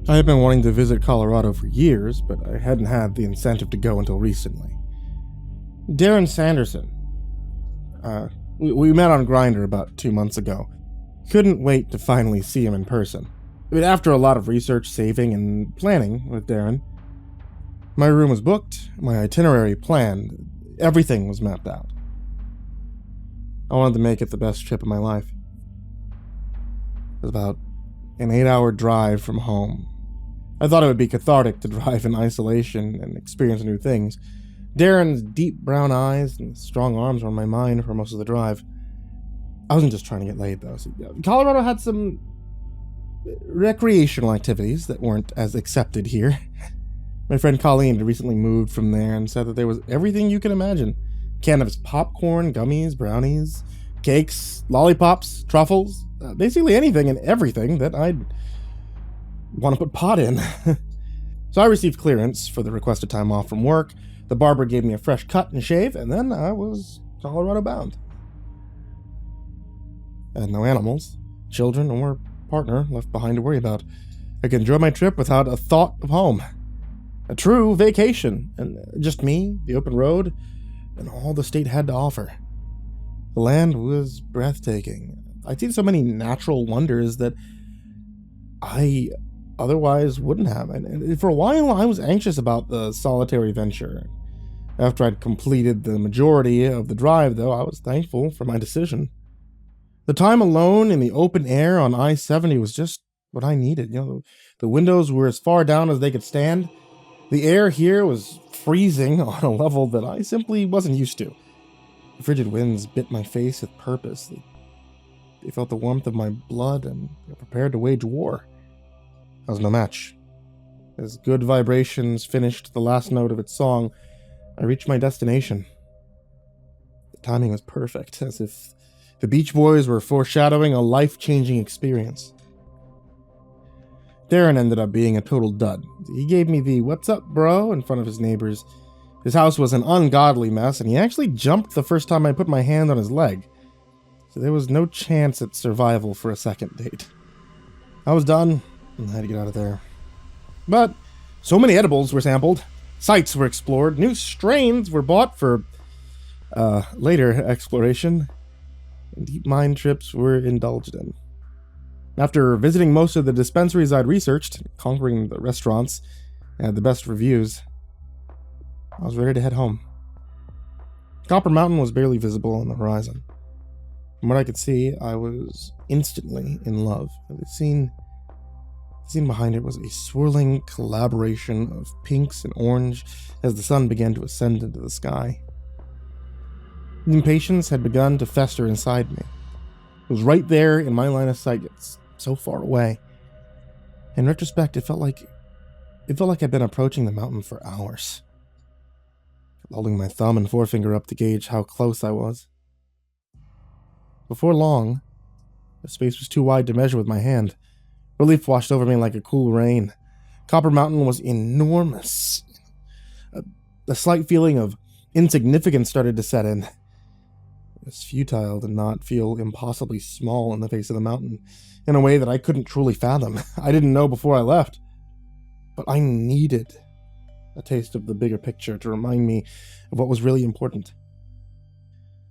I had been wanting to visit Colorado for years, but I hadn't had the incentive to go until recently. Darren Sanderson. We met on Grindr about 2 months ago. Couldn't wait to finally see him in person. But after a lot of research, saving, and planning with Darren, my room was booked, my itinerary planned, everything was mapped out. I wanted to make it the best trip of my life. It was about an 8-hour drive from home. I thought it would be cathartic to drive in isolation and experience new things. Darren's deep brown eyes and strong arms were on my mind for most of the drive. I wasn't just trying to get laid, though. Colorado had some recreational activities that weren't as accepted here. My friend Colleen had recently moved from there and said that there was everything you can imagine. Cannabis popcorn, gummies, brownies, cakes, lollipops, truffles, basically anything and everything that I'd want to put pot in. So I received clearance for the requested time off from work. The barber gave me a fresh cut and shave, and then I was Colorado bound. I had no animals, children, or partner left behind to worry about. I could enjoy my trip without a thought of home. A true vacation, and just me, the open road, and all the state had to offer. The land was breathtaking. I'd seen so many natural wonders that I otherwise wouldn't have. And for a while, I was anxious about the solitary venture. After I'd completed the majority of the drive, though, I was thankful for my decision. The time alone in the open air on I-70 was just what I needed. The windows were as far down as they could stand. The air here was freezing on a level that I simply wasn't used to. The frigid winds bit my face with purpose. They felt the warmth of my blood and were prepared to wage war. I was no match. As Good Vibrations finished the last note of its song, I reached my destination. The timing was perfect, as if the Beach Boys were foreshadowing a life-changing experience. Darren ended up being a total dud. He gave me the "what's up, bro?" in front of his neighbors. His house was an ungodly mess, and he actually jumped the first time I put my hand on his leg. So there was no chance at survival for a second date. I was done, and I had to get out of there. But so many edibles were sampled, sites were explored, new strains were bought for later exploration, and deep mind trips were indulged in. After visiting most of the dispensaries I'd researched, conquering the restaurants that had the best reviews, I was ready to head home. Copper Mountain was barely visible on the horizon. From what I could see, I was instantly in love. The scene behind it was a swirling collaboration of pinks and orange as the sun began to ascend into the sky. The impatience had begun to fester inside me. It was right there in my line of sight, yet so far away. In retrospect, it felt like I'd been approaching the mountain for hours. Holding my thumb and forefinger up to gauge how close I was. Before long, the space was too wide to measure with my hand. Relief washed over me like a cool rain. Copper Mountain was enormous. A slight feeling of insignificance started to set in. It was futile to not feel impossibly small in the face of the mountain, in a way that I couldn't truly fathom. I didn't know before I left. But I needed a taste of the bigger picture to remind me of what was really important.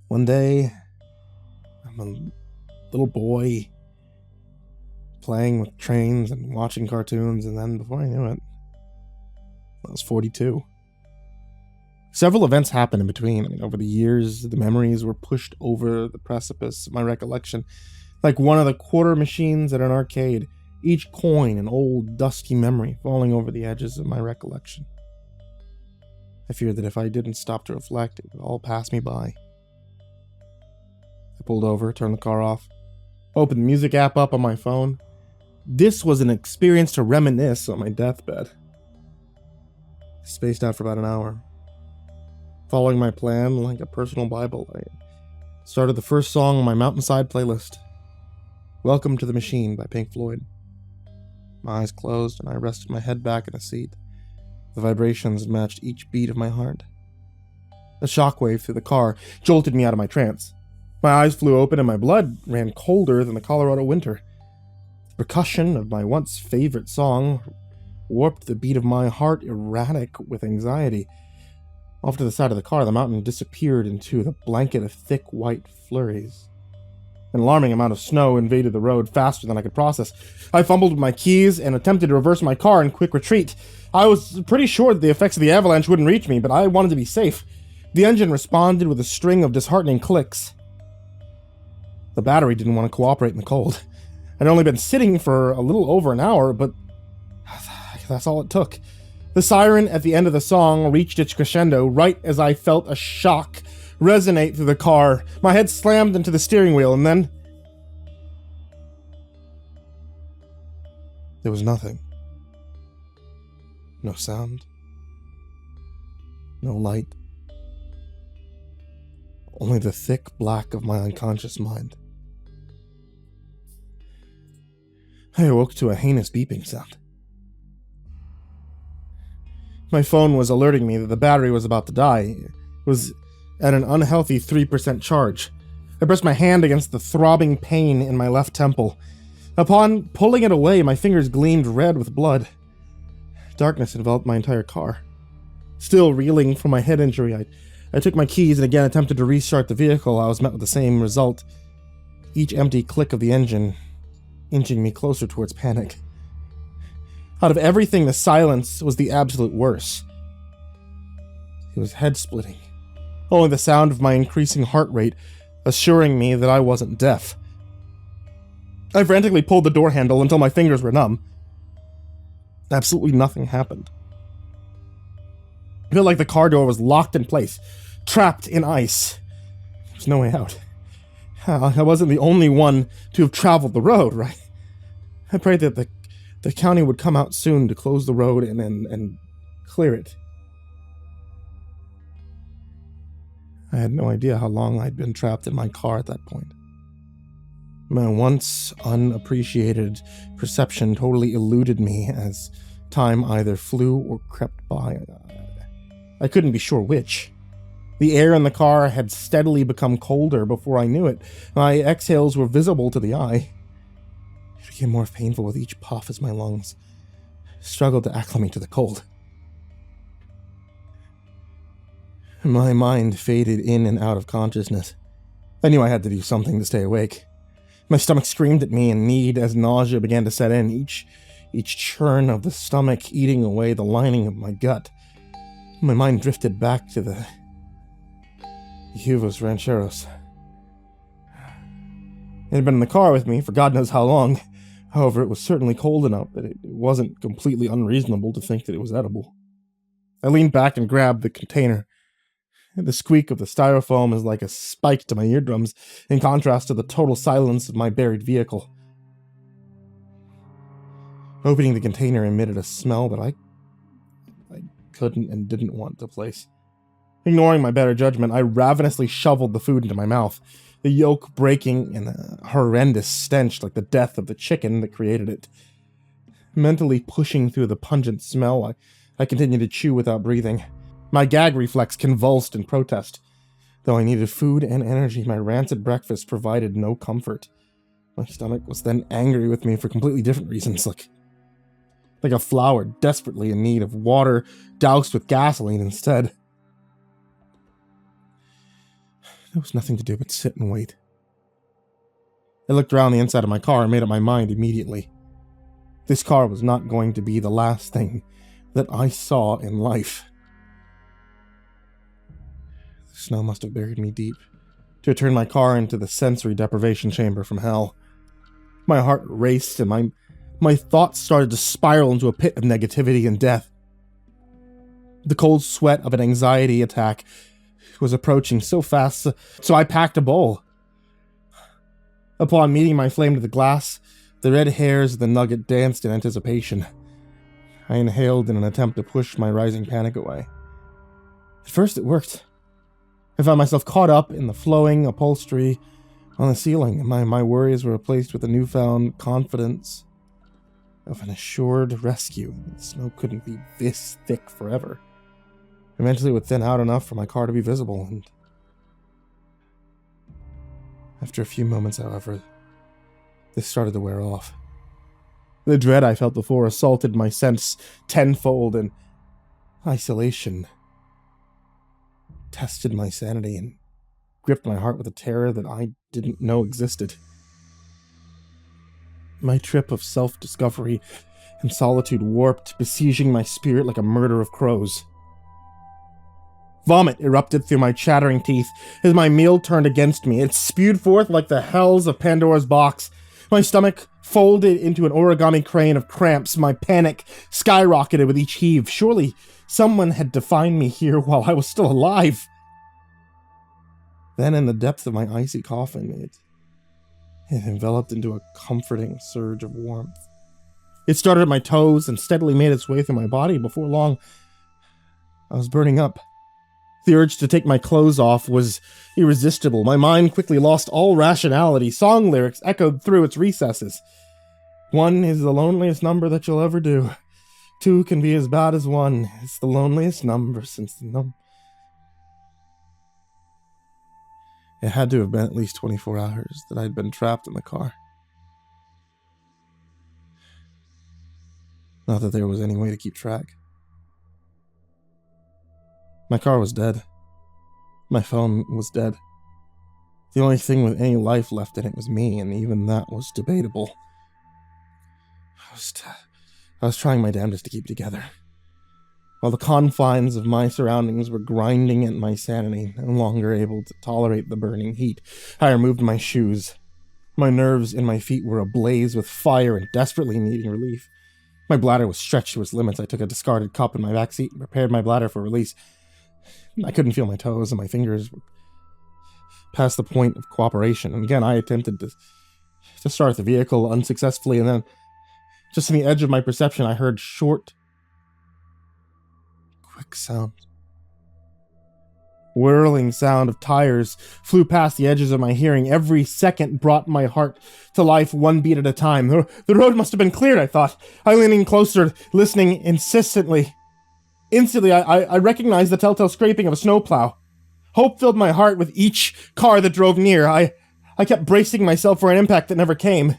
One day, I'm a little boy playing with trains and watching cartoons, and then before I knew it, I was 42. Several events happened in between. Over the years, the memories were pushed over the precipice of my recollection, like one of the quarter machines at an arcade, each coin an old, dusty memory falling over the edges of my recollection. I feared that if I didn't stop to reflect, it would all pass me by. I pulled over, turned the car off, opened the music app up on my phone. This was an experience to reminisce on my deathbed. I spaced out for about an hour. Following my plan like a personal Bible, I started the first song on my Mountainside playlist, Welcome to the Machine by Pink Floyd. My eyes closed and I rested my head back in the seat. The vibrations matched each beat of my heart. A shockwave through the car jolted me out of my trance. My eyes flew open and my blood ran colder than the Colorado winter. The percussion of my once favorite song warped the beat of my heart, erratic with anxiety. Off to the side of the car, the mountain disappeared into the blanket of thick white flurries. An alarming amount of snow invaded the road faster than I could process. I fumbled with my keys and attempted to reverse my car in quick retreat. I was pretty sure that the effects of the avalanche wouldn't reach me, but I wanted to be safe. The engine responded with a string of disheartening clicks. The battery didn't want to cooperate in the cold. I'd only been sitting for a little over an hour, but that's all it took. The siren at the end of the song reached its crescendo right as I felt a shock resonate through the car. My head slammed into the steering wheel, and then there was nothing. No sound. No light. Only the thick black of my unconscious mind. I awoke to a heinous beeping sound. My phone was alerting me that the battery was about to die. It was at an unhealthy 3% charge. I pressed my hand against the throbbing pain in my left temple. Upon pulling it away, my fingers gleamed red with blood. Darkness enveloped my entire car. Still reeling from my head injury, I took my keys and again attempted to restart the vehicle. I was met with the same result. Each empty click of the engine inching me closer towards panic. Out of everything, the silence was the absolute worst. It was head-splitting. Only the sound of my increasing heart rate assuring me that I wasn't deaf. I frantically pulled the door handle until my fingers were numb. Absolutely nothing happened. I felt like the car door was locked in place, trapped in ice. There was no way out. I wasn't the only one to have traveled the road, right? I prayed that the county would come out soon to close the road and clear it. I had no idea how long I'd been trapped in my car at that point. My once unappreciated perception totally eluded me as time either flew or crept by. I couldn't be sure which. The air in the car had steadily become colder before I knew it. My exhales were visible to the eye. It became more painful with each puff as my lungs struggled to acclimate to the cold. My mind faded in and out of consciousness. I knew I had to do something to stay awake. My stomach screamed at me in need as nausea began to set in, each churn of the stomach eating away the lining of my gut. My mind drifted back to the Uvas Rancheros. It had been in the car with me for God knows how long. However, it was certainly cold enough that it wasn't completely unreasonable to think that it was edible. I leaned back and grabbed the container. The squeak of the styrofoam is like a spike to my eardrums, in contrast to the total silence of my buried vehicle. Opening the container emitted a smell that I couldn't and didn't want to place. Ignoring my better judgment, I ravenously shoveled the food into my mouth, the yolk breaking in a horrendous stench like the death of the chicken that created it. Mentally pushing through the pungent smell, I continued to chew without breathing. My gag reflex convulsed in protest. Though I needed food and energy, my rancid breakfast provided no comfort. My stomach was then angry with me for completely different reasons, like a flower desperately in need of water doused with gasoline instead. There was nothing to do but sit and wait. I looked around the inside of my car and made up my mind immediately. This car was not going to be the last thing that I saw in life. The snow must have buried me deep to turn my car into the sensory deprivation chamber from hell. My heart raced and my thoughts started to spiral into a pit of negativity and death. The cold sweat of an anxiety attack was approaching so fast, so I packed a bowl. Upon meeting my flame to the glass, the red hairs of the nugget danced in anticipation. I inhaled in an attempt to push my rising panic away. At first it worked. I found myself caught up in the flowing upholstery on the ceiling, and my worries were replaced with a newfound confidence of an assured rescue. The snow couldn't be this thick forever. Eventually it would thin out enough for my car to be visible, and after a few moments, however, this started to wear off. The dread I felt before assaulted my sense tenfold, and isolation tested my sanity and gripped my heart with a terror that I didn't know existed. My trip of self-discovery and solitude warped, besieging my spirit like a murder of crows. Vomit erupted through my chattering teeth as my meal turned against me. It spewed forth like the hells of Pandora's box. My stomach folded into an origami crane of cramps. My panic skyrocketed with each heave. Surely someone had defined me here while I was still alive. Then in the depths of my icy coffin, it enveloped into a comforting surge of warmth. It started at my toes and steadily made its way through my body. Before long, I was burning up. The urge to take my clothes off was irresistible. My mind quickly lost all rationality. Song lyrics echoed through its recesses. 1 is the loneliest number that you'll ever do. 2 can be as bad as 1. It's the loneliest number since the number. It had to have been at least 24 hours that I'd been trapped in the car. Not that there was any way to keep track. My car was dead. My phone was dead. The only thing with any life left in it was me, and even that was debatable. I was trying my damnedest to keep together. While the confines of my surroundings were grinding at my sanity, no longer able to tolerate the burning heat, I removed my shoes. My nerves in my feet were ablaze with fire and desperately needing relief. My bladder was stretched to its limits. I took a discarded cup in my backseat and prepared my bladder for release. I couldn't feel my toes, and my fingers were past the point of cooperation. And again, I attempted to start the vehicle unsuccessfully, and then, just on the edge of my perception, I heard short, quick sound. Whirling sound of tires flew past the edges of my hearing. Every second brought my heart to life, one beat at a time. The road must have been cleared, I thought. I leaned in closer, listening insistently. Instantly, I recognized the telltale scraping of a snowplow. Hope filled my heart with each car that drove near. I kept bracing myself for an impact that never came.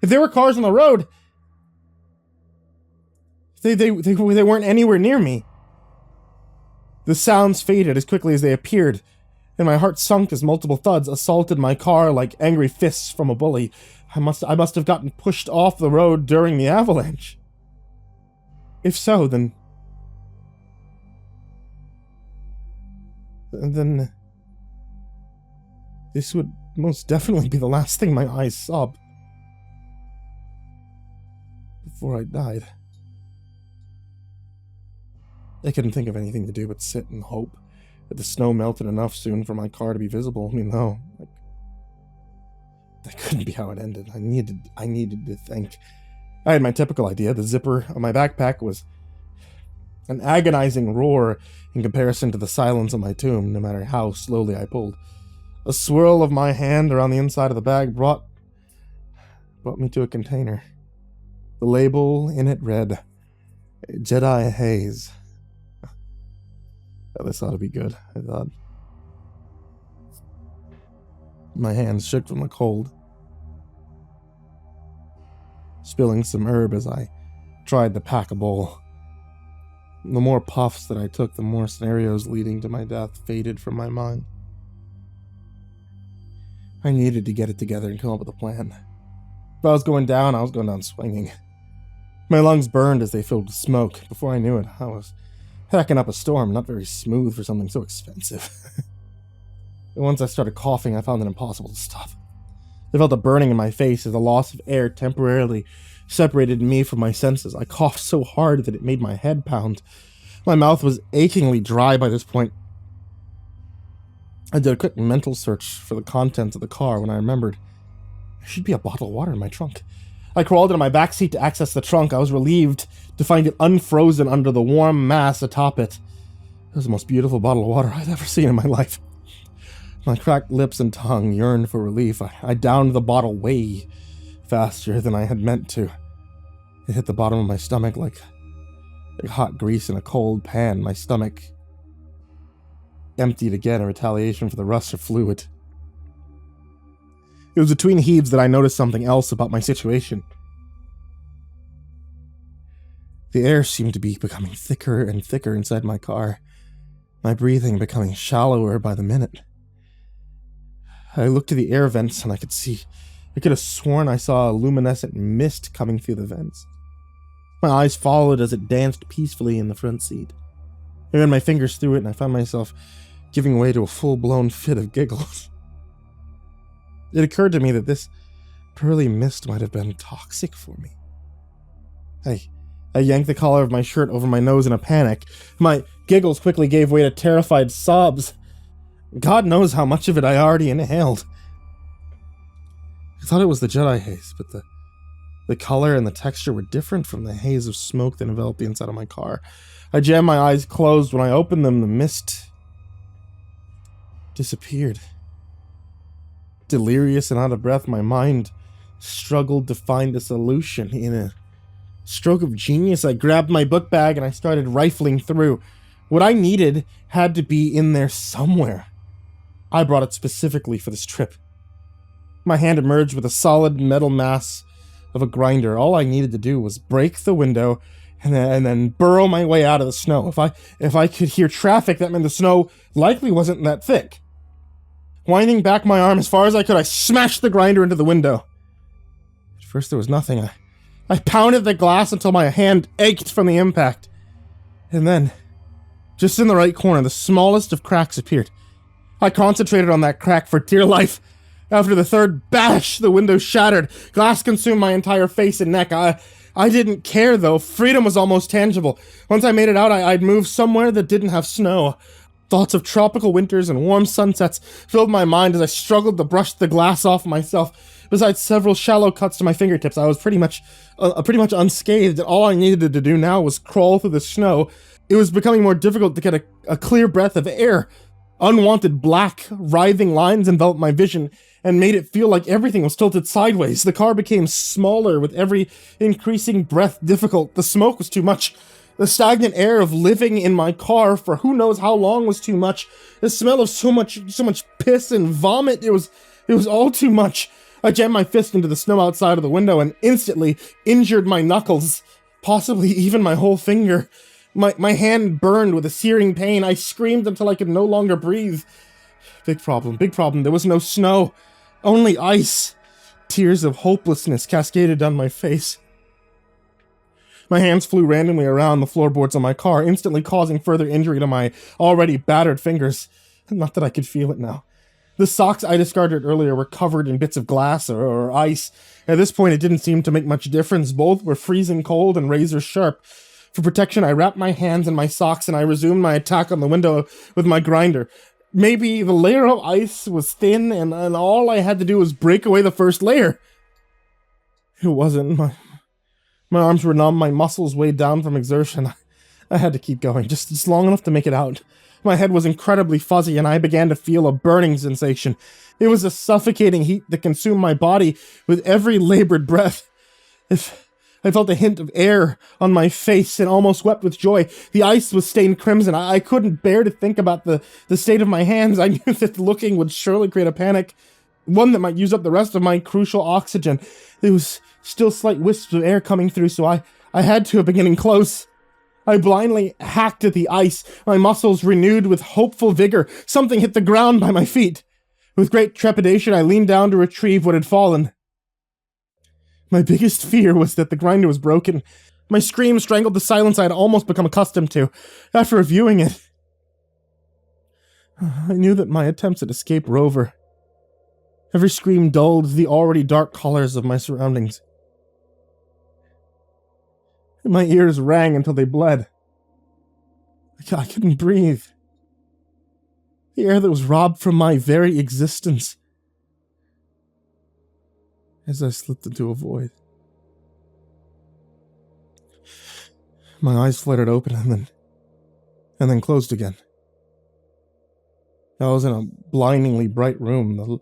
If there were cars on the road, they weren't anywhere near me. The sounds faded as quickly as they appeared, and my heart sunk as multiple thuds assaulted my car like angry fists from a bully. I must have gotten pushed off the road during the avalanche. If so, then this would most definitely be the last thing my eyes saw before I died. I couldn't think of anything to do but sit and hope that the snow melted enough soon for my car to be visible. I mean, no, that couldn't be how it ended. I needed to think. I had my typical idea. The zipper of my backpack was an agonizing roar in comparison to the silence of my tomb, no matter how slowly I pulled. A swirl of my hand around the inside of the bag brought me to a container. The label in it read, Jedi Haze. Oh, this ought to be good, I thought. My hands shook from the cold, spilling some herb as I tried to pack a bowl. The more puffs that I took, the more scenarios leading to my death faded from my mind. I needed to get it together and come up with a plan. If I was going down swinging. My lungs burned as they filled with smoke. Before I knew it, I was hacking up a storm, not very smooth for something so expensive. And once I started coughing, I found it impossible to stop. I felt a burning in my face as the loss of air temporarily separated me from my senses. I coughed so hard that it made my head pound. My mouth was achingly dry by this point. I did a quick mental search for the contents of the car when I remembered there should be a bottle of water in my trunk. I crawled into my backseat to access the trunk. I was relieved to find it unfrozen under the warm mass atop it. It was the most beautiful bottle of water I'd ever seen in my life. My cracked lips and tongue yearned for relief. I downed the bottle way faster than I had meant to. It hit the bottom of my stomach like hot grease in a cold pan. My stomach emptied again in retaliation for the rush of fluid. It was between heaves that I noticed something else about my situation. The air seemed to be becoming thicker and thicker inside my car, my breathing becoming shallower by the minute. I looked to the air vents and I could have sworn I saw a luminescent mist coming through the vents. My eyes followed as it danced peacefully in the front seat. I ran my fingers through it and I found myself giving way to a full-blown fit of giggles. It occurred to me that this pearly mist might have been toxic for me. I yanked the collar of my shirt over my nose in a panic. My giggles quickly gave way to terrified sobs. God knows how much of it I already inhaled. I thought it was the Jedi haze, but the color and the texture were different from the haze of smoke that enveloped the inside of my car. I jammed my eyes closed. When I opened them, the mist disappeared. Delirious and out of breath, my mind struggled to find a solution. In a stroke of genius, I grabbed my book bag and I started rifling through. What I needed had to be in there somewhere. I brought it specifically for this trip. My hand emerged with a solid metal mass of a grinder. All I needed to do was break the window and then burrow my way out of the snow. If I could hear traffic, that meant the snow likely wasn't that thick. Winding back my arm as far as I could, I smashed the grinder into the window. At first there was nothing. I pounded the glass until my hand ached from the impact. And then, just in the right corner, the smallest of cracks appeared. I concentrated on that crack for dear life. After the third bash, the window shattered. Glass consumed my entire face and neck. I didn't care, though. Freedom was almost tangible. Once I made it out, I'd moved somewhere that didn't have snow. Thoughts of tropical winters and warm sunsets filled my mind as I struggled to brush the glass off myself. Besides several shallow cuts to my fingertips, I was pretty much unscathed, and all I needed to do now was crawl through the snow. It was becoming more difficult to get a clear breath of air. Unwanted black, writhing lines enveloped my vision and made it feel like everything was tilted sideways. The car became smaller with every increasing breath difficult. The smoke was too much. The stagnant air of living in my car for who knows how long was too much. The smell of so much piss and vomit, it was all too much. I jammed my fist into the snow outside of the window and instantly injured my knuckles, possibly even my whole finger. My hand burned with a searing pain. I screamed until I could no longer breathe. Big problem. There was no snow, only ice. Tears of hopelessness cascaded down my face. My hands flew randomly around the floorboards of my car, instantly causing further injury to my already battered fingers. Not that I could feel it now. The socks I discarded earlier were covered in bits of glass or ice. At this point, it didn't seem to make much difference. Both were freezing cold and razor sharp. For protection, I wrapped my hands in my socks and I resumed my attack on the window with my grinder. Maybe the layer of ice was thin and all I had to do was break away the first layer. It wasn't. My arms were numb, my muscles weighed down from exertion. I had to keep going, just long enough to make it out. My head was incredibly fuzzy and I began to feel a burning sensation. It was a suffocating heat that consumed my body with every labored breath. I felt a hint of air on my face and almost wept with joy. The ice was stained crimson. I couldn't bear to think about the state of my hands. I knew that looking would surely create a panic, one that might use up the rest of my crucial oxygen. There was still slight wisps of air coming through, so I had to have been getting close. I blindly hacked at the ice, my muscles renewed with hopeful vigor. Something hit the ground by my feet. With great trepidation, I leaned down to retrieve what had fallen. My biggest fear was that the grinder was broken. My scream strangled the silence I had almost become accustomed to. After reviewing it, I knew that my attempts at escape were over. Every scream dulled the already dark colors of my surroundings. My ears rang until they bled. I couldn't breathe. The air that was robbed from my very existence. As I slipped into a void. My eyes fluttered open and then closed again. I was in a blindingly bright room.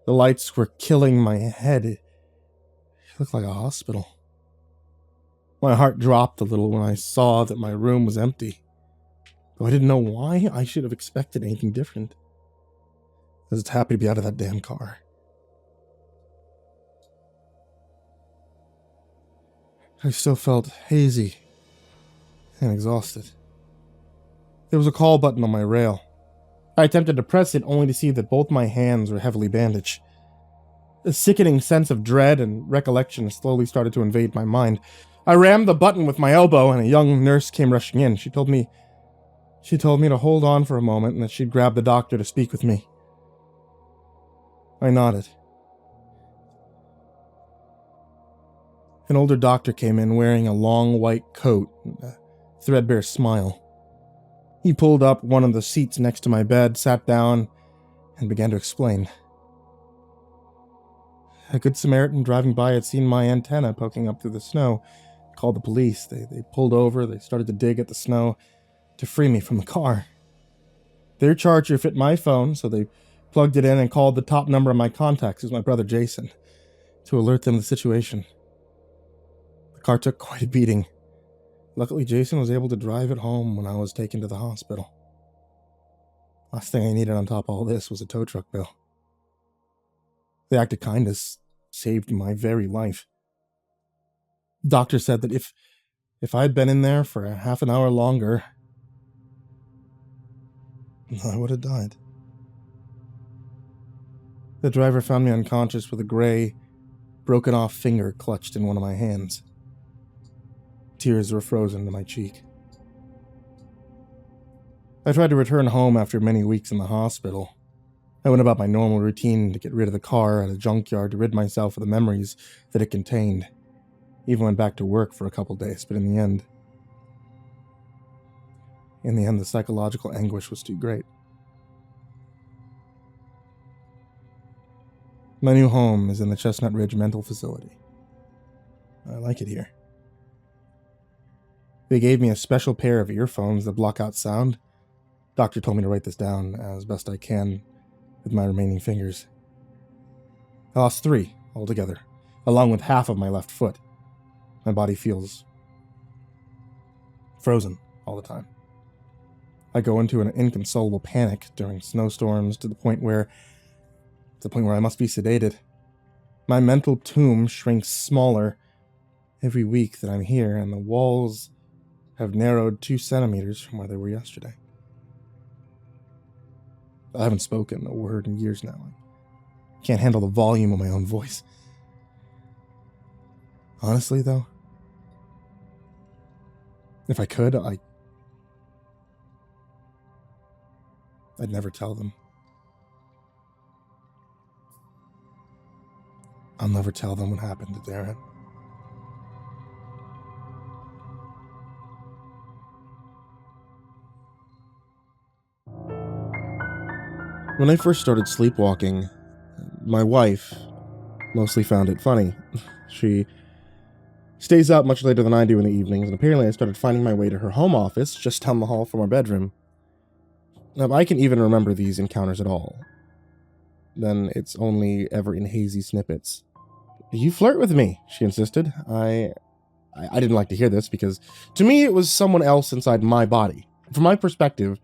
The lights were killing my head. It looked like a hospital. My heart dropped a little when I saw that my room was empty. Though I didn't know why I should have expected anything different. I was happy to be out of that damn car. I still felt hazy and exhausted. There was a call button on my rail. I attempted to press it only to see that both my hands were heavily bandaged. A sickening sense of dread and recollection slowly started to invade my mind. I rammed the button with my elbow and a young nurse came rushing in. She told me to hold on for a moment and that she'd grab the doctor to speak with me. I nodded. An older doctor came in wearing a long white coat and a threadbare smile. He pulled up one of the seats next to my bed, sat down, and began to explain. A good Samaritan driving by had seen my antenna poking up through the snow. Called the police. They pulled over. They started to dig at the snow to free me from the car. Their charger fit my phone, so they plugged it in and called the top number of my contacts, who's my brother Jason, to alert them of the situation. The car took quite a beating. Luckily, Jason was able to drive it home when I was taken to the hospital. Last thing I needed on top of all this was a tow truck bill. The act of kindness saved my very life. The doctor said that if I'd been in there for a half an hour longer, I would have died. The driver found me unconscious with a gray, broken-off finger clutched in one of my hands. Tears were frozen to my cheek. I tried to return home after many weeks in the hospital. I went about my normal routine to get rid of the car at a junkyard to rid myself of the memories that it contained. Even went back to work for a couple days, but in the end, the psychological anguish was too great. My new home is in the Chestnut Ridge Mental Facility. I like it here. They gave me a special pair of earphones that block out sound. Doctor told me to write this down as best I can with my remaining fingers. I lost 3 altogether, along with half of my left foot. My body feels frozen all the time. I go into an inconsolable panic during snowstorms to the point where I must be sedated. My mental tomb shrinks smaller every week that I'm here, and the walls have narrowed 2 centimeters from where they were yesterday. I haven't spoken a word in years now. I can't handle the volume of my own voice. Honestly, though, if I could, I'd never tell them. I'll never tell them what happened to Darren. When I first started sleepwalking, my wife mostly found it funny. She stays up much later than I do in the evenings, and apparently I started finding my way to her home office just down the hall from our bedroom. Now, I can even remember these encounters at all. Then it's only ever in hazy snippets. You flirt with me, she insisted. I didn't like to hear this because, to me, it was someone else inside my body. From my perspective,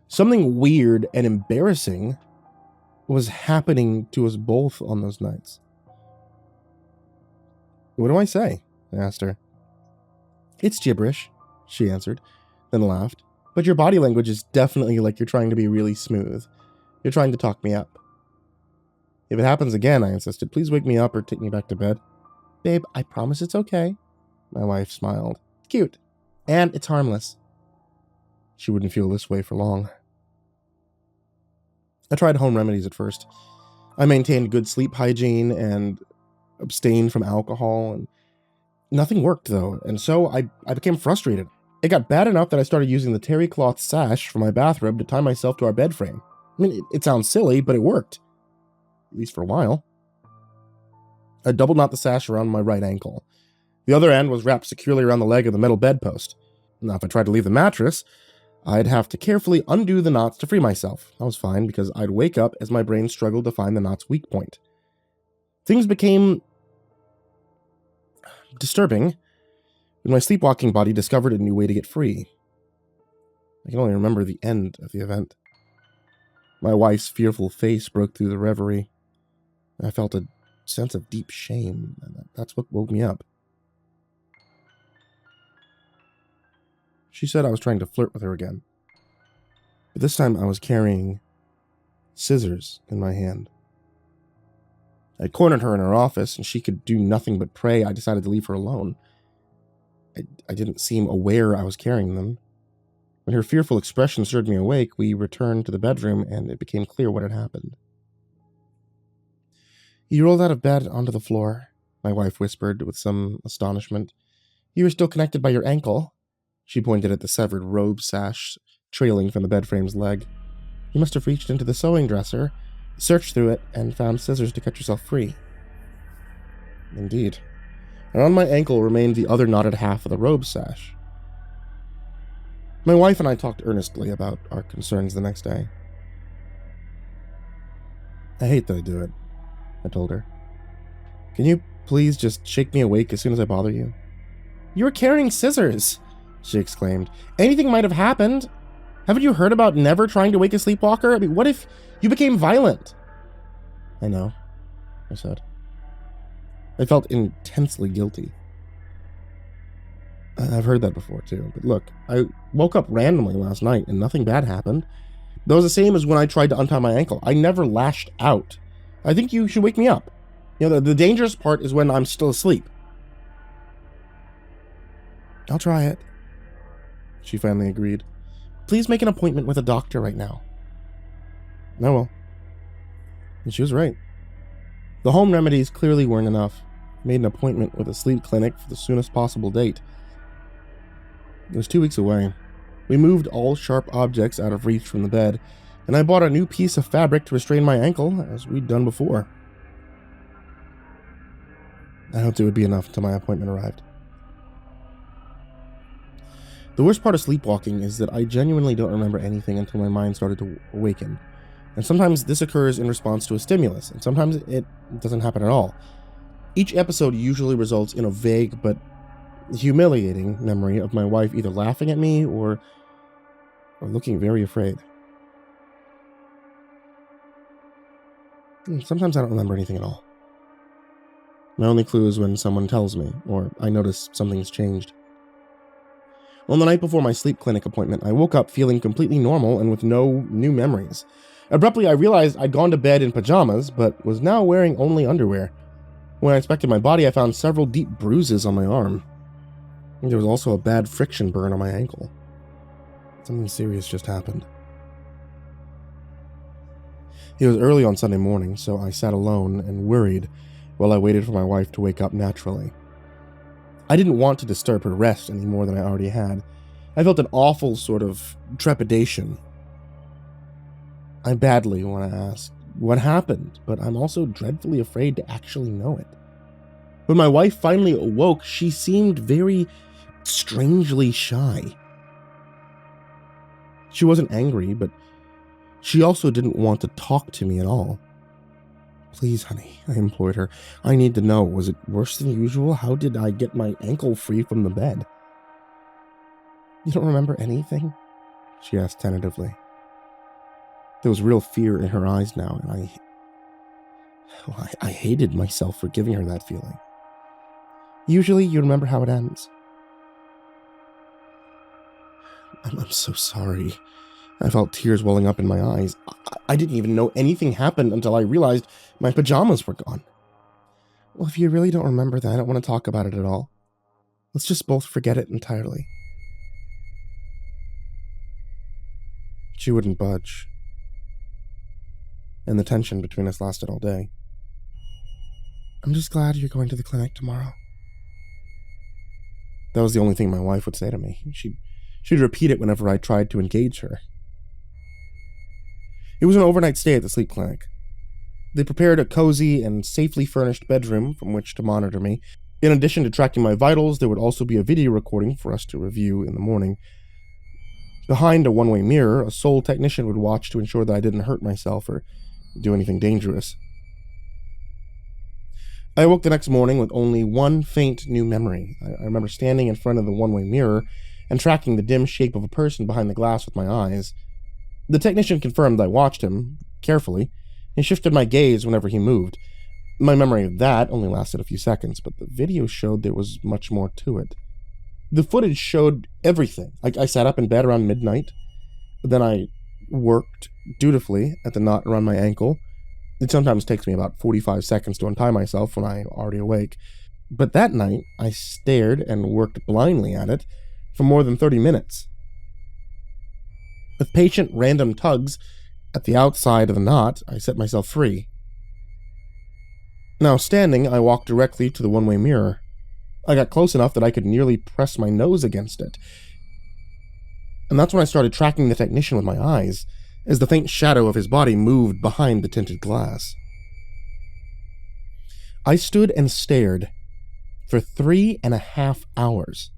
something weird and embarrassing was happening to us both on those nights. What do I say? I asked her. It's gibberish, she answered, then laughed. But your body language is definitely like you're trying to be really smooth. You're trying to talk me up. If it happens again, I insisted, please wake me up or take me back to bed. Babe, I promise it's okay. My wife smiled. Cute. And it's harmless. She wouldn't feel this way for long. I tried home remedies at first. I maintained good sleep hygiene and abstained from alcohol, and nothing worked, though, and so I became frustrated. It got bad enough that I started using the terry cloth sash from my bathrobe to tie myself to our bed frame. I mean, it sounds silly, but it worked. At least for a while. I double knot the sash around my right ankle. The other end was wrapped securely around the leg of the metal bedpost. Now, if I tried to leave the mattress, I'd have to carefully undo the knots to free myself. That was fine, because I'd wake up as my brain struggled to find the knot's weak point. Things became disturbing when my sleepwalking body discovered a new way to get free. I can only remember the end of the event. My wife's fearful face broke through the reverie. I felt a sense of deep shame, and that's what woke me up. She said I was trying to flirt with her again. But this time I was carrying scissors in my hand. I cornered her in her office, and she could do nothing but pray. I decided to leave her alone. I didn't seem aware I was carrying them. When her fearful expression stirred me awake, we returned to the bedroom, and it became clear what had happened. You rolled out of bed onto the floor, my wife whispered with some astonishment. You were still connected by your ankle. She pointed at the severed robe sash trailing from the bed frame's leg. You must have reached into the sewing dresser, searched through it, and found scissors to cut yourself free. Indeed. And on my ankle remained the other knotted half of the robe sash. My wife and I talked earnestly about our concerns the next day. I hate that I do it, I told her. Can you please just shake me awake as soon as I bother you? You were carrying scissors, she exclaimed. Anything might have happened. Haven't you heard about never trying to wake a sleepwalker? I mean, what if you became violent? I know, I said. I felt intensely guilty. I've heard that before, too. But look, I woke up randomly last night and nothing bad happened. That was the same as when I tried to untie my ankle. I never lashed out. I think you should wake me up. You know, the dangerous part is when I'm still asleep. I'll try it. She finally agreed. Please make an appointment with a doctor right now. I will. And she was right. The home remedies clearly weren't enough. I made an appointment with a sleep clinic for the soonest possible date. It was 2 weeks away. We moved all sharp objects out of reach from the bed, and I bought a new piece of fabric to restrain my ankle, as we'd done before. I hoped it would be enough until my appointment arrived. The worst part of sleepwalking is that I genuinely don't remember anything until my mind started to awaken. And sometimes this occurs in response to a stimulus, and sometimes it doesn't happen at all. Each episode usually results in a vague but humiliating memory of my wife either laughing at me or looking very afraid. And sometimes I don't remember anything at all. My only clue is when someone tells me, or I notice something's changed. On the night before my sleep clinic appointment, I woke up feeling completely normal and with no new memories. Abruptly, I realized I'd gone to bed in pajamas, but was now wearing only underwear. When I inspected my body, I found several deep bruises on my arm. There was also a bad friction burn on my ankle. Something serious just happened. It was early on Sunday morning, so I sat alone and worried while I waited for my wife to wake up naturally. I didn't want to disturb her rest any more than I already had. I felt an awful sort of trepidation. I badly want to ask what happened, but I'm also dreadfully afraid to actually know it. When my wife finally awoke, she seemed very strangely shy. She wasn't angry, but she also didn't want to talk to me at all. Please, honey, I implored her. I need to know. Was it worse than usual? How did I get my ankle free from the bed? You don't remember anything? She asked tentatively. There was real fear in her eyes now, and I hated myself for giving her that feeling. Usually, you remember how it ends. I'm so sorry. I felt tears welling up in my eyes. I didn't even know anything happened until I realized my pajamas were gone. Well, if you really don't remember that, I don't want to talk about it at all. Let's just both forget it entirely. She wouldn't budge, and the tension between us lasted all day. I'm just glad you're going to the clinic tomorrow. That was the only thing my wife would say to me. She'd repeat it whenever I tried to engage her. It was an overnight stay at the sleep clinic. They prepared a cozy and safely furnished bedroom from which to monitor me. In addition to tracking my vitals, there would also be a video recording for us to review in the morning. Behind a one-way mirror, a sole technician would watch to ensure that I didn't hurt myself or do anything dangerous. I awoke the next morning with only one faint new memory. I remember standing in front of the one-way mirror and tracking the dim shape of a person behind the glass with my eyes. The technician confirmed I watched him carefully and shifted my gaze whenever he moved. My memory of that only lasted a few seconds, but the video showed there was much more to it. The footage showed everything. I sat up in bed around midnight, but then I worked dutifully at the knot around my ankle. It sometimes takes me about 45 seconds to untie myself when I'm already awake. But that night, I stared and worked blindly at it for more than 30 minutes. With patient random tugs at the outside of the knot, I set myself free. Now standing, I walked directly to the one-way mirror. I got close enough that I could nearly press my nose against it. And that's when I started tracking the technician with my eyes, as the faint shadow of his body moved behind the tinted glass. I stood and stared for 3.5 hours,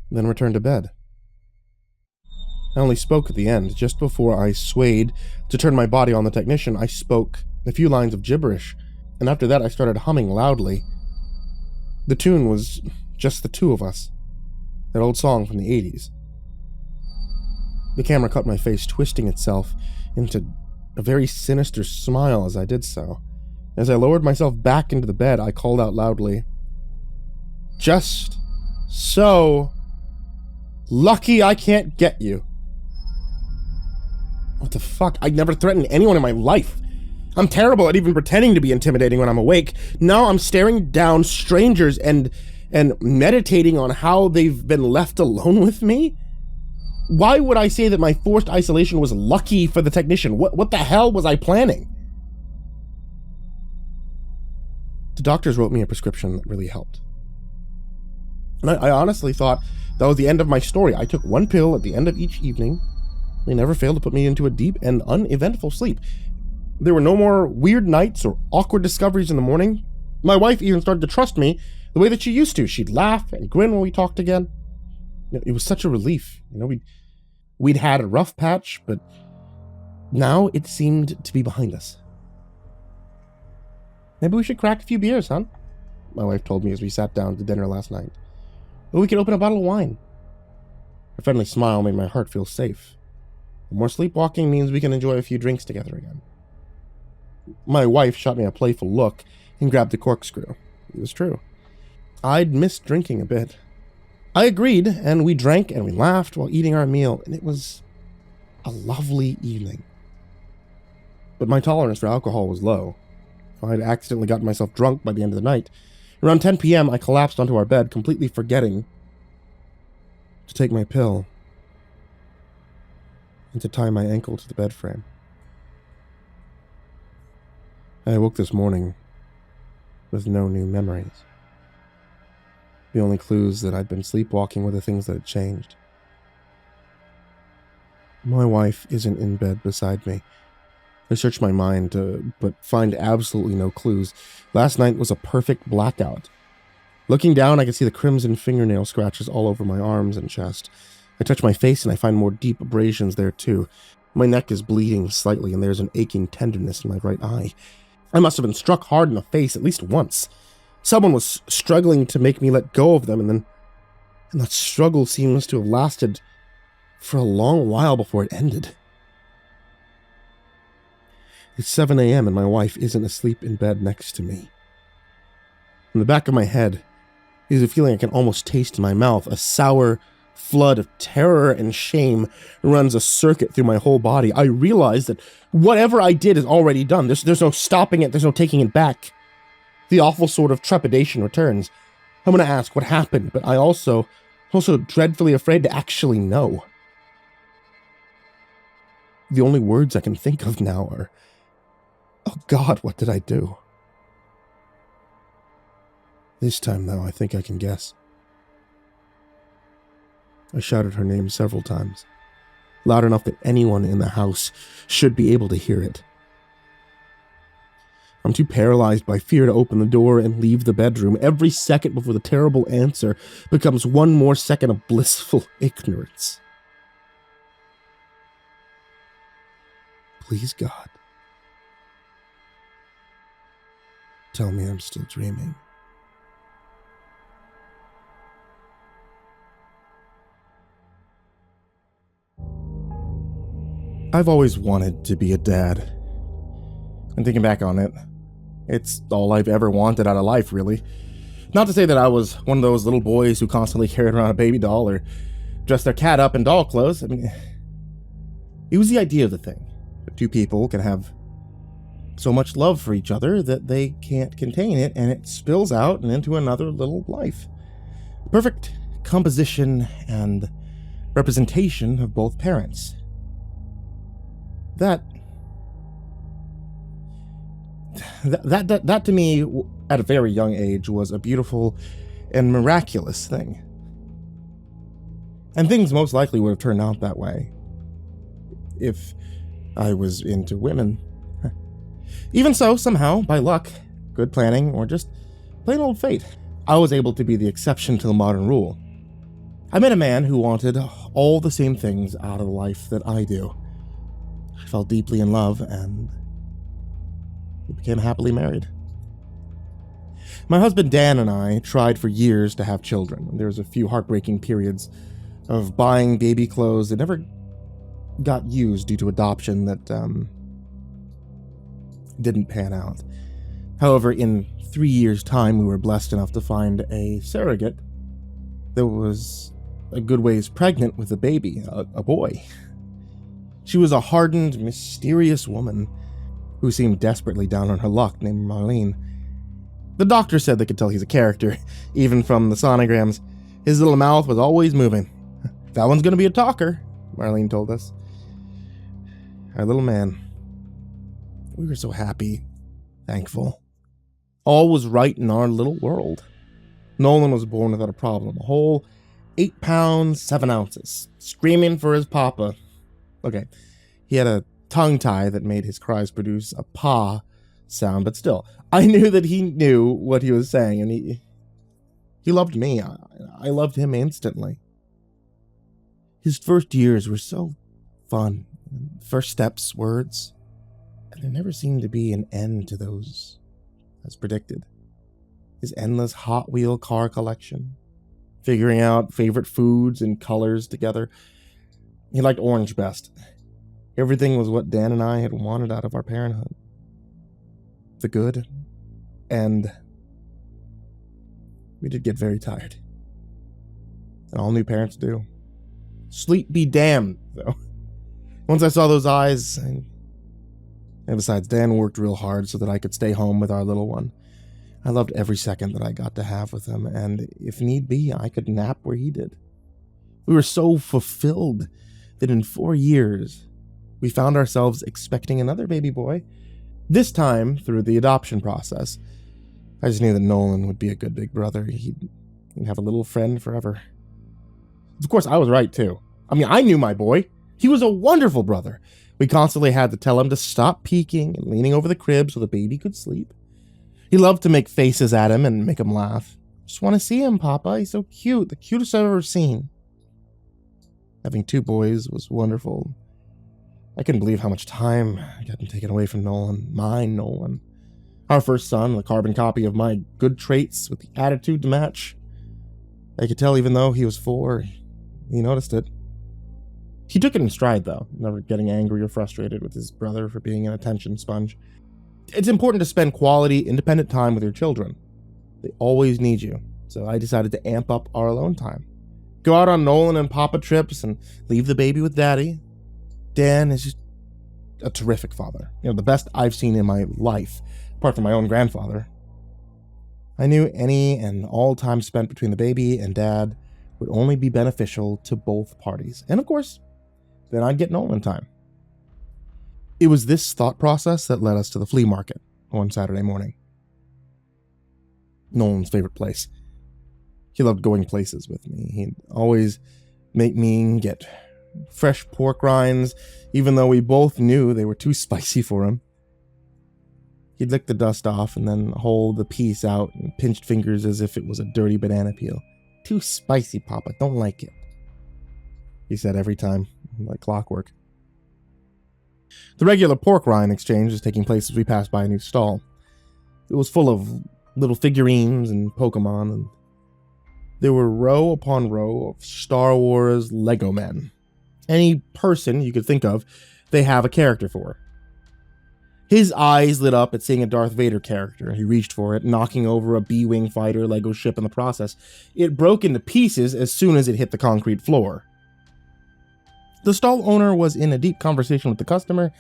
then returned to bed. I only spoke at the end. Just before I swayed to turn my body on the technician, I spoke a few lines of gibberish, and after that I started humming loudly. The tune was Just the Two of Us, that old song from the 80s. The camera caught my face twisting itself into a very sinister smile as I did so. As I lowered myself back into the bed, I called out loudly, "Just so lucky I can't get you." What the fuck? I'd never threatened anyone in my life. I'm terrible at even pretending to be intimidating when I'm awake. Now I'm staring down strangers and meditating on how they've been left alone with me? Why would I say that my forced isolation was lucky for the technician? What the hell was I planning? The doctors wrote me a prescription that really helped. And I honestly thought that was the end of my story. I took one pill at the end of each evening. They never failed to put me into a deep and uneventful sleep. There were no more weird nights or awkward discoveries in the morning. My wife even started to trust me the way that she used to. She'd laugh and grin when we talked again. It was such a relief. We'd had a rough patch, but now it seemed to be behind us. "Maybe we should crack a few beers, huh?" my wife told me as we sat down to dinner last night. "Or we could open a bottle of wine." Her friendly smile made my heart feel safe. More sleepwalking means we can enjoy a few drinks together again. My wife shot me a playful look and grabbed the corkscrew. It was true. I'd missed drinking a bit. I agreed, and we drank and we laughed while eating our meal, and it was a lovely evening. But my tolerance for alcohol was low. I'd accidentally gotten myself drunk by the end of the night. Around 10 p.m., I collapsed onto our bed, completely forgetting to take my pill and to tie my ankle to the bed frame. I awoke this morning with no new memories. The only clues that I'd been sleepwalking were the things that had changed. My wife isn't in bed beside me. I searched my mind, but find absolutely no clues. Last night was a perfect blackout. Looking down, I could see the crimson fingernail scratches all over my arms and chest. I touch my face and I find more deep abrasions there too. My neck is bleeding slightly and there's an aching tenderness in my right eye. I must have been struck hard in the face at least once. Someone was struggling to make me let go of them, and that struggle seems to have lasted for a long while before it ended. It's 7 a.m. and my wife isn't asleep in bed next to me. In the back of my head is a feeling I can almost taste in my mouth. A sour flood of terror and shame runs a circuit through my whole body. I realize that whatever I did is already done. There's no stopping it. There's no taking it back. The awful sort of trepidation returns. I'm going to ask what happened, but I also dreadfully afraid to actually know. The only words I can think of now are, "Oh God, what did I do?" This time, though, I think I can guess. I shouted her name several times, loud enough that anyone in the house should be able to hear it. I'm too paralyzed by fear to open the door and leave the bedroom. Every second before the terrible answer becomes one more second of blissful ignorance. Please, God, tell me I'm still dreaming. I've always wanted to be a dad. And thinking back on it, it's all I've ever wanted out of life, really. Not to say that I was one of those little boys who constantly carried around a baby doll or dressed their cat up in doll clothes. I mean, it was the idea of the thing. That two people can have so much love for each other that they can't contain it, and it spills out and into another little life. Perfect composition and representation of both parents. That to me, at a very young age, was a beautiful and miraculous thing. And things most likely would have turned out that way if I was into women. Even so, somehow, by luck, good planning, or just plain old fate, I was able to be the exception to the modern rule. I met a man who wanted all the same things out of life that I do. I fell deeply in love, and we became happily married. My husband Dan and I tried for years to have children. There was a few heartbreaking periods of buying baby clothes that never got used due to adoption that didn't pan out. However, in 3 years' time, we were blessed enough to find a surrogate that was a good ways pregnant with a baby, a boy. She was a hardened, mysterious woman who seemed desperately down on her luck, named Marlene. The doctor said they could tell he's a character, even from the sonograms. His little mouth was always moving. That one's gonna be a talker, Marlene told us. Our little man. We were so happy, thankful. All was right in our little world. Nolan was born without a problem. A whole 8 pounds, 7 ounces, screaming for his papa. Okay, he had a tongue tie that made his cries produce a pa sound, but still, I knew that he knew what he was saying, and he loved me. I loved him instantly. His first years were so fun. First steps, words, and there never seemed to be an end to those, as predicted. His endless Hot Wheel car collection, figuring out favorite foods and colors together. He liked orange best. Everything was what Dan and I had wanted out of our parenthood. The good, and we did get very tired. And all new parents do. Sleep be damned, though. Once I saw those eyes, and besides, Dan worked real hard so that I could stay home with our little one. I loved every second that I got to have with him, and if need be, I could nap where he did. We were so fulfilled that in 4 years, we found ourselves expecting another baby boy. This time, through the adoption process. I just knew that Nolan would be a good big brother. He'd have a little friend forever. Of course, I was right, too. I mean, I knew my boy. He was a wonderful brother. We constantly had to tell him to stop peeking and leaning over the crib so the baby could sleep. He loved to make faces at him and make him laugh. Just want to see him, Papa. He's so cute. The cutest I've ever seen. Having 2 boys was wonderful. I couldn't believe how much time I got taken away from Nolan. Mine, Nolan. Our first son, the carbon copy of my good traits with the attitude to match. I could tell even though he was 4, he noticed it. He took it in stride, though, never getting angry or frustrated with his brother for being an attention sponge. It's important to spend quality, independent time with your children. They always need you, so I decided to amp up our alone time. Go out on Nolan and Papa trips and leave the baby with Daddy. Dan is just a terrific father. The best I've seen in my life, apart from my own grandfather. I knew any and all time spent between the baby and Dad would only be beneficial to both parties. And of course, then I'd get Nolan time. It was this thought process that led us to the flea market one Saturday morning. Nolan's favorite place. He loved going places with me. He'd always make me get fresh pork rinds, even though we both knew they were too spicy for him. He'd lick the dust off and then hold the piece out and pinched fingers as if it was a dirty banana peel. Too spicy, Papa. Don't like it. He said every time, like clockwork. The regular pork rind exchange was taking place as we passed by a new stall. It was full of little figurines and Pokemon, and there were row upon row of Star Wars Lego men. Any person you could think of, they have a character for. His eyes lit up at seeing a Darth Vader character. He reached for it, knocking over a B-Wing fighter Lego ship in the process. It broke into pieces as soon as it hit the concrete floor. The stall owner was in a deep conversation with the customer,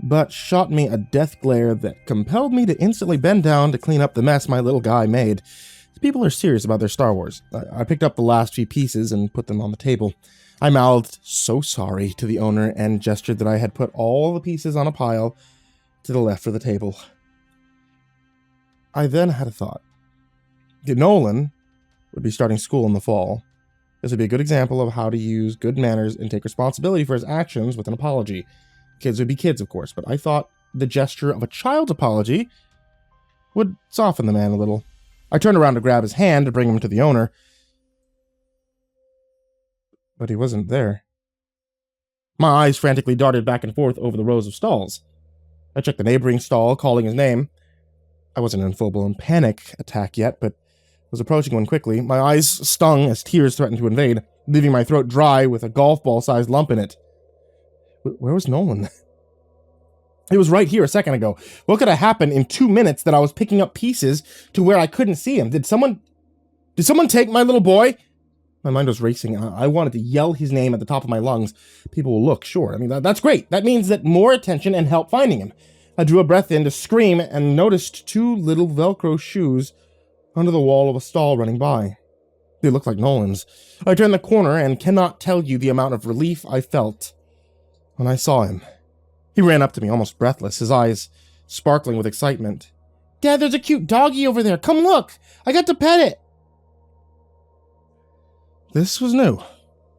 but shot me a death glare that compelled me to instantly bend down to clean up the mess my little guy made. People are serious about their Star Wars. I picked up the last few pieces and put them on the table. I mouthed, "So sorry," to the owner and gestured that I had put all the pieces on a pile to the left of the table. I then had a thought. Nolan would be starting school in the fall. This would be a good example of how to use good manners and take responsibility for his actions with an apology. Kids would be kids, of course, but I thought the gesture of a child's apology would soften the man a little. I turned around to grab his hand to bring him to the owner, but he wasn't there. My eyes frantically darted back and forth over the rows of stalls. I checked the neighboring stall, calling his name. I wasn't in full-blown panic attack yet, but was approaching one quickly. My eyes stung as tears threatened to invade, leaving my throat dry with a golf ball-sized lump in it. Where was Nolan? It was right here a second ago. What could have happened in 2 minutes that I was picking up pieces to where I couldn't see him? Did someone take my little boy? My mind was racing. I wanted to yell his name at the top of my lungs. People will look, sure. I mean, that's great. That means that more attention and help finding him. I drew a breath in to scream and noticed 2 little Velcro shoes under the wall of a stall running by. They looked like Nolan's. I turned the corner and cannot tell you the amount of relief I felt when I saw him. He ran up to me, almost breathless, his eyes sparkling with excitement. "Dad, there's a cute doggy over there. Come look. I got to pet it." This was new.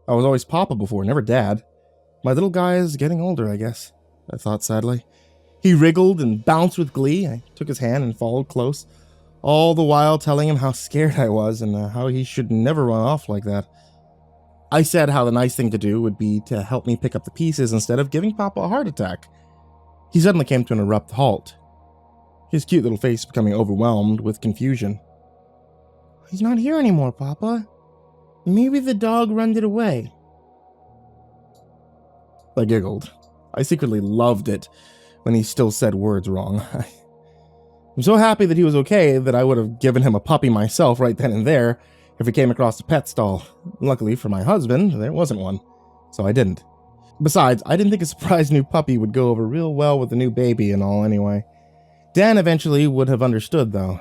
I was always Papa before, never Dad. My little guy is getting older, I guess, I thought sadly. He wriggled and bounced with glee. I took his hand and followed close, all the while telling him how scared I was and how he should never run off like that. I said how the nice thing to do would be to help me pick up the pieces instead of giving Papa a heart attack. He suddenly came to an abrupt halt, his cute little face becoming overwhelmed with confusion. "He's not here anymore, Papa. Maybe the dog runned it away." I giggled. I secretly loved it when he still said words wrong. I'm so happy that he was okay that I would have given him a puppy myself right then and there if he came across a pet stall. Luckily for my husband, there wasn't one, so I didn't. Besides, I didn't think a surprise new puppy would go over real well with the new baby and all anyway. Dan eventually would have understood, though.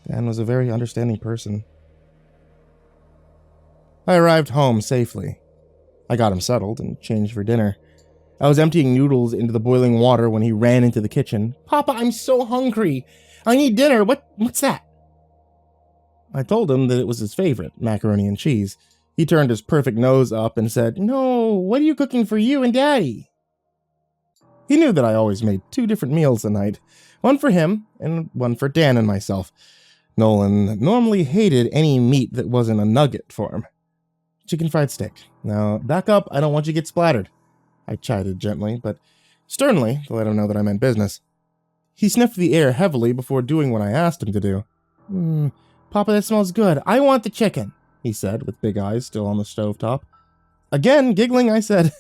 Dan was a very understanding person. I arrived home safely. I got him settled and changed for dinner. I was emptying noodles into the boiling water when he ran into the kitchen. "Papa, I'm so hungry. I need dinner. What's that?" I told him that it was his favorite, macaroni and cheese. He turned his perfect nose up and said, "No, what are you cooking for you and Daddy?" He knew that I always made 2 different meals a night, one for him and one for Dan and myself. Nolan normally hated any meat that wasn't a nugget for him. Chicken fried steak. "Now, back up, I don't want you to get splattered," I chided gently, but sternly to let him know that I meant business. He sniffed the air heavily before doing what I asked him to do. "Papa, that smells good. I want the chicken," he said, with big eyes still on the stovetop. Again, giggling, I said,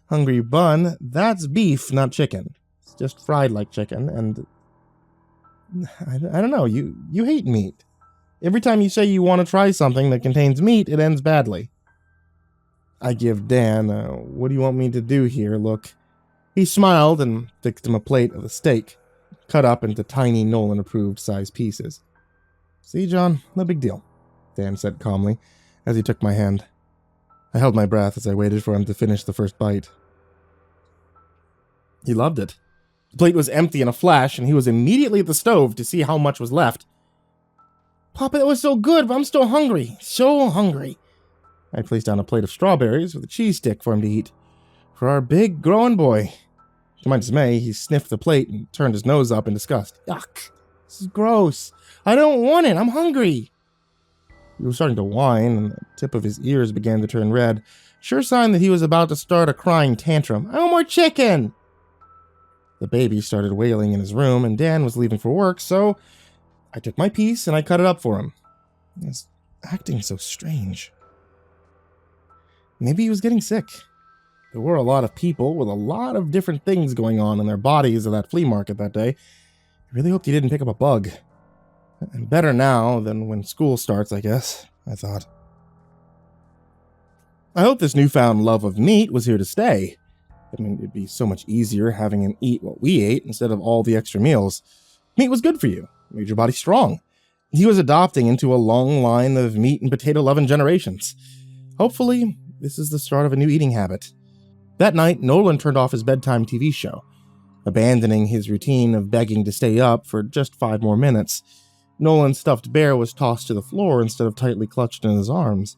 "Hungry bun, that's beef, not chicken. It's just fried like chicken, and I don't know, you hate meat. Every time you say you want to try something that contains meat, it ends badly." I give Dan a "what do you want me to do here" look. He smiled and fixed him a plate of the steak, cut up into tiny Nolan-approved size pieces. "See, John, no big deal," Dan said calmly as he took my hand. I held my breath as I waited for him to finish the first bite. He loved it. The plate was empty in a flash, and he was immediately at the stove to see how much was left. "Papa, that was so good, but I'm still hungry. So hungry." I placed down a plate of strawberries with a cheese stick for him to eat. For our big, growing boy. To my dismay, he sniffed the plate and turned his nose up in disgust. "Yuck! This is gross. I don't want it. I'm hungry." He was starting to whine, and the tip of his ears began to turn red. Sure sign that he was about to start a crying tantrum. "I want more chicken!" The baby started wailing in his room, and Dan was leaving for work, so I took my piece and I cut it up for him. He was acting so strange. Maybe he was getting sick. There were a lot of people with a lot of different things going on in their bodies at that flea market that day. I really hoped he didn't pick up a bug. And better now than when school starts, I guess, I thought. I hope this newfound love of meat was here to stay. I mean, it'd be so much easier having him eat what we ate instead of all the extra meals. Meat was good for you, made your body strong. He was adopting into a long line of meat and potato-loving generations. Hopefully, this is the start of a new eating habit. That night, Nolan turned off his bedtime TV show, abandoning his routine of begging to stay up for just 5 more minutes. Nolan's stuffed bear was tossed to the floor instead of tightly clutched in his arms.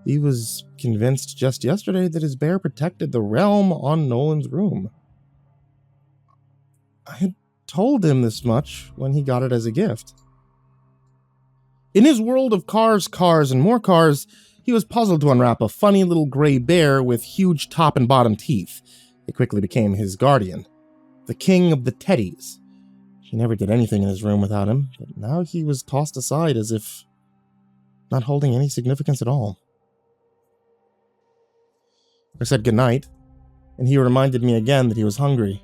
He was convinced just yesterday that his bear protected the realm on Nolan's room. I had told him this much when he got it as a gift. In his world of cars, and more cars, he was puzzled to unwrap a funny little gray bear with huge top and bottom teeth. It quickly became his guardian, the king of the teddies. He never did anything in his room without him, but now he was tossed aside as if not holding any significance at all. I said goodnight, and he reminded me again that he was hungry.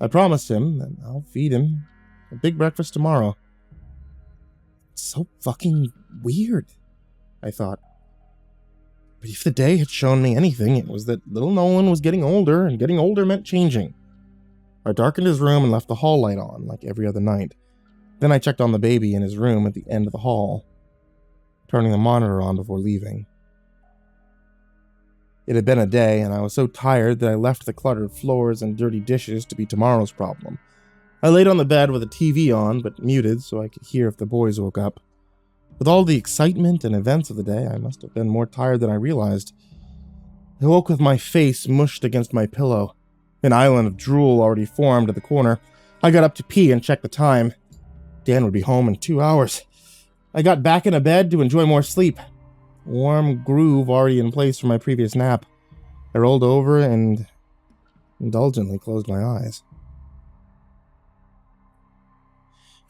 I promised him that I'll feed him a big breakfast tomorrow. It's so fucking weird, I thought. But if the day had shown me anything, it was that little Nolan was getting older, and getting older meant changing. I darkened his room and left the hall light on, like every other night. Then I checked on the baby in his room at the end of the hall, turning the monitor on before leaving. It had been a day, and I was so tired that I left the cluttered floors and dirty dishes to be tomorrow's problem. I laid on the bed with the TV on, but muted so I could hear if the boys woke up. With all the excitement and events of the day, I must have been more tired than I realized. I woke with my face mushed against my pillow. An island of drool already formed at the corner. I got up to pee and checked the time. Dan would be home in 2 hours. I got back into bed to enjoy more sleep. A warm groove already in place from my previous nap. I rolled over and indulgently closed my eyes.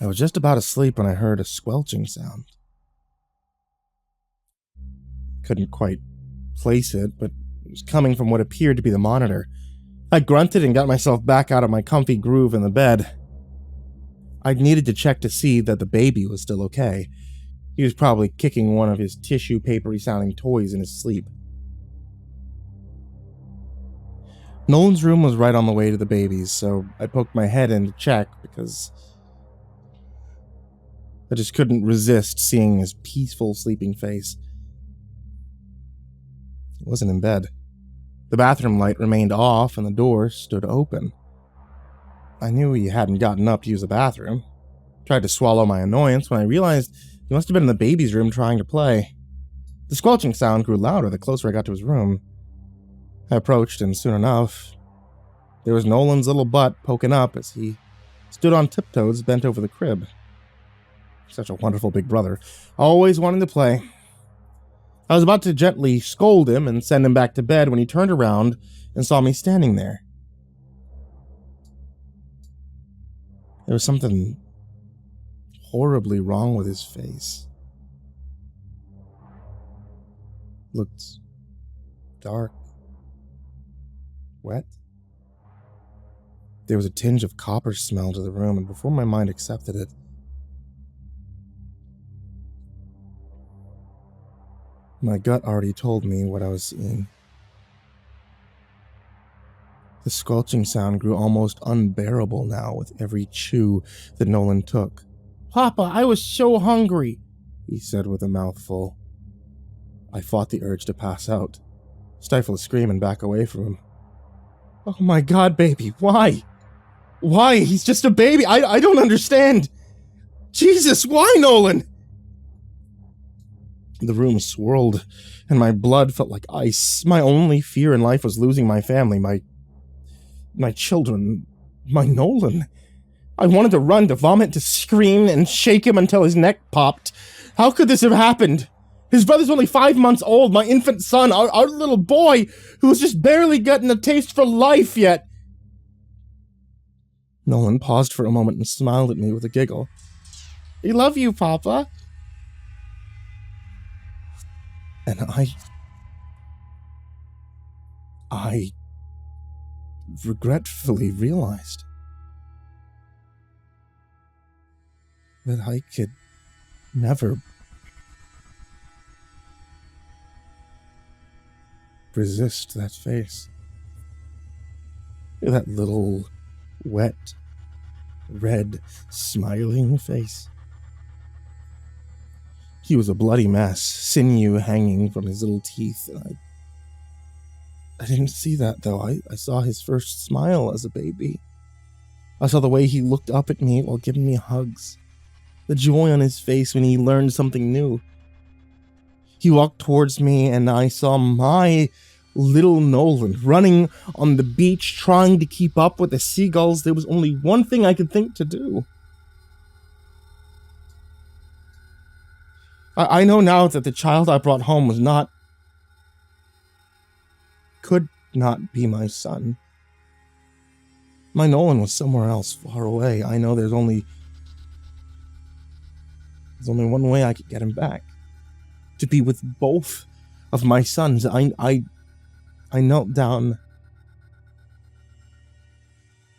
I was just about asleep when I heard a squelching sound. Couldn't quite place it, but it was coming from what appeared to be the monitor. I grunted and got myself back out of my comfy groove in the bed. I needed to check to see that the baby was still okay. He was probably kicking one of his tissue papery-sounding toys in his sleep. Nolan's room was right on the way to the baby's, so I poked my head in to check because I just couldn't resist seeing his peaceful sleeping face. He wasn't in bed. The bathroom light remained off and the door stood open. I knew he hadn't gotten up to use the bathroom. Tried to swallow my annoyance when I realized he must have been in the baby's room trying to play. The squelching sound grew louder the closer I got to his room. I approached, and soon enough, there was Nolan's little butt poking up as he stood on tiptoes bent over the crib. Such a wonderful big brother, always wanting to play. I was about to gently scold him and send him back to bed when he turned around and saw me standing there. There was something horribly wrong with his face. Looked dark, wet. There was a tinge of copper smell to the room, and before my mind accepted it, my gut already told me what I was seeing. The squelching sound grew almost unbearable now with every chew that Nolan took. "Papa, I was so hungry," he said with a mouthful. I fought the urge to pass out, stifle a scream and back away from him. "Oh my God, baby, why? Why? He's just a baby. I don't understand. Jesus, why, Nolan?" The room swirled, and my blood felt like ice. My only fear in life was losing my family, my children, my Nolan. I wanted to run, to vomit, to scream, and shake him until his neck popped. How could this have happened? His brother's only 5 months old, my infant son, our little boy, who was just barely getting a taste for life yet. Nolan paused for a moment and smiled at me with a giggle. "I love you, Papa." And I regretfully realized that I could never resist that face. That little, wet, red, smiling face. He was a bloody mess, sinew hanging from his little teeth, and I didn't see that, though. I saw his first smile as a baby. I saw the way he looked up at me while giving me hugs. The joy on his face when he learned something new. He walked towards me, and I saw my little Nolan running on the beach, trying to keep up with the seagulls. There was only one thing I could think to do. I know now that the child I brought home could not be my son. My Nolan was somewhere else, far away. I know there's only one way I could get him back. To be with both of my sons. I knelt down.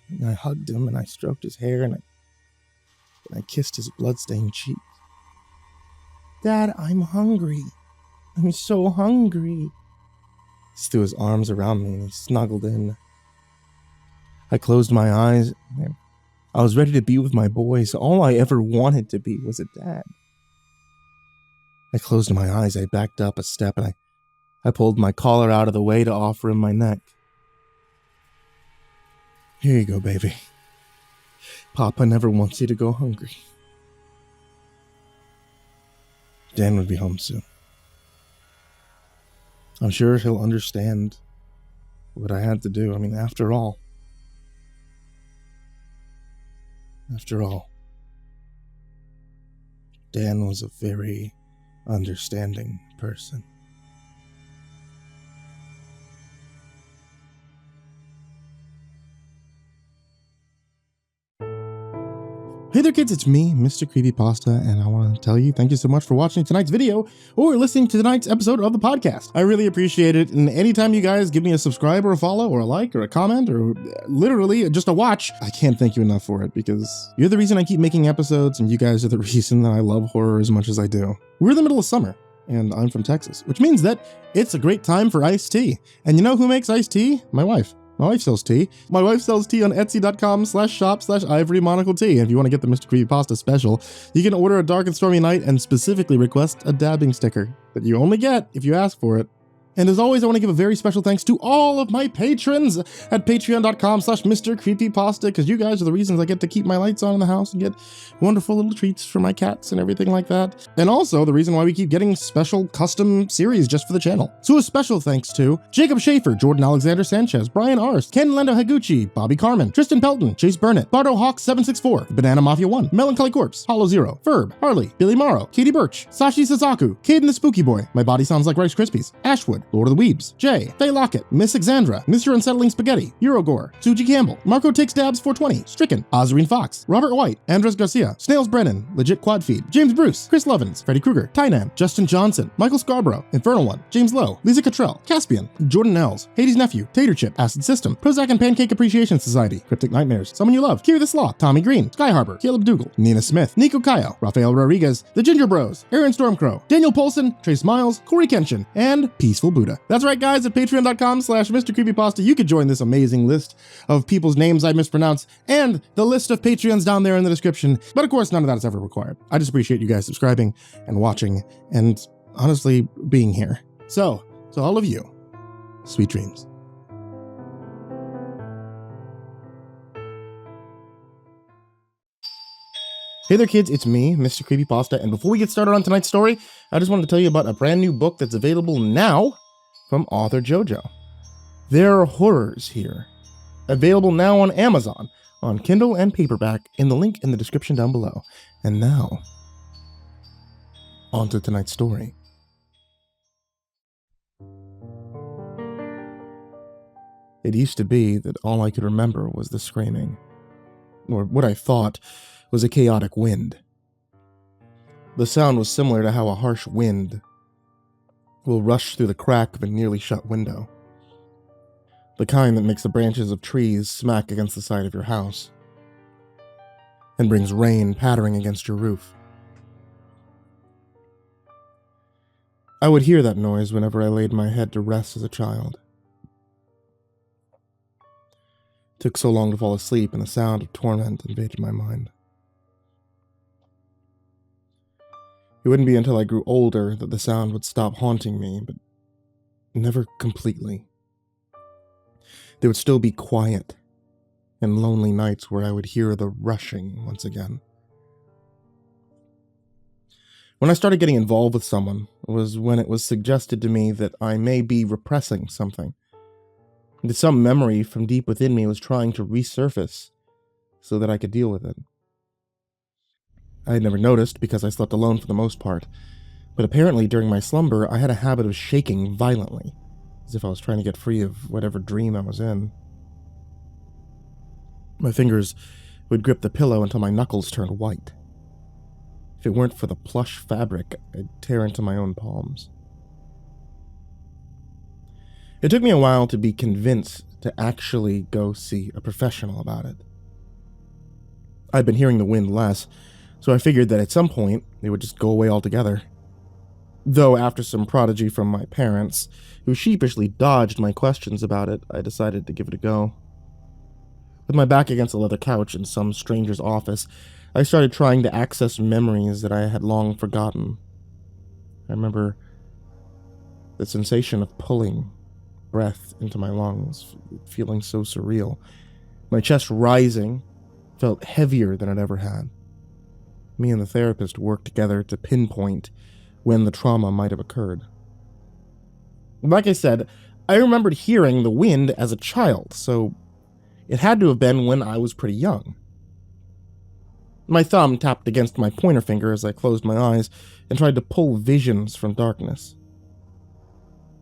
And I hugged him and I stroked his hair and I kissed his bloodstained cheek. Dad, I'm hungry. I'm so hungry. He threw his arms around me and he snuggled in. I closed my eyes. I was ready to be with my boys. All I ever wanted to be was a dad. I closed my eyes. I backed up a step and I pulled my collar out of the way to offer him my neck. Here you go, baby. Papa never wants you to go hungry. Dan would be home soon. I'm sure he'll understand what I had to do. I mean, after all, Dan was a very understanding person. Hey there kids, it's me, MrCreepyPasta, and I want to tell you thank you so much for watching tonight's video or listening to tonight's episode of the podcast. I really appreciate it, and anytime you guys give me a subscribe or a follow or a like or a comment or literally just a watch, I can't thank you enough for it because you're the reason I keep making episodes and you guys are the reason that I love horror as much as I do. We're in the middle of summer, and I'm from Texas, which means that it's a great time for iced tea. And you know who makes iced tea? My wife. My wife sells tea. My wife sells tea on etsy.com/shop/ivorymonocletea. If you want to get the MrCreepyPasta special, you can order a dark and stormy night and specifically request a dabbing sticker that you only get if you ask for it. And as always, I want to give a very special thanks to all of my patrons at patreon.com/MrCreepyPasta, because you guys are the reasons I get to keep my lights on in the house and get wonderful little treats for my cats and everything like that. And also the reason why we keep getting special custom series just for the channel. So a special thanks to Jacob Shaffer, Jordan Alexander Sanchez, Bryon Arce, Ken Lando Higuchi, Bobby Karman, Tristain Pelton, Chase Burnett, Bardo Hawk 764, TheBananaMafia 1, Melancholy Corpse, Hollow Zero, Ferb, Harley, Billy Morrow, Birch, Sashi Sazaku, Kayden the Spooky Boy, MyBodySoundsLikeRiceKrispys, AshWood, Lord of the Weebs, Jay, Feyelocket, Miss Xandra, MrUnsettlingSpaghetti, Eurogore, Suji Campbell, Marco Takes Dabs 420, Stricken, Ozarine Fox, Robert White, Andres Garcia, Snails Brennan, Legit Quad Feed, James Bruce, Chris Lovins, Freddy Krueger, Tynan, Justin Johnson, Michael Scarborough, Infernal One, James Lowe, Lisa Cottrell, Caspian, Jordan Ells, Hades' Nephew, Tater Chip, Acid System, Prozac and Pancake Appreciation Society, Cryptic Nightmares, Someone You Love, Kiri the Sloth, Tommy Green, Sky Harbor, Caleb Dougal, Nina Smith, Nico Kyle, Rafael Rodriguez, The Ginger Bros, Aaron Stormcrow, Daniel Polson, Trace Miles, Corey Kenshin, and Peaceful Buddha. That's right, guys, at patreon.com/MrCreepyPasta, you could join this amazing list of people's names I mispronounce and the list of Patreons down there in the description. But of course, none of that is ever required. I just appreciate you guys subscribing and watching and honestly being here. So, to all of you, sweet dreams. Hey there kids, it's me, MrCreepyPasta, and before we get started on tonight's story, I just wanted to tell you about a brand new book that's available now from author JoJo. There are horrors here. Available now on Amazon, on Kindle and paperback, in the link in the description down below. And now, on to tonight's story. It used to be that all I could remember was the screaming, or what I thought was a chaotic wind. The sound was similar to how a harsh wind will rush through the crack of a nearly shut window. The kind that makes the branches of trees smack against the side of your house and brings rain pattering against your roof. I would hear that noise whenever I laid my head to rest as a child. It took so long to fall asleep, and the sound of torment invaded my mind. It wouldn't be until I grew older that the sound would stop haunting me, but never completely. There would still be quiet and lonely nights where I would hear the rushing once again. When I started getting involved with someone was when it was suggested to me that I may be repressing something, that some memory from deep within me was trying to resurface so that I could deal with it. I had never noticed because I slept alone for the most part, but apparently during my slumber I had a habit of shaking violently, as if I was trying to get free of whatever dream I was in. My fingers would grip the pillow until my knuckles turned white. If it weren't for the plush fabric, I'd tear into my own palms. It took me a while to be convinced to actually go see a professional about it. I'd been hearing the wind less, so I figured that at some point it would just go away altogether. Though after some prodigy from my parents, who sheepishly dodged my questions about it, I decided to give it a go. With my back against a leather couch in some stranger's office, I started trying to access memories that I had long forgotten. I remember the sensation of pulling breath into my lungs, feeling so surreal. My chest rising felt heavier than it ever had. Me and the therapist worked together to pinpoint when the trauma might have occurred. Like I said, I remembered hearing the wind as a child, so it had to have been when I was pretty young. My thumb tapped against my pointer finger as I closed my eyes and tried to pull visions from darkness.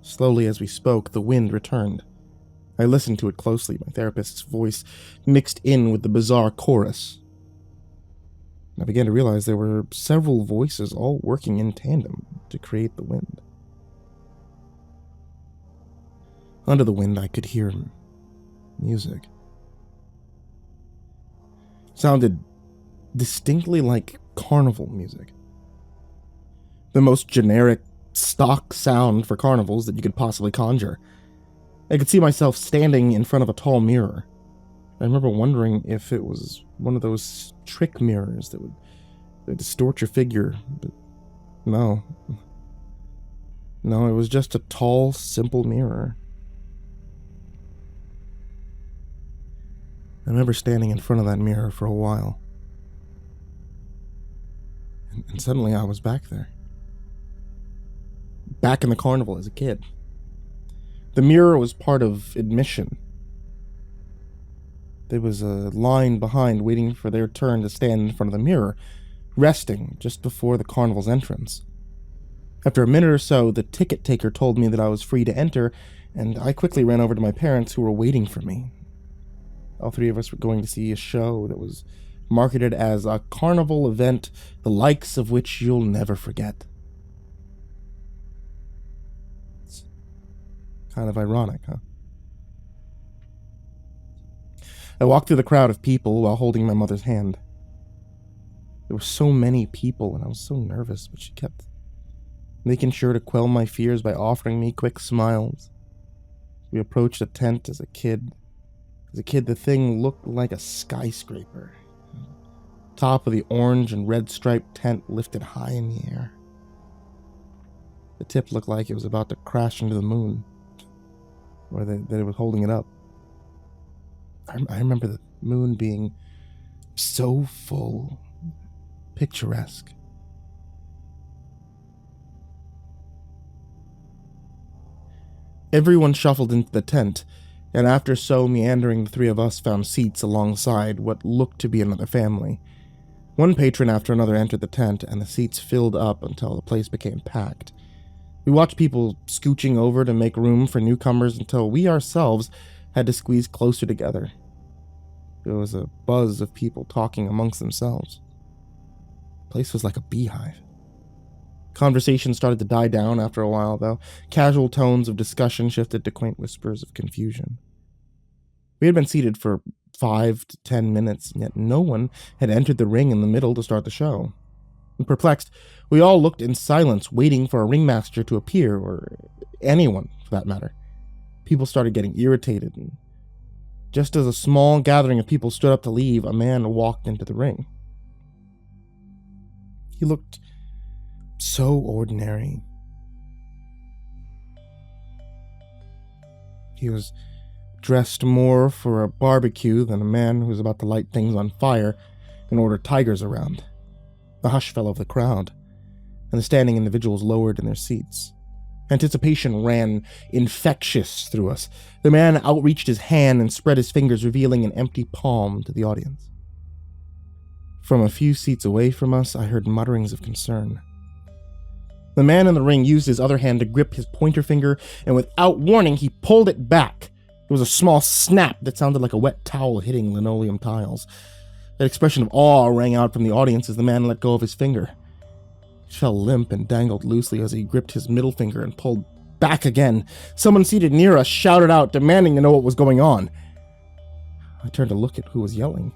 Slowly as we spoke, the wind returned. I listened to it closely, my therapist's voice mixed in with the bizarre chorus. I began to realize there were several voices all working in tandem to create the wind. Under the wind, I could hear music. It sounded distinctly like carnival music. The most generic, stock sound for carnivals that you could possibly conjure. I could see myself standing in front of a tall mirror. I remember wondering if it was one of those trick mirrors that would distort your figure, but no. No, it was just a tall, simple mirror. I remember standing in front of that mirror for a while. And suddenly I was back there. Back in the carnival as a kid. The mirror was part of admission. There was a line behind waiting for their turn to stand in front of the mirror, resting just before the carnival's entrance. After a minute or so, the ticket taker told me that I was free to enter, and I quickly ran over to my parents who were waiting for me. All three of us were going to see a show that was marketed as a carnival event, the likes of which you'll never forget. It's kind of ironic, huh? I walked through the crowd of people while holding my mother's hand. There were so many people, and I was so nervous, but she kept making sure to quell my fears by offering me quick smiles. We approached a tent as a kid. As a kid, the thing looked like a skyscraper. Top of the orange and red striped tent lifted high in the air. The tip looked like it was about to crash into the moon, or that it was holding it up. I remember the moon being so full, picturesque. Everyone shuffled into the tent, and after so meandering, the three of us found seats alongside what looked to be another family. One patron after another entered the tent, and the seats filled up until the place became packed. We watched people scooching over to make room for newcomers until we ourselves had to squeeze closer together. There was a buzz of people talking amongst themselves. The place was like a beehive. Conversation started to die down after a while, though. Casual tones of discussion shifted to quaint whispers of confusion. We had been seated for 5 to 10 minutes, and yet no one had entered the ring in the middle to start the show. Perplexed, we all looked in silence, waiting for a ringmaster to appear, or anyone, for that matter. People started getting irritated, and just as a small gathering of people stood up to leave, a man walked into the ring. He looked so ordinary. He was dressed more for a barbecue than a man who was about to light things on fire and order tigers around. The hush fell over the crowd, and the standing individuals lowered in their seats. Anticipation ran infectious through us. The man outreached his hand and spread his fingers, revealing an empty palm to the audience. From a few seats away from us, I heard mutterings of concern. The man in the ring used his other hand to grip his pointer finger, and without warning, he pulled it back. It was a small snap that sounded like a wet towel hitting linoleum tiles. That expression of awe rang out from the audience as the man let go of his finger. It fell limp and dangled loosely as he gripped his middle finger and pulled back again. Someone seated near us shouted out, demanding to know what was going on. I turned to look at who was yelling.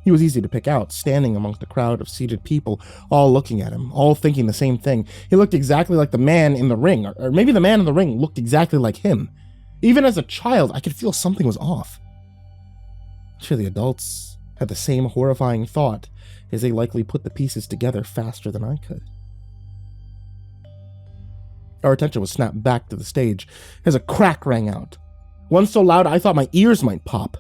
He was easy to pick out, standing amongst a crowd of seated people, all looking at him, all thinking the same thing. He looked exactly like the man in the ring, or maybe the man in the ring looked exactly like him. Even as a child, I could feel something was off. Sure, the adults had the same horrifying thought, as they likely put the pieces together faster than I could. Our attention was snapped back to the stage as a crack rang out, one so loud I thought my ears might pop.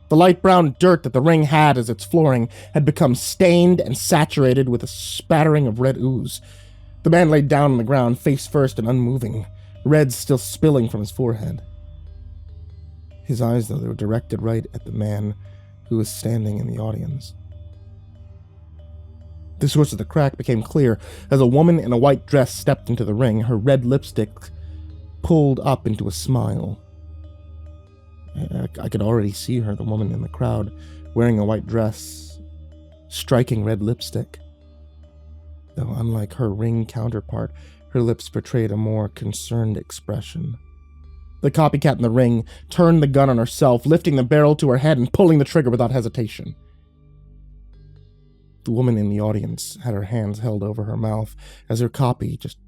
The light brown dirt that the ring had as its flooring had become stained and saturated with a spattering of red ooze. The man lay down on the ground, face first and unmoving, red still spilling from his forehead. His eyes, though, they were directed right at the man who was standing in the audience. The source of the crack became clear as a woman in a white dress stepped into the ring, her red lipstick pulled up into a smile. I could already see her, the woman in the crowd, wearing a white dress, striking red lipstick. Though unlike her ring counterpart, her lips portrayed a more concerned expression. The copycat in the ring turned the gun on herself, lifting the barrel to her head and pulling the trigger without hesitation. The woman in the audience had her hands held over her mouth as her copy just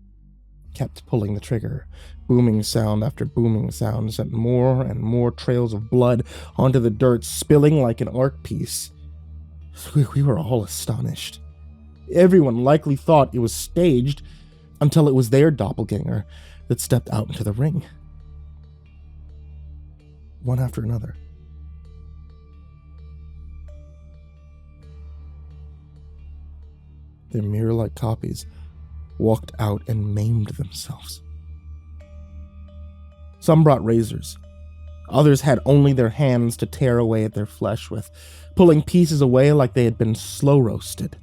kept pulling the trigger. Booming sound after booming sound sent more and more trails of blood onto the dirt, spilling like an art piece. We were all astonished. Everyone likely thought it was staged until it was their doppelganger that stepped out into the ring. One after another. Their mirror-like copies walked out and maimed themselves. Some brought razors. Others had only their hands to tear away at their flesh with, pulling pieces away like they had been slow-roasted.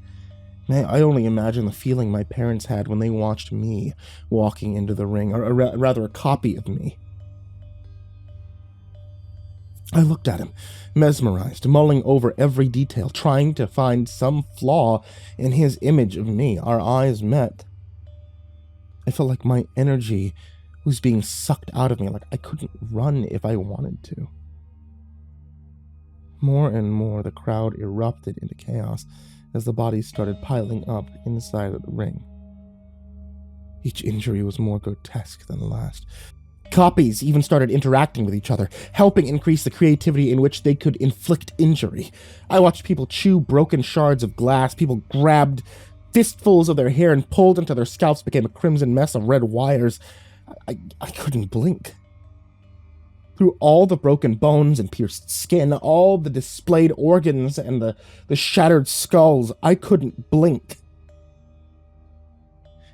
I only imagine the feeling my parents had when they watched me walking into the ring, or rather a copy of me. I looked at him, mesmerized, mulling over every detail, trying to find some flaw in his image of me. Our eyes met. I felt like my energy was being sucked out of me, like I couldn't run if I wanted to. More and more, the crowd erupted into chaos as the bodies started piling up inside of the ring. Each injury was more grotesque than the last. Copies even started interacting with each other, helping increase the creativity in which they could inflict injury. I watched people chew broken shards of glass. People grabbed fistfuls of their hair and pulled until their scalps became a crimson mess of red wires. I couldn't blink. Through all the broken bones and pierced skin, all the displayed organs and the shattered skulls, I couldn't blink.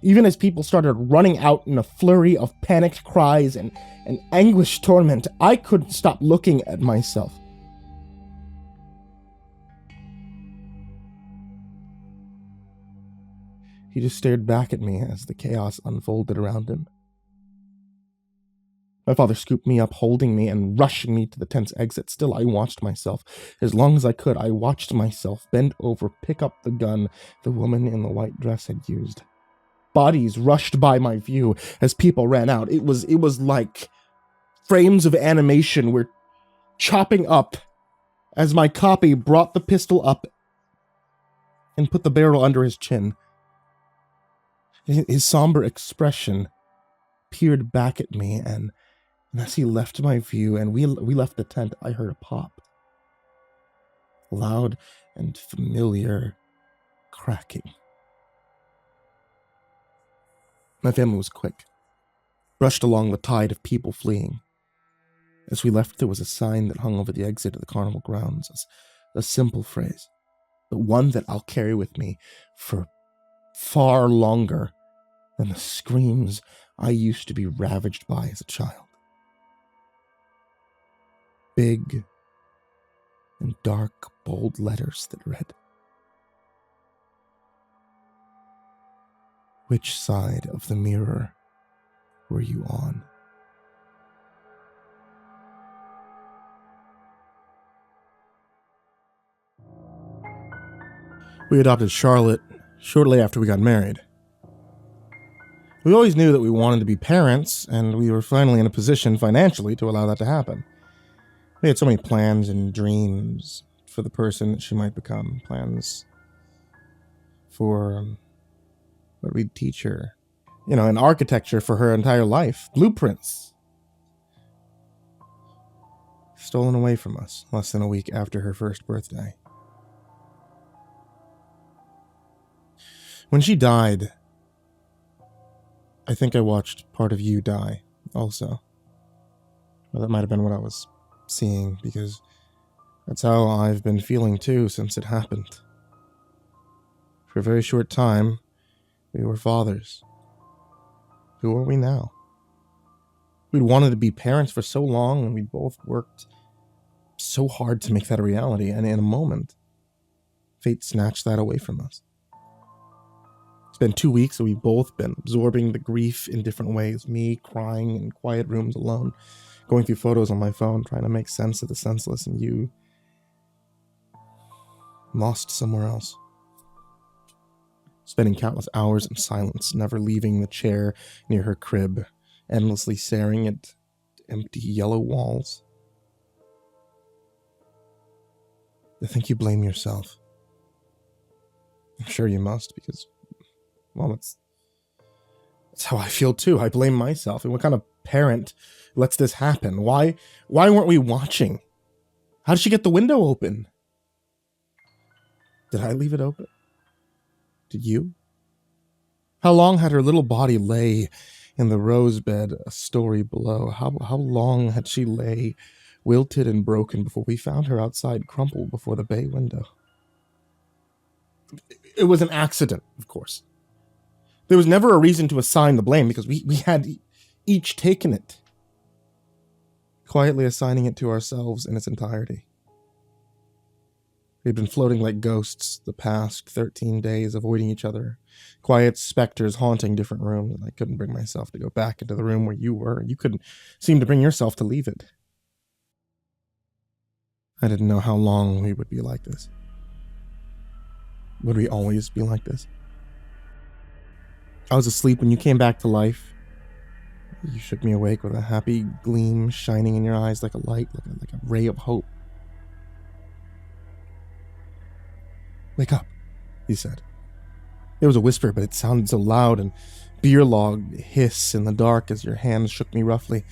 Even as people started running out in a flurry of panicked cries and anguished torment, I couldn't stop looking at myself. He just stared back at me as the chaos unfolded around him. My father scooped me up, holding me and rushing me to the tent's exit. Still, I watched myself. As long as I could, I watched myself bend over, pick up the gun the woman in the white dress had used. Bodies rushed by my view as people ran out. It was like frames of animation where chopping up as my copy brought the pistol up and put the barrel under his chin. His somber expression peered back at me, and as he left my view and we left the tent, I heard a pop. Loud and familiar cracking. My family was quick, rushed along the tide of people fleeing. As we left, there was a sign that hung over the exit of the carnival grounds, a simple phrase, but one that I'll carry with me for far longer than the screams I used to be ravaged by as a child. Big and dark, bold letters that read, "Which side of the mirror were you on?" We adopted Charlotte shortly after we got married. We always knew that we wanted to be parents, and we were finally in a position financially to allow that to happen. We had so many plans and dreams for the person that she might become, plans for what we'd teach her, an architecture for her entire life, blueprints. Stolen away from us less than a week after her first birthday. When she died, I think I watched part of you die also. Well, that might have been what I was seeing, because that's how I've been feeling too since it happened. For a very short time, we were fathers. Who are we now? We'd wanted to be parents for so long, and we both worked so hard to make that a reality, and in a moment, fate snatched that away from us. It's been 2 weeks, and we've both been absorbing the grief in different ways. Me crying in quiet rooms alone, going through photos on my phone, trying to make sense of the senseless, and you lost somewhere else. Spending countless hours in silence, never leaving the chair near her crib, endlessly staring at empty yellow walls. I think you blame yourself. I'm sure you must, because, well, that's how I feel too. I blame myself. And what kind of parent lets this happen? Why weren't we watching? How did she get the window open? Did I leave it open? Did you? How long had her little body lay in the rose bed a story below? How long had she lay wilted and broken before we found her outside crumpled before the bay window? It was an accident, of course. There was never a reason to assign the blame, because we had each taken it, quietly assigning it to ourselves in its entirety. We'd been floating like ghosts the past 13 days, avoiding each other, quiet specters haunting different rooms, and I couldn't bring myself to go back into the room where you were, and you couldn't seem to bring yourself to leave it. I didn't know how long we would be like this. Would we always be like this? I was asleep when you came back to life. You shook me awake with a happy gleam shining in your eyes like a light, like a ray of hope. "Wake up," he said. It was a whisper, but it sounded so loud, and beer-logged hiss in the dark as your hands shook me roughly.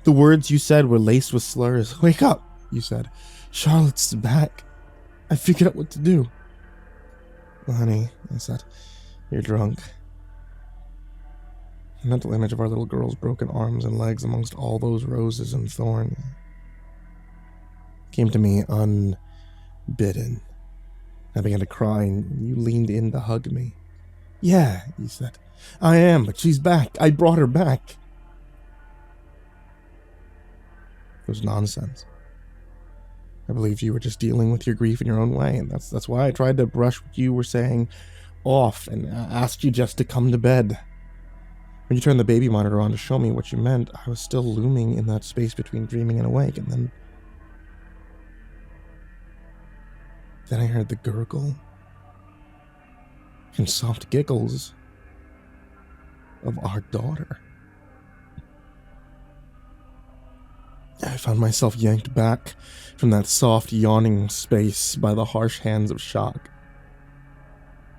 The words you said were laced with slurs. "Wake up," you said. "Charlotte's back. I figured out what to do." "Well, honey," I said, "you're drunk." The mental image of our little girl's broken arms and legs amongst all those roses and thorns came to me unbidden. I began to cry, and you leaned in to hug me. "Yeah," you said, "I am, but she's back. I brought her back." It was nonsense. I believed you were just dealing with your grief in your own way, and that's why I tried to brush what you were saying off and asked you just to come to bed. When you turned the baby monitor on to show me what you meant, I was still looming in that space between dreaming and awake, and then I heard the gurgle and soft giggles of our daughter. I found myself yanked back from that soft, yawning space by the harsh hands of shock,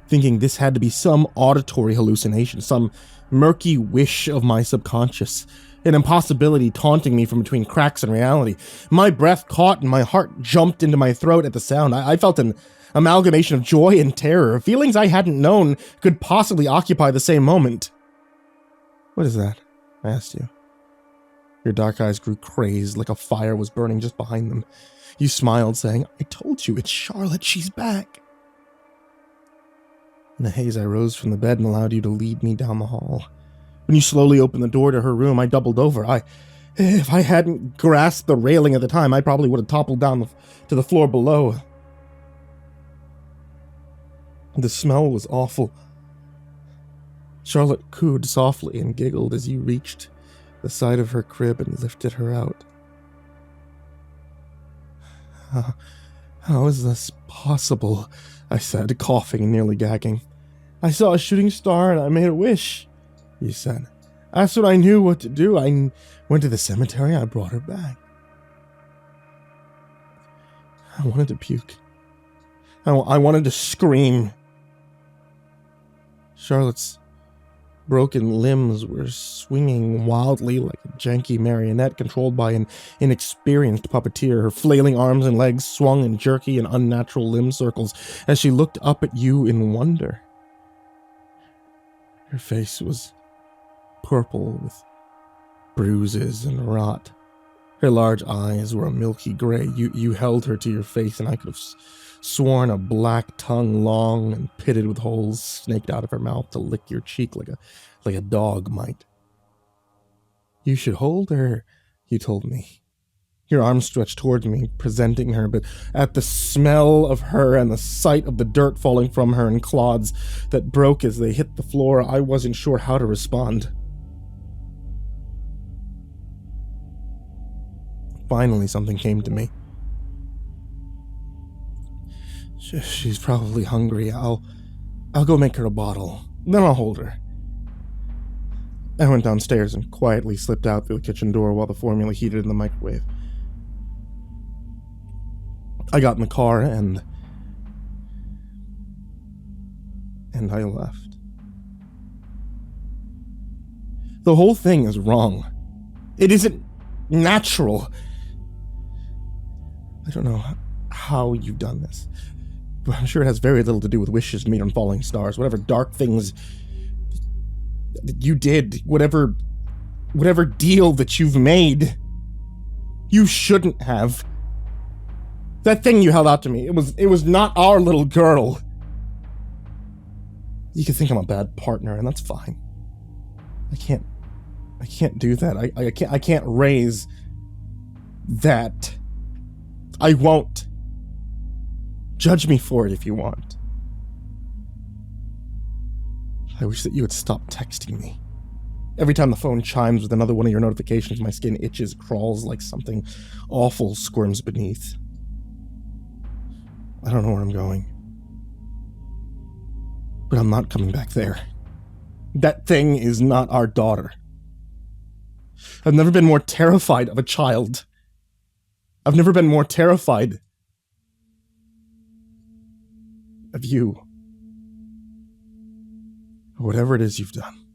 thinking this had to be some auditory hallucination, some murky wish of my subconscious, an impossibility taunting me from between cracks in reality. My breath caught and my heart jumped into my throat at the sound. I felt an amalgamation of joy and terror, feelings I hadn't known could possibly occupy the same moment. "What is that?" I asked you. Your dark eyes grew crazed, like a fire was burning just behind them. You smiled, saying, "I told you, it's Charlotte, she's back." In the haze, I rose from the bed and allowed you to lead me down the hall. When you slowly opened the door to her room, I doubled over. If I hadn't grasped the railing at the time, I probably would have toppled down to the floor below. The smell was awful. Charlotte cooed softly and giggled as you reached the side of her crib and lifted her out. How is this possible?" I said, coughing and nearly gagging. "I saw a shooting star and I made a wish," you said. "That's when I knew what to do. I went to the cemetery, I brought her back." I wanted to puke. I wanted to scream. Charlotte's broken limbs were swinging wildly like a janky marionette controlled by an inexperienced puppeteer. Her flailing arms and legs swung in jerky and unnatural limb circles as she looked up at you in wonder. Her face was purple with bruises and rot. Her large eyes were a milky gray. You held her to your face, and I could have sworn a black tongue, long and pitted with holes, snaked out of her mouth to lick your cheek like a dog might. "You should hold her," you told me. Your arm stretched towards me, presenting her, but at the smell of her and the sight of the dirt falling from her in clods that broke as they hit the floor, I wasn't sure how to respond. Finally, something came to me. "She's probably hungry. I'll go make her a bottle. Then I'll hold her." I went downstairs and quietly slipped out through the kitchen door while the formula heated in the microwave. I got in the car and I left. The whole thing is wrong. It isn't natural. I don't know how you've done this, but I'm sure it has very little to do with wishes made on falling stars. Whatever dark things that you did, whatever deal that you've made, you shouldn't have. That thing you held out to me, it was not our little girl. You can think I'm a bad partner, and that's fine. I can't do that. I can't raise that. I won't. Judge me for it if you want. I wish that you would stop texting me. Every time the phone chimes with another one of your notifications, my skin itches, crawls like something awful squirms beneath. I don't know where I'm going, but I'm not coming back there. That thing is not our daughter. I've never been more terrified of a child. I've never been more terrified of you. Or whatever it is you've done.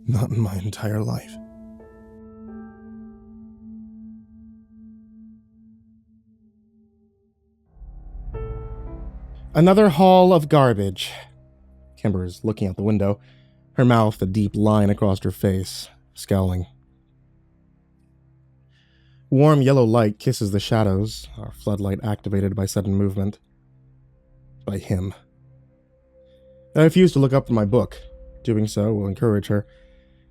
Not in my entire life. Another haul of garbage. Kimber is looking out the window, her mouth a deep line across her face, scowling. Warm yellow light kisses the shadows, our floodlight activated by sudden movement. By him. I refuse to look up from my book. Doing so will encourage her.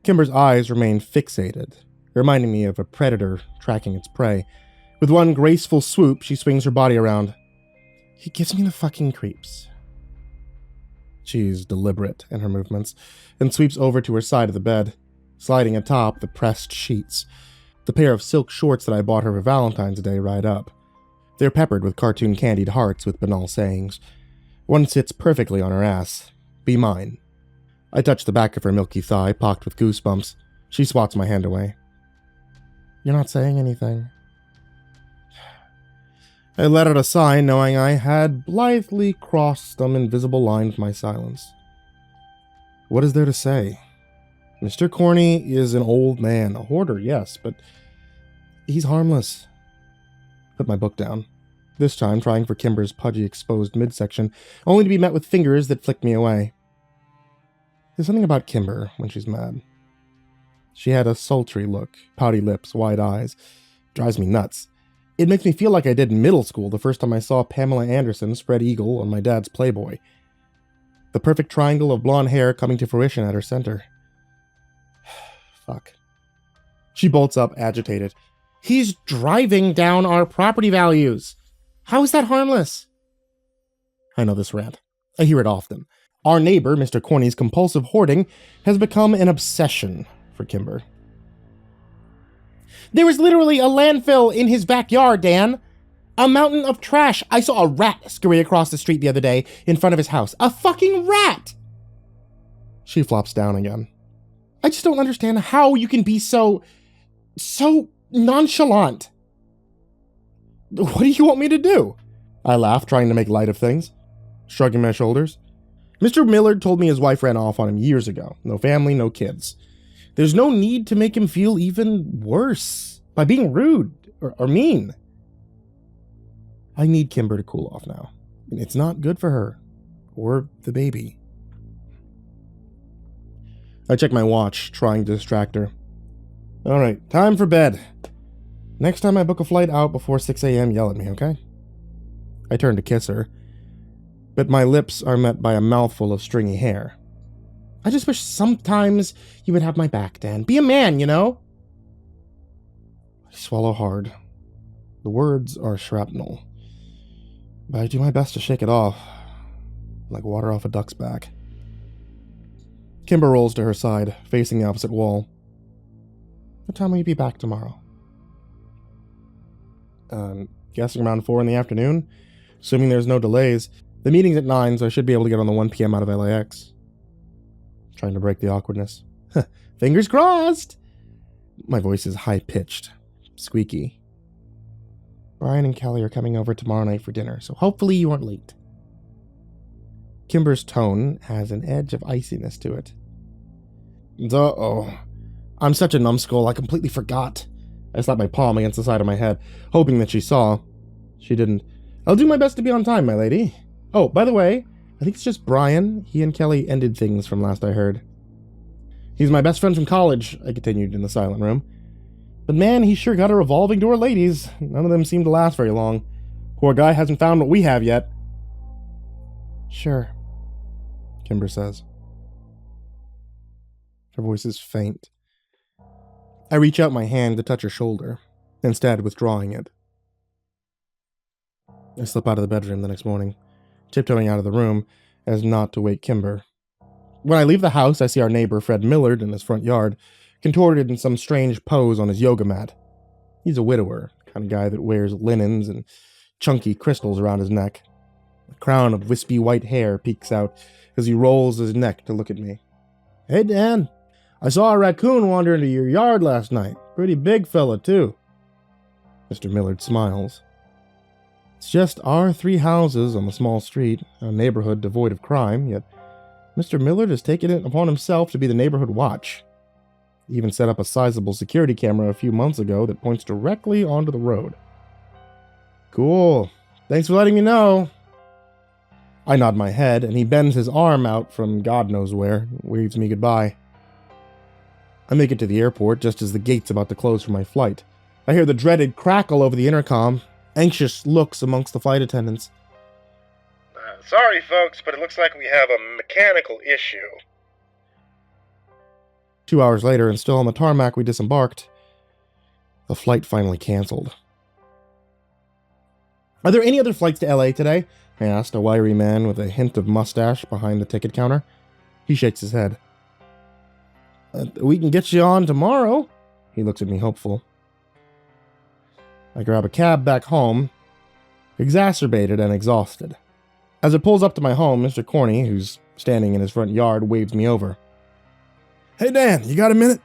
Kimber's eyes remain fixated, reminding me of a predator tracking its prey. With one graceful swoop, she swings her body around. He gives me the fucking creeps. She's deliberate in her movements, and sweeps over to her side of the bed, sliding atop the pressed sheets. The pair of silk shorts that I bought her for Valentine's Day ride up. They're peppered with cartoon candied hearts with banal sayings. One sits perfectly on her ass. Be mine. I touch the back of her milky thigh, pocked with goosebumps. She swats my hand away. You're not saying anything. I let out a sigh, knowing I had blithely crossed some invisible line with my silence. What is there to say? Mr. Corny is an old man, a hoarder, yes, but he's harmless. Put my book down, this time trying for Kimber's pudgy exposed midsection, only to be met with fingers that flicked me away. There's something about Kimber when she's mad. She had a sultry look, pouty lips, wide eyes. Drives me nuts. It makes me feel like I did in middle school the first time I saw Pamela Anderson spread eagle on my dad's Playboy. The perfect triangle of blonde hair coming to fruition at her center. Fuck. She bolts up, agitated. He's driving down our property values. How is that harmless? I know this rant. I hear it often. Our neighbor, Mr. Corny's compulsive hoarding, has become an obsession for Kimber. There was literally a landfill in his backyard, Dan. A mountain of trash. I saw a rat scurry across the street the other day in front of his house. A fucking rat! She flops down again. I just don't understand how you can be so nonchalant. What do you want me to do? I laugh, trying to make light of things, shrugging my shoulders. Mr. Millard told me his wife ran off on him years ago. No family, no kids. There's no need to make him feel even worse by being rude or mean. I need Kimber to cool off now. It's not good for her or the baby. I check my watch, trying to distract her. All right, time for bed. Next time I book a flight out before 6 a.m., yell at me, okay? I turn to kiss her, but my lips are met by a mouthful of stringy hair. I just wish sometimes you would have my back, Dan. Be a man, you know? I swallow hard. The words are shrapnel, but I do my best to shake it off, like water off a duck's back. Kimber rolls to her side, facing the opposite wall. What time will you be back tomorrow? Guessing around 4 in the afternoon, assuming there's no delays. The meeting's at 9, so I should be able to get on the 1 p.m. out of LAX. Trying to break the awkwardness. Fingers crossed! My voice is high-pitched, squeaky. Brian and Kelly are coming over tomorrow night for dinner, so hopefully you aren't late. Kimber's tone has an edge of iciness to it. Uh-oh. I'm such a numbskull, I completely forgot. I slapped my palm against the side of my head, hoping that she saw. She didn't. I'll do my best to be on time, my lady. Oh, by the way, I think it's just Brian. He and Kelly ended things from last I heard. He's my best friend from college, I continued in the silent room. But man, he sure got a revolving door of ladies. None of them seem to last very long. Poor guy hasn't found what we have yet. Sure, Kimber says. Her voice is faint. I reach out my hand to touch her shoulder, instead withdrawing it. I slip out of the bedroom the next morning, tiptoeing out of the room as not to wake Kimber. When I leave the house, I see our neighbor, Fred Millard, in his front yard, contorted in some strange pose on his yoga mat. He's a widower, kind of guy that wears linens and chunky crystals around his neck. A crown of wispy white hair peeks out as he rolls his neck to look at me. Hey, Dan. I saw a raccoon wander into your yard last night. Pretty big fella, too. Mr. Millard smiles. It's just our 3 houses on a small street, a neighborhood devoid of crime, yet Mr. Millard has taken it upon himself to be the neighborhood watch. He even set up a sizable security camera a few months ago that points directly onto the road. Cool. Thanks for letting me know. I nod my head, and he bends his arm out from God knows where, waves me goodbye. I make it to the airport just as the gate's about to close for my flight. I hear the dreaded crackle over the intercom, anxious looks amongst the flight attendants. Sorry, folks, but it looks like we have a mechanical issue. 2 hours later, and still on the tarmac, we disembarked. The flight finally canceled. Are there any other flights to LA today? I asked a wiry man with a hint of mustache behind the ticket counter. He shakes his head. We can get you on tomorrow. He looks at me hopeful. I grab a cab back home, exacerbated and exhausted. As it pulls up to my home, Mr. Corny, who's standing in his front yard, waves me over. Hey Dan, you got a minute?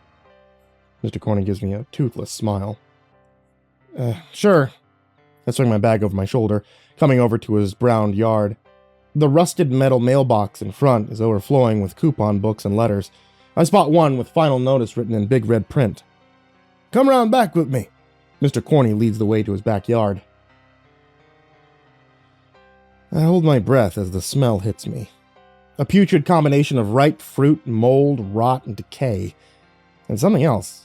Mr. Corny gives me a toothless smile. Sure. I swing my bag over my shoulder, coming over to his browned yard. The rusted metal mailbox in front is overflowing with coupon books and letters. I spot one with final notice written in big red print. Come round back with me. Mr. Corny leads the way to his backyard. I hold my breath as the smell hits me. A putrid combination of ripe fruit, mold, rot, and decay. And something else.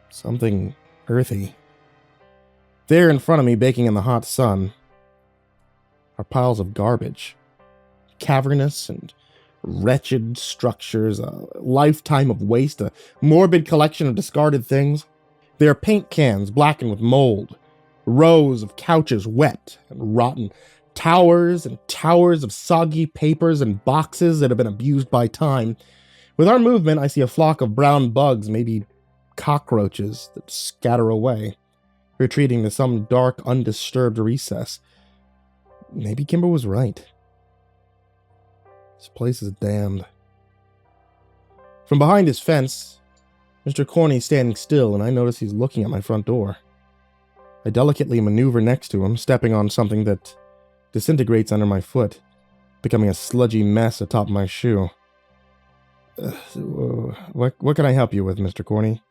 Something earthy. There in front of me, baking in the hot sun, are piles of garbage. Cavernous and wretched structures, a lifetime of waste, a morbid collection of discarded things. There are paint cans blackened with mold, rows of couches wet and rotten, towers and towers of soggy papers and boxes that have been abused by time. With our movement, I see a flock of brown bugs, maybe cockroaches, that scatter away, retreating to some dark, undisturbed recess. Maybe Kimber was right. This place is damned. From behind his fence, Mr. Corny's standing still, and I notice he's looking at my front door. I delicately maneuver next to him, stepping on something that disintegrates under my foot, becoming a sludgy mess atop my shoe. What can I help you with, Mr. Corny?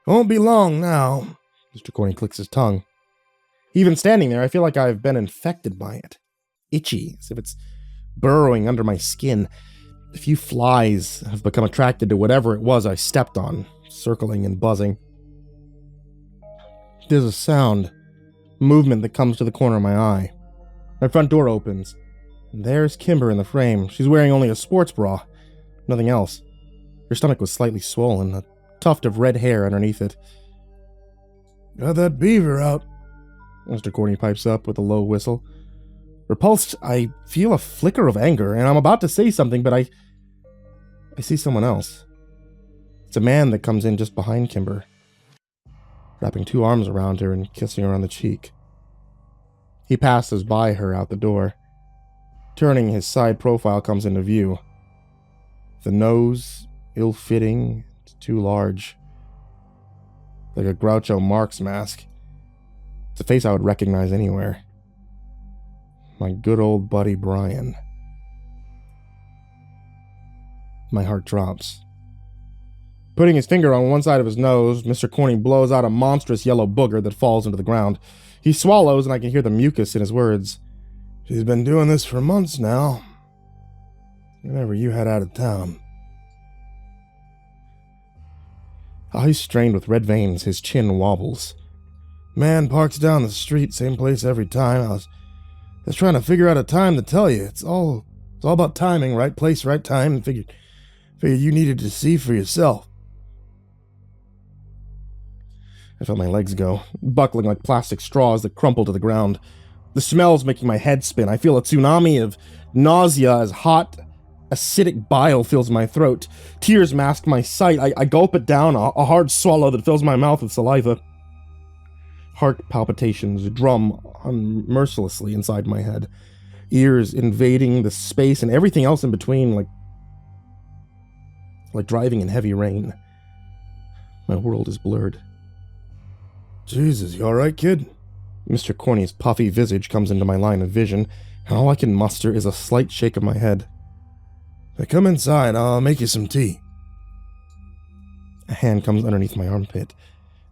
Won't be long now. Mr. Corny clicks his tongue. Even standing there, I feel like I've been infected by it. Itchy, as if it's burrowing under my skin. A few flies have become attracted to whatever it was I stepped on, circling and buzzing. There's a sound, movement that comes to the corner of my eye. My front door opens, and there's Kimber in the frame. She's wearing only a sports bra, nothing else. Her stomach was slightly swollen, a tuft of red hair underneath it. Got that beaver out, Mr. Corny pipes up with a low whistle. Repulsed, I feel a flicker of anger, and I'm about to say something, but I see someone else. It's a man that comes in just behind Kimber, wrapping two arms around her and kissing her on the cheek. He passes by her out the door. Turning, his side profile comes into view. The nose, ill-fitting, too large. Like a Groucho Marx mask. It's a face I would recognize anywhere. My good old buddy Bryon. My heart drops. Putting his finger on one side of his nose, Mr. Corny blows out a monstrous yellow booger that falls into the ground. He swallows, and I can hear the mucus in his words. She's been doing this for months now. Whenever you head out of town. Eyes strained with red veins, his chin wobbles. Man parks down the street, same place every time. I was just trying to figure out a time to tell you. It's all about timing, right place, right time, and figured you needed to see for yourself. I felt my legs go, buckling like plastic straws that crumple to the ground. The smell's making my head spin. I feel a tsunami of nausea as hot, acidic bile fills my throat. Tears mask my sight. I gulp it down, a hard swallow that fills my mouth with saliva. Heart palpitations drum unmercilessly inside my head. Ears invading the space and everything else in between, like driving in heavy rain. My world is blurred. Jesus, you alright, kid? Mr. Corny's puffy visage comes into my line of vision, and all I can muster is a slight shake of my head. Come inside, I'll make you some tea. A hand comes underneath my armpit,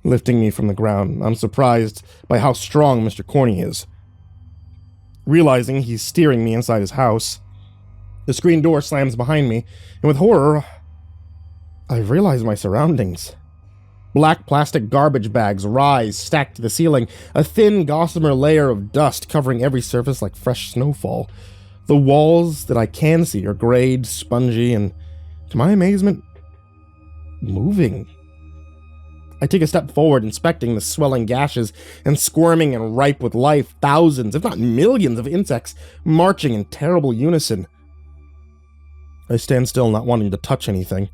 lifting me from the ground. I'm surprised by how strong Mr. Corny is. Realizing he's steering me inside his house, the screen door slams behind me, and with horror, I realize my surroundings. Black plastic garbage bags rise, stacked to the ceiling, a thin gossamer layer of dust covering every surface like fresh snowfall. The walls that I can see are grayed, spongy, and, to my amazement, moving. I take a step forward, inspecting the swelling gashes, and squirming and ripe with life, thousands, if not millions of insects marching in terrible unison. I stand still, not wanting to touch anything.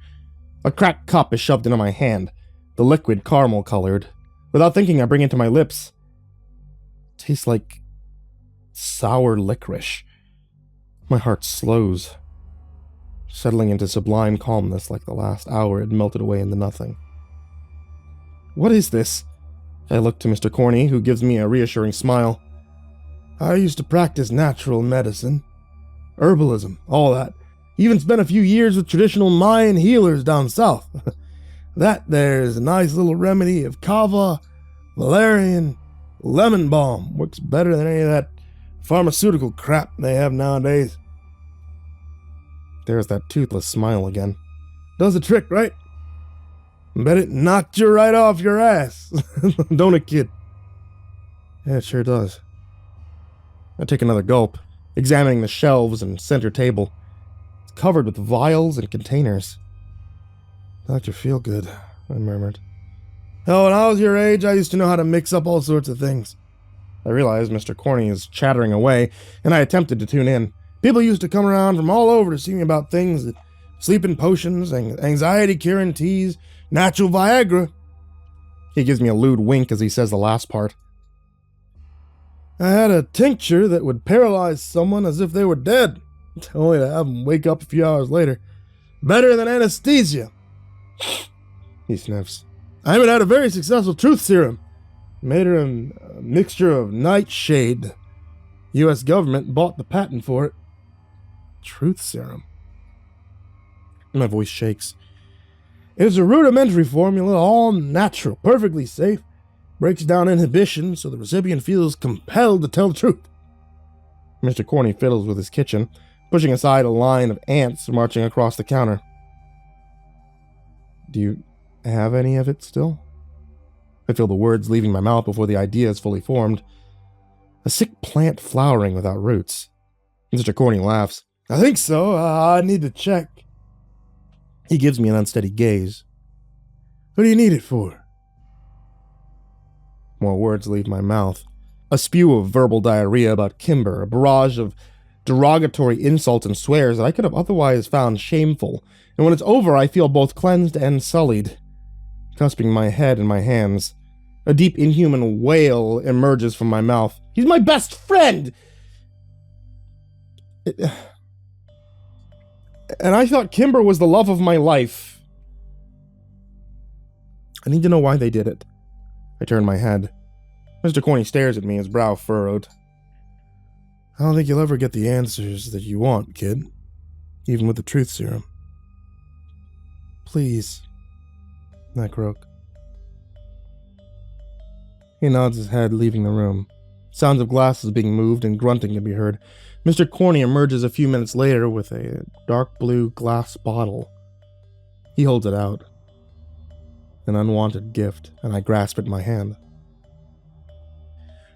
A cracked cup is shoved into my hand, the liquid caramel-colored. Without thinking, I bring it to my lips. It tastes like sour licorice. My heart slows, settling into sublime calmness like the last hour had melted away into nothing. What is this? I look to Mr. Corny, who gives me a reassuring smile. I used to practice natural medicine, herbalism, all that. Even spent a few years with traditional Mayan healers down south. That there's a nice little remedy of kava, valerian, lemon balm. Works better than any of that pharmaceutical crap they have nowadays. There's that toothless smile again. Does the trick, right? Bet it knocked you right off your ass. Don't it, kid? Yeah, it sure does. I take another gulp, examining the shelves and center table. It's covered with vials and containers. Dr. Feelgood, I murmured. Oh, when I was your age, I used to know how to mix up all sorts of things. I realized Mr. Corny is chattering away, and I attempted to tune in. People used to come around from all over to see me about things, sleeping potions, anxiety-curing teas, natural Viagra. He gives me a lewd wink as he says the last part. I had a tincture that would paralyze someone as if they were dead, only to have them wake up a few hours later. Better than anesthesia. He sniffs. I even had a very successful truth serum. Made her a mixture of nightshade. U.S. government bought the patent for it. Truth serum. My voice shakes. It is a rudimentary formula, all natural, perfectly safe. Breaks down inhibition so the recipient feels compelled to tell the truth. Mr. Corny fiddles with his kitchen, pushing aside a line of ants marching across the counter. Do you have any of it still? I feel the words leaving my mouth before the idea is fully formed. A sick plant flowering without roots. Mr. Corny laughs. I think so. I need to check. He gives me an unsteady gaze. What do you need it for? More words leave my mouth. A spew of verbal diarrhea about Kimber, a barrage of derogatory insults and swears that I could have otherwise found shameful, and when it's over I feel both cleansed and sullied. Cusping my head in my hands, a deep inhuman wail emerges from my mouth. He's my best friend! And I thought Kimber was the love of my life. I need to know why they did it. I turn my head. Mr. Corny stares at me, his brow furrowed. I don't think you'll ever get the answers that you want, kid. Even with the truth serum. Please. I croak. He nods his head, leaving the room. Sounds of glasses being moved and grunting can be heard. Mr. Corny emerges a few minutes later with a dark blue glass bottle. He holds it out. An unwanted gift, and I grasp it in my hand.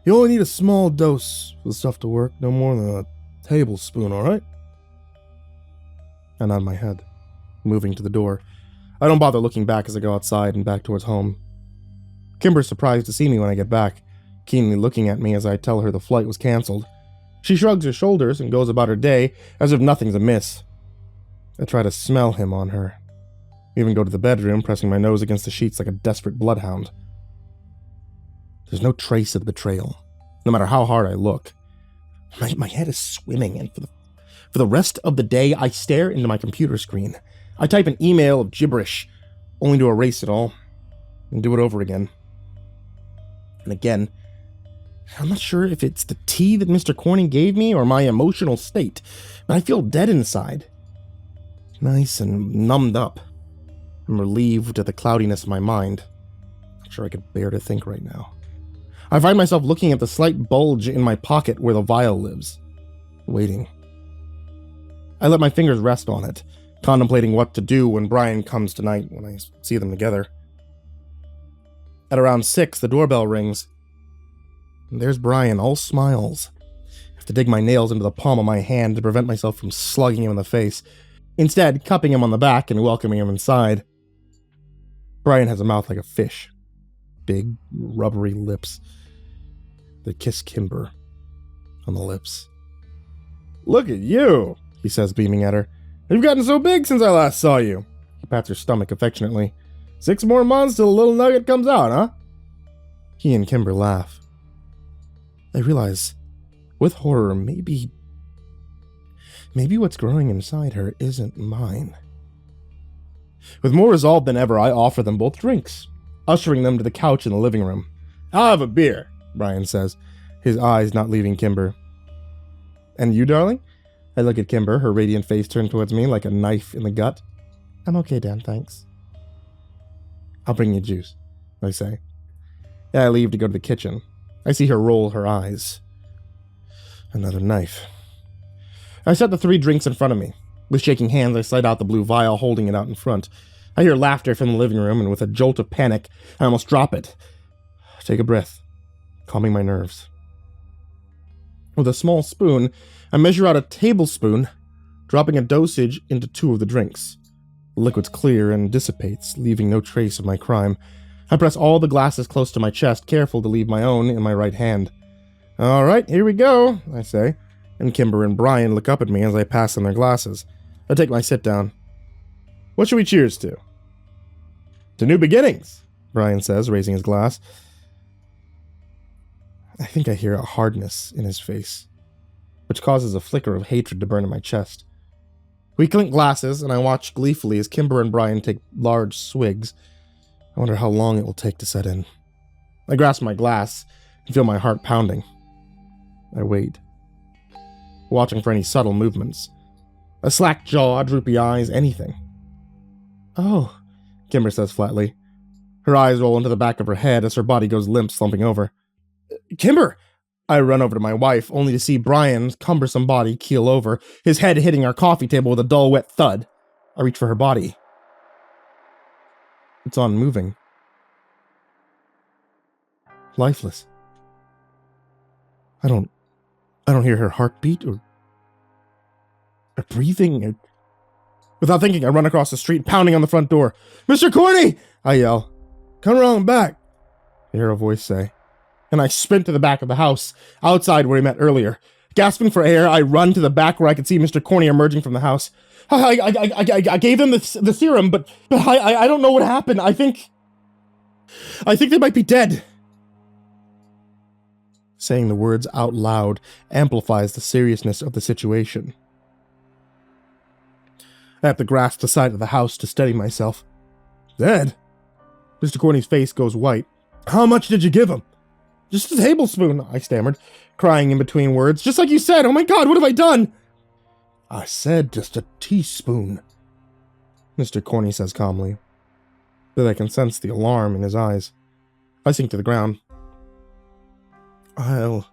You only need a small dose for the stuff to work, no more than a tablespoon, alright? I nod my head, moving to the door. I don't bother looking back as I go outside and back towards home. Kimber's surprised to see me when I get back, keenly looking at me as I tell her the flight was cancelled. She shrugs her shoulders and goes about her day as if nothing's amiss. I try to smell him on her. Even go to the bedroom, pressing my nose against the sheets like a desperate bloodhound. There's no trace of betrayal, no matter how hard I look. My head is swimming, and for the rest of the day, I stare into my computer screen. I type an email of gibberish, only to erase it all, and do it over again. And again. I'm not sure if it's the tea that Mr. Corny gave me or my emotional state, but I feel dead inside. Nice and numbed up. I'm relieved at the cloudiness of my mind. Not sure I could bear to think right now. I find myself looking at the slight bulge in my pocket where the vial lives, waiting. I let my fingers rest on it, contemplating what to do when Bryon comes tonight when I see them together. At around 6, the doorbell rings. There's Bryon, all smiles. I have to dig my nails into the palm of my hand to prevent myself from slugging him in the face, instead cupping him on the back and welcoming him inside. Bryon has a mouth like a fish. Big, rubbery lips that kiss Kimber on the lips. Look at you, he says, beaming at her. You've gotten so big since I last saw you. He pats her stomach affectionately. 6 more months till the little nugget comes out, huh? He and Kimber laugh. I realize, with horror, maybe what's growing inside her isn't mine. With more resolve than ever, I offer them both drinks, ushering them to the couch in the living room. I'll have a beer, Bryon says, his eyes not leaving Kimber. And you, darling? I look at Kimber, her radiant face turned towards me like a knife in the gut. I'm okay, Dan, thanks. I'll bring you juice, I say. I leave to go to the kitchen. I see her roll her eyes. Another knife. I set the 3 drinks in front of me. With shaking hands, I slide out the blue vial, holding it out in front. I hear laughter from the living room, and with a jolt of panic, I almost drop it. Take a breath, calming my nerves. With a small spoon, I measure out a tablespoon, dropping a dosage into 2 of the drinks. The liquid's clear and dissipates, leaving no trace of my crime. I press all the glasses close to my chest, careful to leave my own in my right hand. All right, here we go, I say, and Kimber and Bryon look up at me as I pass them their glasses. I take my sit down. What should we cheers to? To new beginnings, Bryon says, raising his glass. I think I hear a hardness in his face, which causes a flicker of hatred to burn in my chest. We clink glasses, and I watch gleefully as Kimber and Bryon take large swigs. I wonder how long it will take to set in. I grasp my glass and feel my heart pounding. I wait, watching for any subtle movements. A slack jaw, droopy eyes, anything. Oh, Kimber says flatly. Her eyes roll into the back of her head as her body goes limp, slumping over. Kimber! I run over to my wife, only to see Bryon's cumbersome body keel over, his head hitting our coffee table with a dull, wet thud. I reach for her body. It's unmoving. Lifeless. I don't hear her heartbeat or breathing. Without thinking, I run across the street, pounding on the front door. Mr. Corny! I yell. Come around back, I hear a voice say. And I sprint to the back of the house, outside where we met earlier. Gasping for air, I run to the back where I could see Mr. Corny emerging from the house. I gave them the serum, but I don't know what happened. I think they might be dead. Saying the words out loud amplifies the seriousness of the situation. I have to grasp the side of the house to steady myself. Dead? Mr. Corny's face goes white. How much did you give him? Just a tablespoon, I stammered, crying in between words. Just like you said, oh my God, what have I done? I said just a teaspoon, Mr. Corny says calmly, but I can sense the alarm in his eyes. I sink to the ground. I'll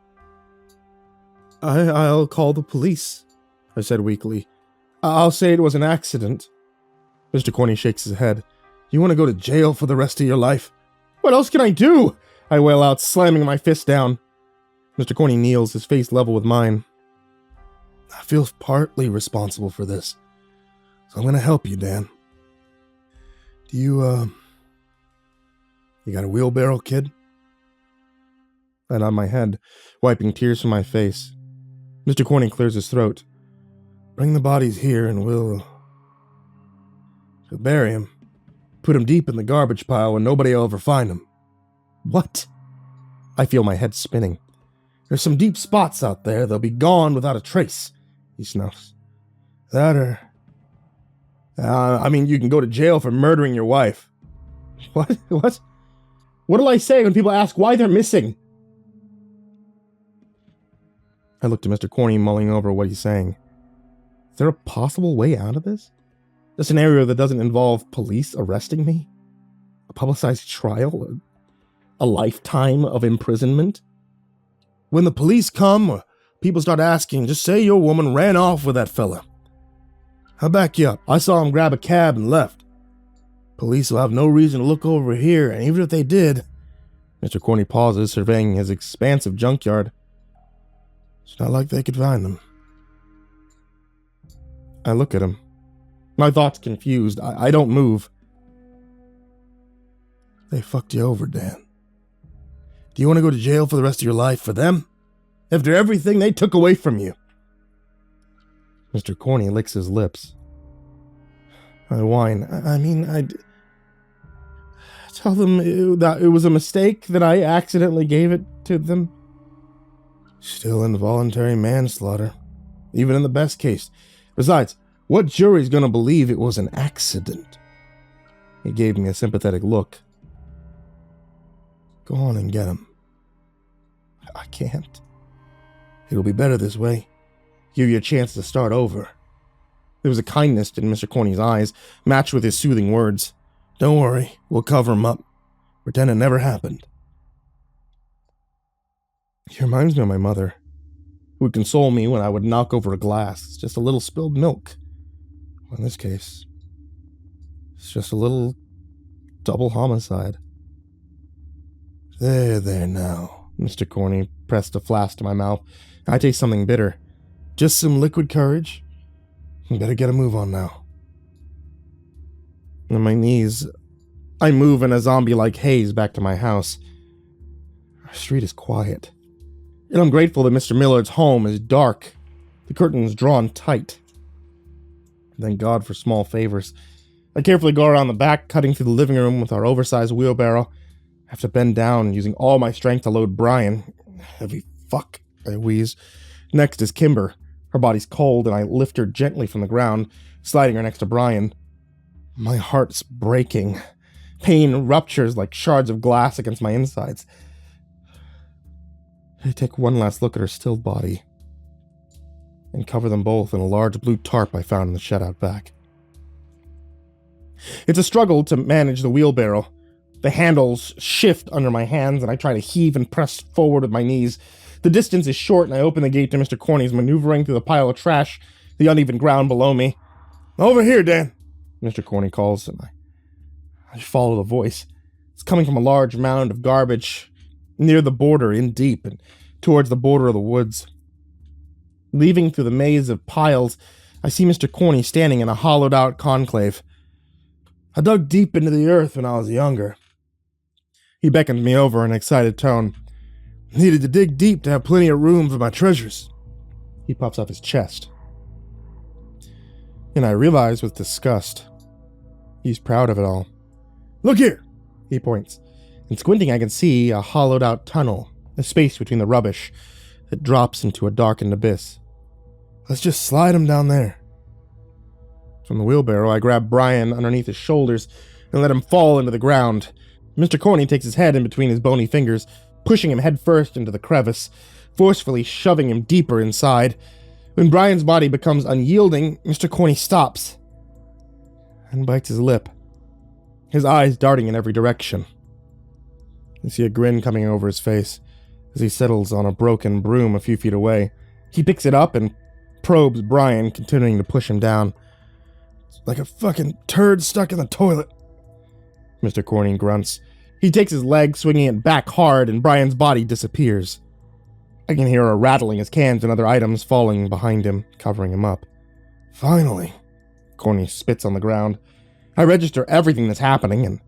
call the police, I said weakly. I'll say it was an accident. Mr. Corny shakes his head. You want to go to jail for the rest of your life? What else can I do? I wail out, slamming my fist down. Mr. Corny kneels, his face level with mine. I feel partly responsible for this, so I'm going to help you, Dan. Do you got a wheelbarrow, kid? I nod my head, wiping tears from my face. Mr. Corny clears his throat. Bring the bodies here and we'll bury him. Put them deep in the garbage pile where nobody will ever find them. What? I feel my head spinning. There's some deep spots out there. They'll be gone without a trace, he snuffs. That or... you can go to jail for murdering your wife. What? What? What'll I say when people ask why they're missing? I look to Mr. Corny, mulling over what he's saying. Is there a possible way out of this? A scenario that doesn't involve police arresting me? A publicized trial? A lifetime of imprisonment? When the police come, or people start asking, just say your woman ran off with that fella. I'll back you up. I saw him grab a cab and left. Police will have no reason to look over here, and even if they did... Mr. Corny pauses, surveying his expansive junkyard. It's not like they could find them. I look at him. My thoughts confused. I don't move. They fucked you over, Dan. Do you want to go to jail for the rest of your life for them? After everything they took away from you? Mr. Corny licks his lips. I whine. I'd tell them that it was a mistake, that I accidentally gave it to them. Still involuntary manslaughter, even in the best case. Besides, what jury's gonna believe it was an accident? He gave me a sympathetic look. Go on and get him. I can't. It'll be better this way. Give you a chance to start over. There was a kindness in Mr. Corny's eyes, matched with his soothing words. Don't worry, we'll cover him up. Pretend it never happened. He reminds me of my mother, who would console me when I would knock over a glass. Just a little spilled milk. Well, in this case, it's just a little double homicide. There now. Mr. Corny pressed a flask to my mouth. I taste something bitter. Just some liquid courage. You better get a move on now. On my knees, I move in a zombie-like haze back to my house. Our street is quiet, and I'm grateful that Mr. Millard's home is dark, the curtains drawn tight. Thank God for small favors. I carefully go around the back, cutting through the living room with our oversized wheelbarrow. I have to bend down, using all my strength to load Bryon. Heavy fuck, I wheeze. Next is Kimber. Her body's cold, and I lift her gently from the ground, sliding her next to Bryon. My heart's breaking. Pain ruptures like shards of glass against my insides. I take one last look at her still body and cover them both in a large blue tarp I found in the shed out back. It's a struggle to manage the wheelbarrow. The handles shift under my hands, and I try to heave and press forward with my knees. The distance is short, and I open the gate to Mr. Corny's, maneuvering through the pile of trash, the uneven ground below me. Over here, Dan, Mr. Corny calls, and I follow the voice. It's coming from a large mound of garbage, near the border, in deep, and towards the border of the woods. Leaving through the maze of piles, I see Mr. Corny standing in a hollowed-out conclave. I dug deep into the earth when I was younger. He beckoned me over in an excited tone. Needed to dig deep to have plenty of room for my treasures. He puffs up his chest. And I realize with disgust, he's proud of it all. Look here, he points. And squinting, I can see a hollowed-out tunnel, a space between the rubbish that drops into a darkened abyss. Let's just slide him down there. From the wheelbarrow, I grab Bryon underneath his shoulders and let him fall into the ground. Mr. Corny takes his head in between his bony fingers, pushing him headfirst into the crevice, forcefully shoving him deeper inside. When Bryon's body becomes unyielding, Mr. Corny stops and bites his lip, his eyes darting in every direction. I see a grin coming over his face as he settles on a broken broom a few feet away. He picks it up and probes Bryon, continuing to push him down. It's like a fucking turd stuck in the toilet, Mr. Corny grunts. He takes his leg, swinging it back hard, and Bryon's body disappears. I can hear a rattling as cans and other items falling behind him, covering him up. Finally, Corny spits on the ground. I register everything that's happening and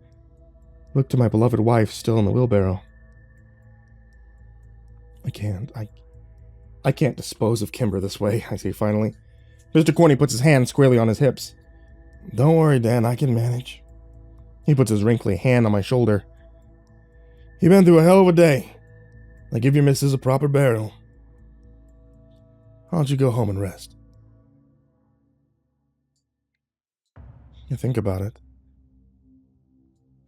look to my beloved wife still in the wheelbarrow. I can't dispose of Kimber this way, I say finally. Mr. Corny puts his hand squarely on his hips. Don't worry, Dan, I can manage. He puts his wrinkly hand on my shoulder. You've been through a hell of a day. Now give your missus a proper burial. Why don't you go home and rest? You think about it.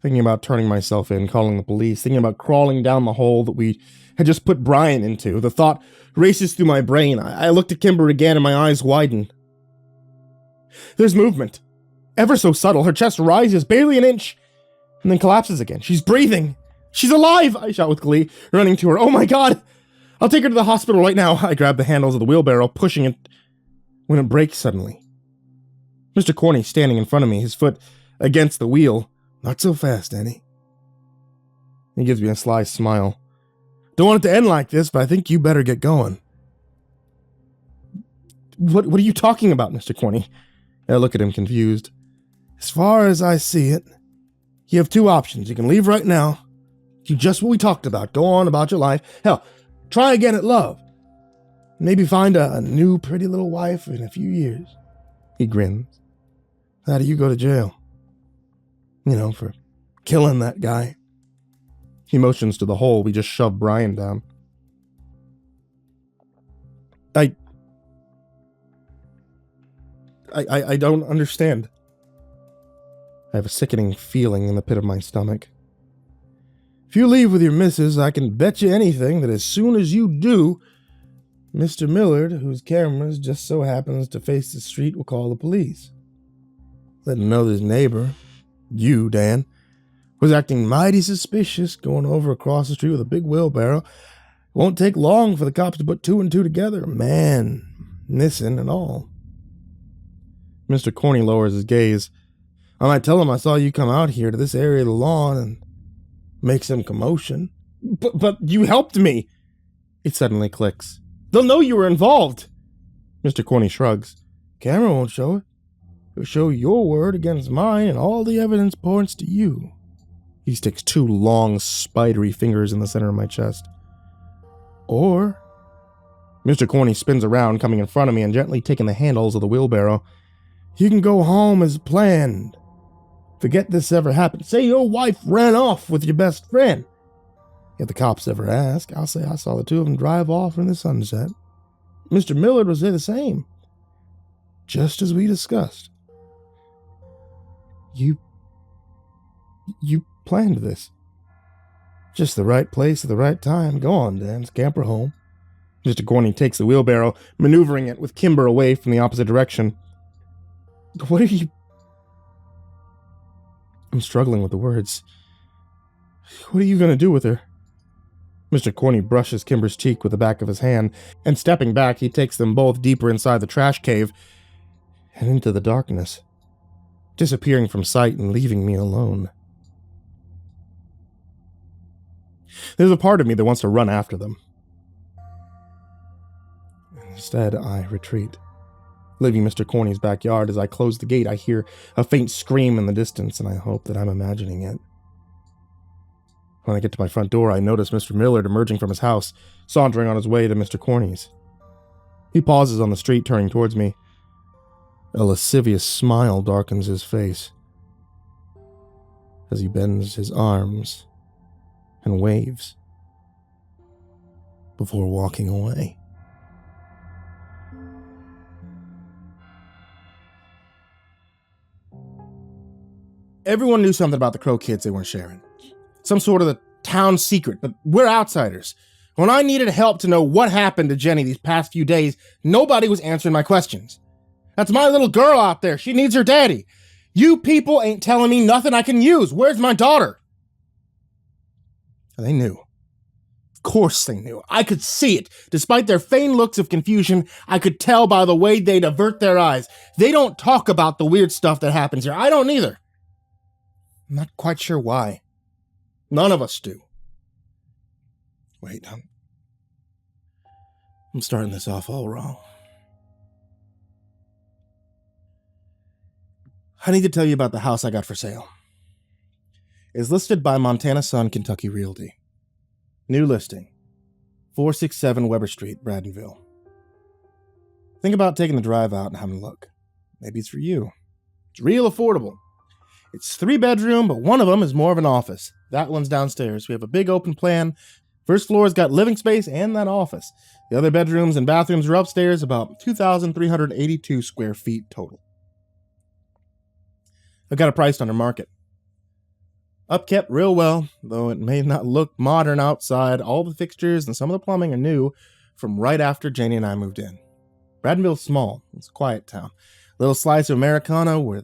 Thinking about turning myself in, calling the police, thinking about crawling down the hole that we had just put Bryon into. The thought races through my brain. I look at Kimber again and my eyes widen. There's movement. Ever so subtle, her chest rises barely an inch and then collapses again. She's breathing. She's alive, I shout with glee, running to her. Oh my God! I'll take her to the hospital right now. I grab the handles of the wheelbarrow, pushing it when it breaks suddenly. Mr. Corny standing in front of me, his foot against the wheel. Not so fast, Annie. He gives me a sly smile. Don't want it to end like this, but I think you better get going. What are you talking about, Mr. Corny? I look at him confused. As far as I see it, you have two options. You can leave right now. Do just what we talked about. Go on about your life. Hell, try again at love. Maybe find a new pretty little wife in a few years. He grins. How do you go to jail? You know, for killing that guy. He motions to the hole we just shoved Bryon down. I don't understand. I have a sickening feeling in the pit of my stomach. If you leave with your missus, I can bet you anything that as soon as you do, Mr. Millard, whose cameras just so happens to face the street, will call the police. Let him know that his neighbor, you, Dan, was acting mighty suspicious going over across the street with a big wheelbarrow. It won't take long for the cops to put 2 and 2 together. Man, missing and all. Mr. Corny lowers his gaze. I might tell him I saw you come out here to this area of the lawn and make some commotion. But you helped me. It suddenly clicks. They'll know you were involved. Mr. Corny shrugs. Camera won't show it. It'll show your word against mine, and all the evidence points to you. He sticks 2 long, spidery fingers in the center of my chest. Or... Mr. Corny spins around, coming in front of me and gently taking the handles of the wheelbarrow. You can go home as planned. Forget this ever happened. Say your wife ran off with your best friend. If the cops ever ask, I'll say I saw the 2 of them drive off in the sunset. Mr. Millard will say the same. Just as we discussed. You planned this. Just the right place at the right time. Go on, Dan. Scamper home. Mr. Corny takes the wheelbarrow, maneuvering it with Kimber away from the opposite direction. What are you... I'm struggling with the words. What are you going to do with her? Mr. Corny brushes Kimber's cheek with the back of his hand, and stepping back, he takes them both deeper inside the trash cave and into the darkness, disappearing from sight and leaving me alone. There's a part of me that wants to run after them. Instead, I retreat. Leaving Mr. Corny's backyard, as I close the gate, I hear a faint scream in the distance, and I hope that I'm imagining it. When I get to my front door, I notice Mr. Millard emerging from his house, sauntering on his way to Mr. Corny's. He pauses on the street, turning towards me. A lascivious smile darkens his face as he bends his arms and waves before walking away. Everyone knew something about the Crow kids they weren't sharing. Some sort of the town secret, but we're outsiders. When I needed help to know what happened to Jenny these past few days, nobody was answering my questions. That's my little girl out there. She needs her daddy. You people ain't telling me nothing I can use. Where's my daughter? And they knew. Of course they knew. I could see it. Despite their feigned looks of confusion, I could tell by the way they'd avert their eyes. They don't talk about the weird stuff that happens here. I don't either. I'm not quite sure why. None of us do. Wait, I'm starting this off all wrong. I need to tell you about the house I got for sale. It's listed by Montana Sun Kentucky Realty. New listing, 467 Weber Street, Bradenville. Think about taking the drive out and having a look. Maybe it's for you. It's real affordable. It's 3-bedroom, but one of them is more of an office. That one's downstairs. We have a big open plan. First floor's got living space and that office. The other bedrooms and bathrooms are upstairs, about 2,382 square feet total. I've got it priced under market. Upkept real well, though it may not look modern outside. All the fixtures and some of the plumbing are new from right after Janie and I moved in. Bradenville's small. It's a quiet town. Little slice of Americana where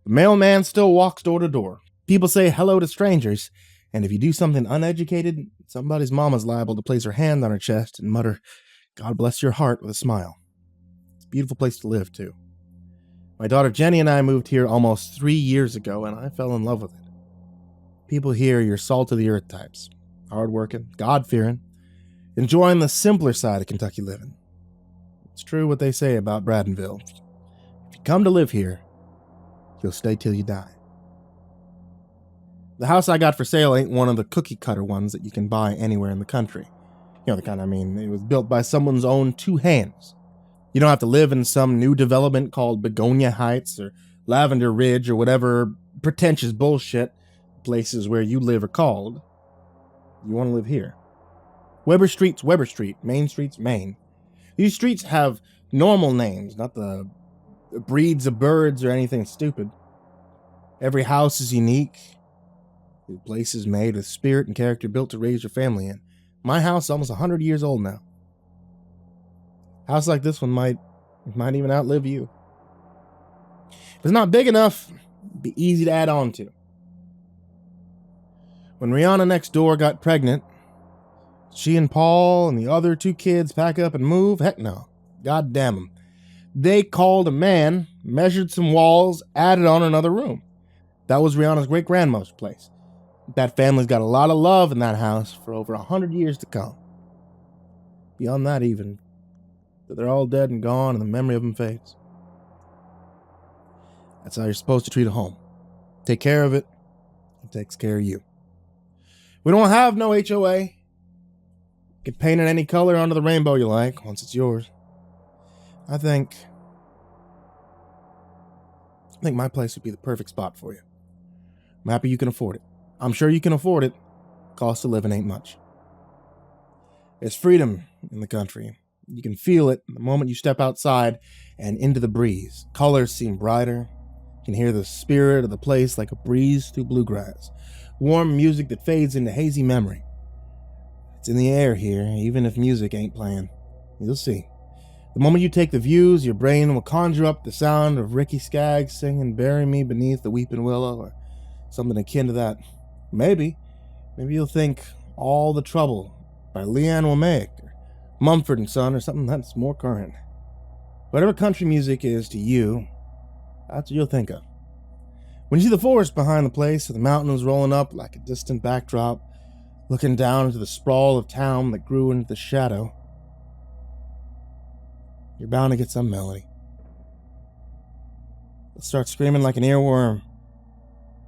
the mailman still walks door to door. People say hello to strangers, and if you do something uneducated, somebody's mama's liable to place her hand on her chest and mutter, "God bless your heart," with a smile. It's a beautiful place to live, too. My daughter Jenny and I moved here almost 3 years ago, and I fell in love with it. People here are your salt-of-the-earth types. Hard-working, God-fearing, enjoying the simpler side of Kentucky living. It's true what they say about Bradenville. If you come to live here, you'll stay till you die. The house I got for sale ain't one of the cookie-cutter ones that you can buy anywhere in the country. You know the kind I mean. It was built by someone's own 2 hands. You don't have to live in some new development called Begonia Heights or Lavender Ridge or whatever pretentious bullshit places where you live are called. You want to live here. Weber Street's Weber Street. Main Street's Main. These streets have normal names, not the breeds of birds or anything stupid. Every house is unique. The place is made with spirit and character, built to raise your family in. My house is almost 100 years old now. A house like this one might even outlive you. If it's not big enough, it'd be easy to add on to. When Rihanna next door got pregnant, she and Paul and the other 2 kids pack up and move? Heck no. God damn them. They called a man, measured some walls, added on another room. That was Rihanna's great-grandmother's place. That family's got a lot of love in that house for over 100 years to come. Beyond that even, they're all dead and gone and the memory of them fades. That's how you're supposed to treat a home. Take care of it, it takes care of you. We don't have no HOA. Get painted any color under the rainbow you like once it's yours. I think my place would be the perfect spot for you. I'm happy you can afford it. I'm sure you can afford it. Cost of living ain't much. There's freedom in the country. You can feel it the moment you step outside and into the breeze. Colors seem brighter. You can hear the spirit of the place like a breeze through bluegrass. Warm music that fades into hazy memory. It's in the air here, even if music ain't playing. You'll see. The moment you take the views, your brain will conjure up the sound of Ricky Skaggs singing "Bury Me Beneath the Weeping Willow" or something akin to that. Maybe you'll think "All the Trouble" by Leanne Womack or Mumford & Son or something that's more current. Whatever country music is to you, that's what you'll think of. When you see the forest behind the place, or the mountains rolling up like a distant backdrop, looking down into the sprawl of town that grew into the shadow, you're bound to get some melody. It'll start screaming like an earworm,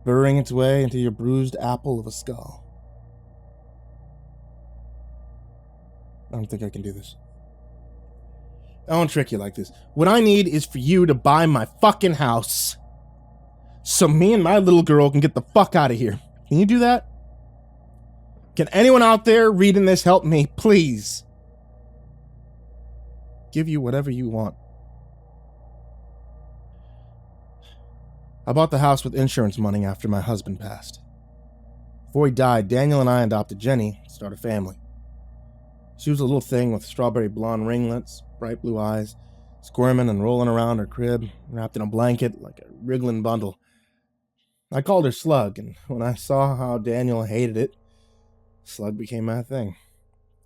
burrowing its way into your bruised apple of a skull. I don't think I can do this. I won't trick you like this. What I need is for you to buy my fucking house, so me and my little girl can get the fuck out of here. Can you do that? Can anyone out there reading this help me, please? Give you whatever you want. I bought the house with insurance money after my husband passed. Before he died, Daniel and I adopted Jenny to start a family. She was a little thing with strawberry blonde ringlets, bright blue eyes, squirming and rolling around her crib, wrapped in a blanket like a wriggling bundle. I called her Slug, and when I saw how Daniel hated it, Slug became my thing.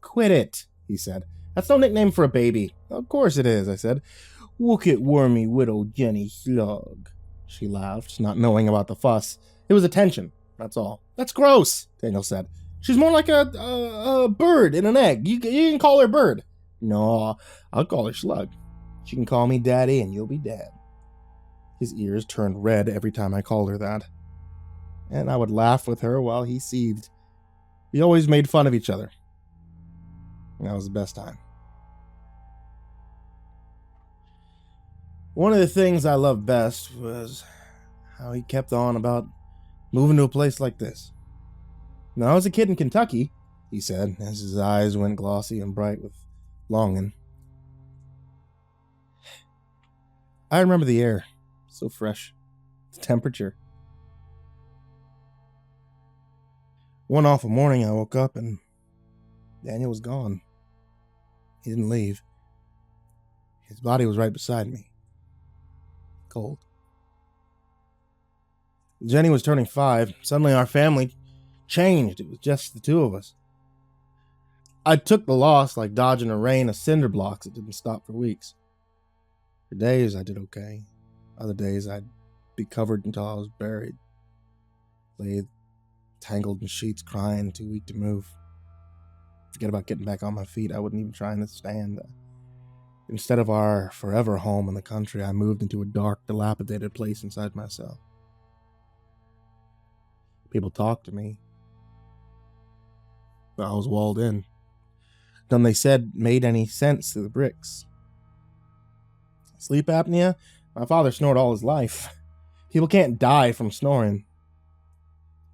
"Quit it," he said. "That's no nickname for a baby." "Of course it is," I said. "Look at wormy widow Jenny Slug." She laughed, not knowing about the fuss. It was attention, that's all. "That's gross," Daniel said. "She's more like a bird in an egg. You can call her Bird." "No, I'll call her Slug. She can call me Daddy and you'll be Dad." His ears turned red every time I called her that. And I would laugh with her while he seethed. We always made fun of each other. That was the best time. One of the things I loved best was how he kept on about moving to a place like this. "When I was a kid in Kentucky," he said, as his eyes went glossy and bright with longing, "I remember the air, so fresh, the temperature. One awful morning I woke up and Daniel was gone. He didn't leave. His body was right beside me. Cold. Jenny was turning 5. Suddenly our family changed. It was just the 2 of us. I took the loss like dodging a rain of cinder blocks that didn't stop for weeks. For days I did okay. Other days I'd be covered until I was buried. Lay tangled in sheets, crying, too weak to move. Forget about getting back on my feet. I wouldn't even try to stand. Instead of our forever home in the country, I moved into a dark, dilapidated place inside myself. People talked to me, but I was walled in. None they said made any sense to the bricks. Sleep apnea? My father snored all his life. People can't die from snoring.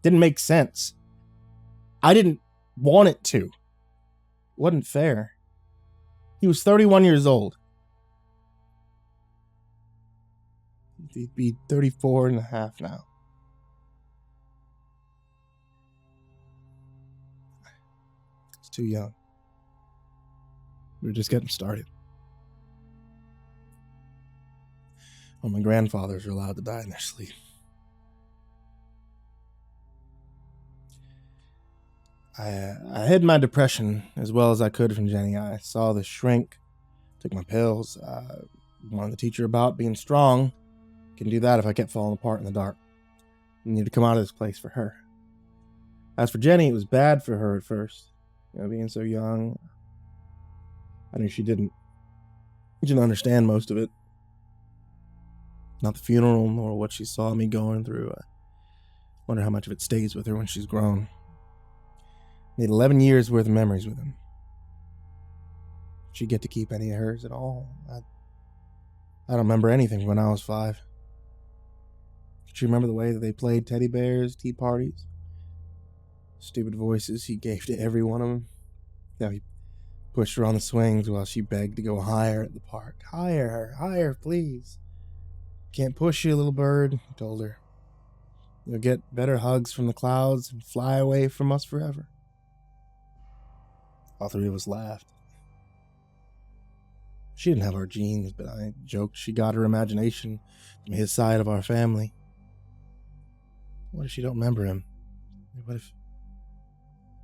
Didn't make sense. I didn't want it to. Wasn't fair. He was 31 years old. He'd be 34 and a half now. too young. We were just getting started. Well, my grandfathers are allowed to die in their sleep. I hid my depression as well as I could from Jenny. I saw the shrink, took my pills, wanted to teach her about being strong. Can do that if I kept falling apart in the dark. I need to come out of this place for her. As for Jenny, it was bad for her at first. Being so young. I knew she didn't understand most of it. Not the funeral, nor what she saw me going through. I wonder how much of it stays with her when she's grown. Need 11 years worth of memories with him. She'd get to keep any of hers at all. I don't remember anything when I was 5. Did you remember the way that they played teddy bears, tea parties? Stupid voices he gave to every one of them. How he pushed her on the swings while she begged to go higher at the park. Higher, please. Can't push you, little bird, he told her. You'll get better hugs from the clouds and fly away from us forever. All 3 of us laughed. She didn't have our genes, but I joked she got her imagination from his side of our family. What if she don't remember him? What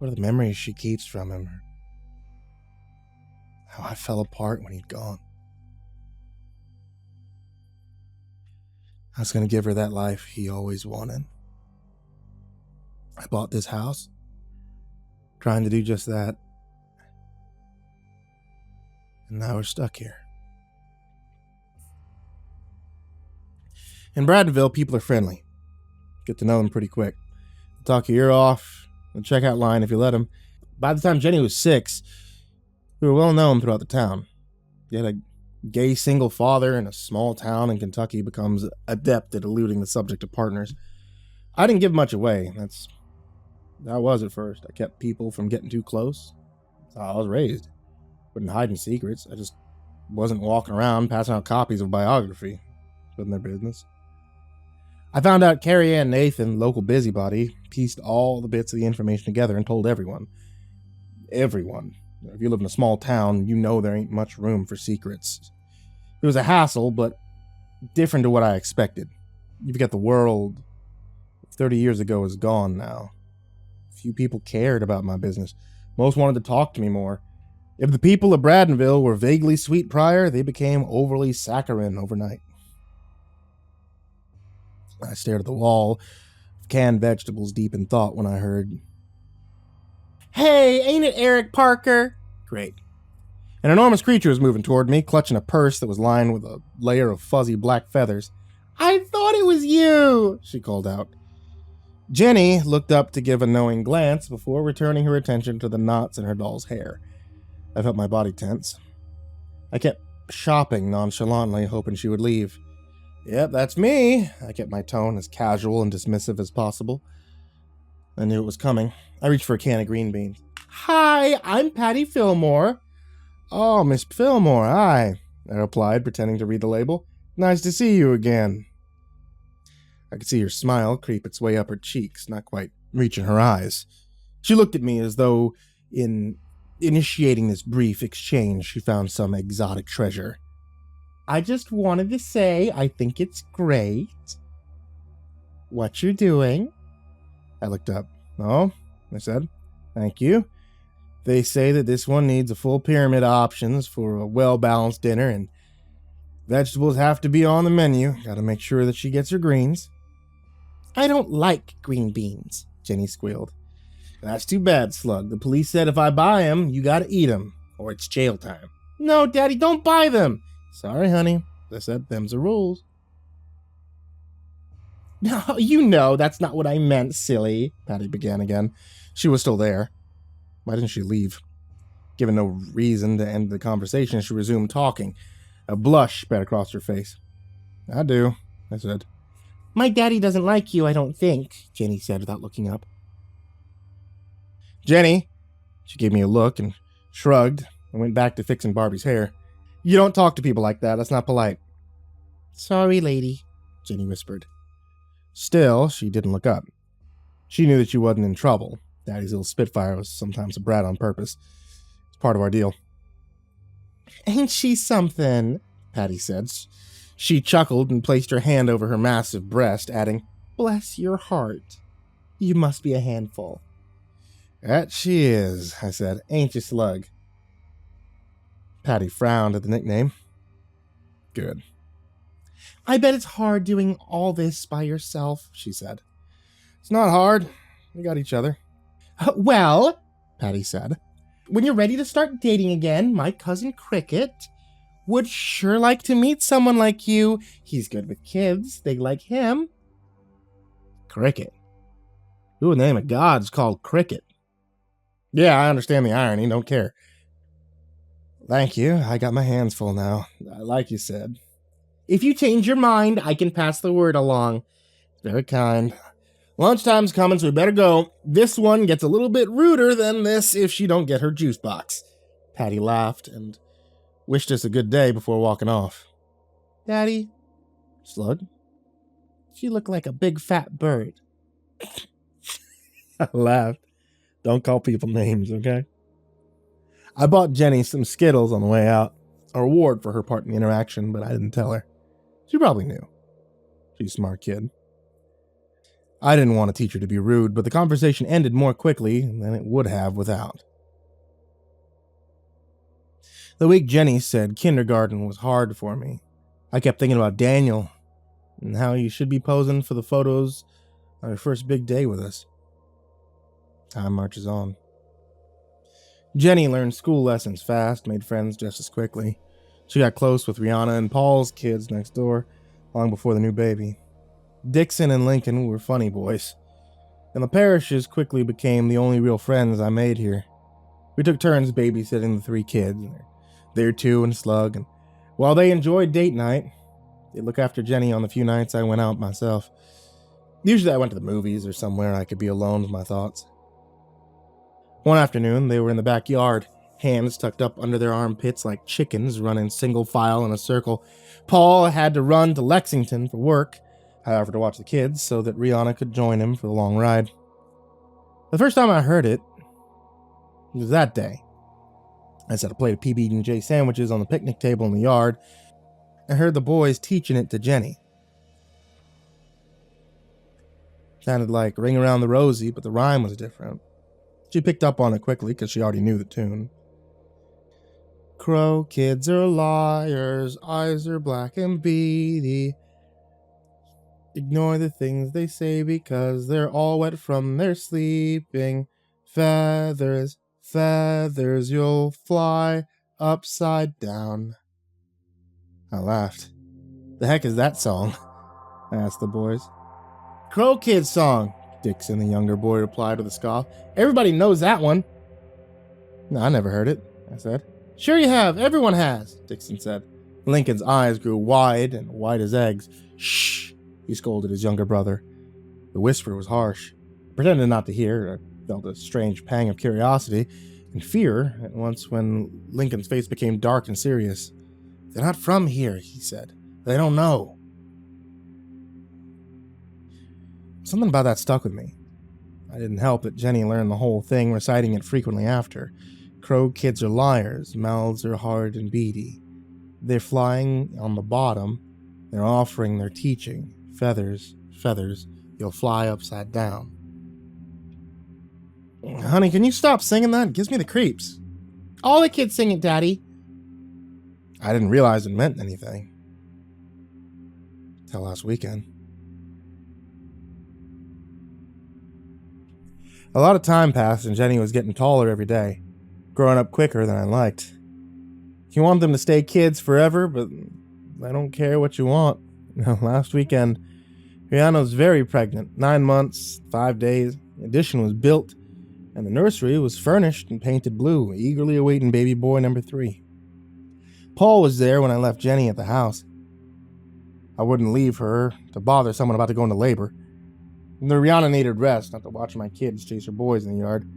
are the memories she keeps from him? How I fell apart when he'd gone. I was going to give her that life he always wanted. I bought this house, trying to do just that. And now we're stuck here. In Bradenville, people are friendly. Get to know them pretty quick. They'll talk your ear off, the checkout line if you let them. By the time Jenny was 6, we were well known throughout the town. Yet a gay single father in a small town in Kentucky becomes adept at eluding the subject of partners. I didn't give much away. That's how I was at first. I kept people from getting too close. That's how I was raised. Wouldn't hide any secrets. I just wasn't walking around passing out copies of biography. Wasn't their business. I found out Carrie Ann Nathan, local busybody, pieced all the bits of the information together and told everyone. Everyone. If you live in a small town, you know there ain't much room for secrets. It was a hassle, but different to what I expected. You forget the world 30 years ago is gone now. Few people cared about my business. Most wanted to talk to me more. If the people of Bradenville were vaguely sweet prior, they became overly saccharine overnight. I stared at the wall of canned vegetables deep in thought when I heard, "Hey, ain't it Eric Parker?" Great. An enormous creature was moving toward me, clutching a purse that was lined with a layer of fuzzy black feathers. "I thought it was you," she called out. Jenny looked up to give a knowing glance before returning her attention to the knots in her doll's hair. I felt my body tense. I kept shopping nonchalantly, hoping she would leave. "Yep, that's me." I kept my tone as casual and dismissive as possible. I knew it was coming. I reached for a can of green beans. "Hi, I'm Patty Fillmore." "Oh, Miss Fillmore, hi," I replied, pretending to read the label. "Nice to see you again." I could see her smile creep its way up her cheeks, not quite reaching her eyes. She looked at me as though, in initiating this brief exchange, she found some exotic treasure. "I just wanted to say I think it's great. What you're doing?" I looked up. "Oh," I said. "Thank you. They say that this one needs a full pyramid of options for a well-balanced dinner, and vegetables have to be on the menu. Gotta make sure that she gets her greens." "I don't like green beans," Jenny squealed. "That's too bad, Slug. The police said if I buy them, you gotta eat them, or it's jail time." "No, Daddy, don't buy them." "Sorry, honey. I said them's the rules." "No, you know that's not what I meant, silly," Patty began again. She was still there. Why didn't she leave? Given no reason to end the conversation, she resumed talking. A blush spread across her face. "I do," I said. "My daddy doesn't like you, I don't think," Jenny said without looking up. "Jenny," she gave me a look and shrugged and went back to fixing Barbie's hair. "You don't talk to people like that. That's not polite." "Sorry, lady," Jenny whispered. Still, she didn't look up. She knew that she wasn't in trouble. Daddy's little Spitfire was sometimes a brat on purpose. It's part of our deal. Ain't she something? Patty said. She chuckled and placed her hand over her massive breast, adding, Bless your heart. You must be a handful. That she is, I said. Ain't you, slug? Patty frowned at the nickname. Good. I bet it's hard doing all this by yourself, she said. It's not hard. We got each other. Well, Patty said, when you're ready to start dating again, my cousin Cricket would sure like to meet someone like you. He's good with kids. They like him. Cricket? Who in the name of God's called Cricket? Yeah, I understand the irony. Don't care. Thank you. I got my hands full now. Like you said. If you change your mind, I can pass the word along. Very kind. Lunchtime's coming, so we better go. This one gets a little bit ruder than this if she don't get her juice box. Patty laughed and wished us a good day before walking off. Daddy, Slug, she looked like a big fat bird. I laughed. Don't call people names, okay? I bought Jenny some Skittles on the way out, a reward for her part in the interaction, but I didn't tell her. She probably knew. She's a smart kid. I didn't want to teach her to be rude, but the conversation ended more quickly than it would have without. The week Jenny said kindergarten was hard for me, I kept thinking about Daniel and how he should be posing for the photos on her first big day with us. Time marches on. Jenny learned school lessons fast, made friends just as quickly. She got close with Rihanna and Paul's kids next door, long before the new baby. Dixon and Lincoln were funny boys, and the Parishes quickly became the only real friends I made here. We took turns babysitting the three kids, their two and Slug, and while they enjoyed date night, they'd look after Jenny on the few nights I went out myself. Usually I went to the movies or somewhere I could be alone with my thoughts. One afternoon, they were in the backyard, hands tucked up under their armpits like chickens running single file in a circle. Paul had to run to Lexington for work, however, to watch the kids so that Rihanna could join him for the long ride. The first time I heard it was that day. I set a plate of PB&J sandwiches on the picnic table in the yard and heard the boys teaching it to Jenny. Sounded like Ring Around the Rosie, but the rhyme was different. She picked up on it quickly because she already knew the tune. Crow kids are liars, eyes are black and beady. Ignore the things they say because they're all wet from their sleeping. Feathers, feathers, you'll fly upside down. I laughed. The heck is that song? I asked the boys. Crow Kids song, Dixon, the younger boy, replied with a scoff. Everybody knows that one. No, I never heard it, I said. Sure you have, everyone has, Dixon said. Lincoln's eyes grew wide and white as eggs. Shh, he scolded his younger brother. The whisper was harsh. I pretended not to hear. I felt a strange pang of curiosity and fear at once when Lincoln's face became dark and serious. They're not from here, he said. They don't know. Something about that stuck with me. I didn't help that Jenny learned the whole thing, reciting it frequently after. Crow kids are liars, mouths are hard and beady. They're flying on the bottom, they're offering their teaching. Feathers, feathers, you'll fly upside down. Honey, can you stop singing that? It gives me the creeps. All the kids sing it, Daddy. I didn't realize it meant anything. Till last weekend. A lot of time passed and Jenny was getting taller every day, growing up quicker than I liked. You want them to stay kids forever, but I don't care what you want. Last weekend, Rihanna was very pregnant, 9 months, 5 days. The addition was built, and the nursery was furnished and painted blue, eagerly awaiting baby boy number 3. Paul was there when I left Jenny at the house. I wouldn't leave her to bother someone about to go into labor. The Rihanna needed rest, not to watch my kids chase her boys in the yard.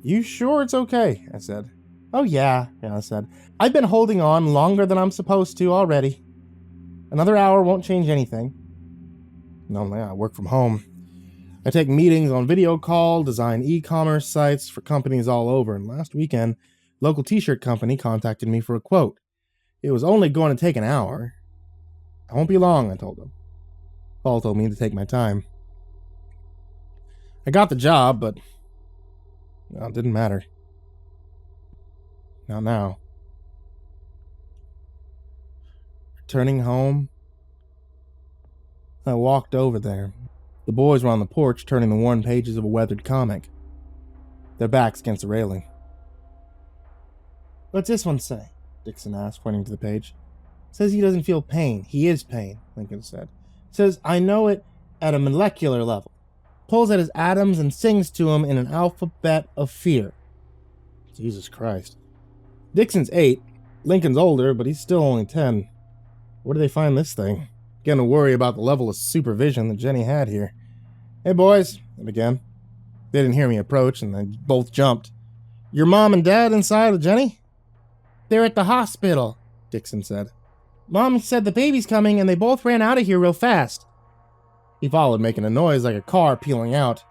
You sure it's okay? I said. Oh yeah, Rihanna said. I've been holding on longer than I'm supposed to already. Another hour won't change anything. Normally I work from home. I take meetings on video call, design e-commerce sites for companies all over, and last weekend, local t-shirt company contacted me for a quote. It was only going to take an hour. I won't be long, I told them. Paul told me to take my time. I got the job, but well, it didn't matter. Not now. Returning home, I walked over there. The boys were on the porch turning the worn pages of a weathered comic. Their backs against the railing. What's this one say? Dixon asked, pointing to the page. Says he doesn't feel pain. He is pain, Lincoln said. Says, I know it at a molecular level. Pulls at his atoms and sings to him in an alphabet of fear. Jesus Christ. Dixon's 8. Lincoln's older, but he's still only 10. Where do they find this thing? Beginning to worry about the level of supervision that Jenny had here. Hey, boys, I began. They didn't hear me approach, and they both jumped. Your mom and dad inside with Jenny? They're at the hospital, Dixon said. Mom said the baby's coming, and they both ran out of here real fast. He followed, making a noise like a car peeling out.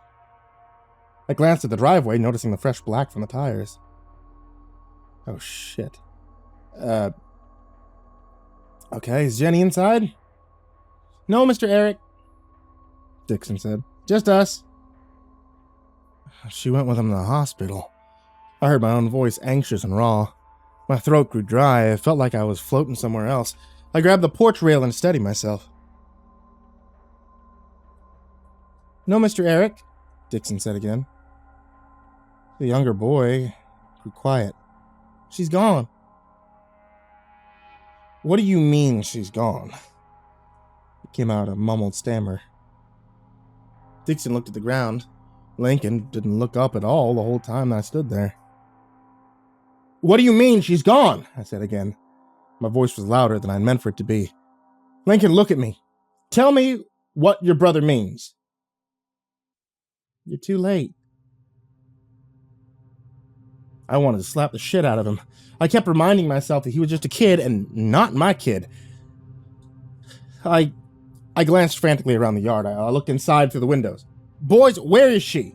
I glanced at the driveway, noticing the fresh black from the tires. Oh, shit. Okay, is Jenny inside? No, Mr. Eric, Dixon said. Just us. She went with him to the hospital. I heard my own voice, anxious and raw. My throat grew dry. I felt like I was floating somewhere else. I grabbed the porch rail and steadied myself. No, Mr. Eric, Dixon said again. The younger boy grew quiet. She's gone. What do you mean she's gone? It came out a mumbled stammer. Dixon looked at the ground. Lincoln didn't look up at all the whole time I stood there. What do you mean she's gone? I said again. My voice was louder than I meant for it to be. Lincoln, look at me. Tell me what your brother means. You're too late. I wanted to slap the shit out of him. I kept reminding myself that he was just a kid and not my kid. I glanced frantically around the yard. I looked inside through the windows. Boys, where is she?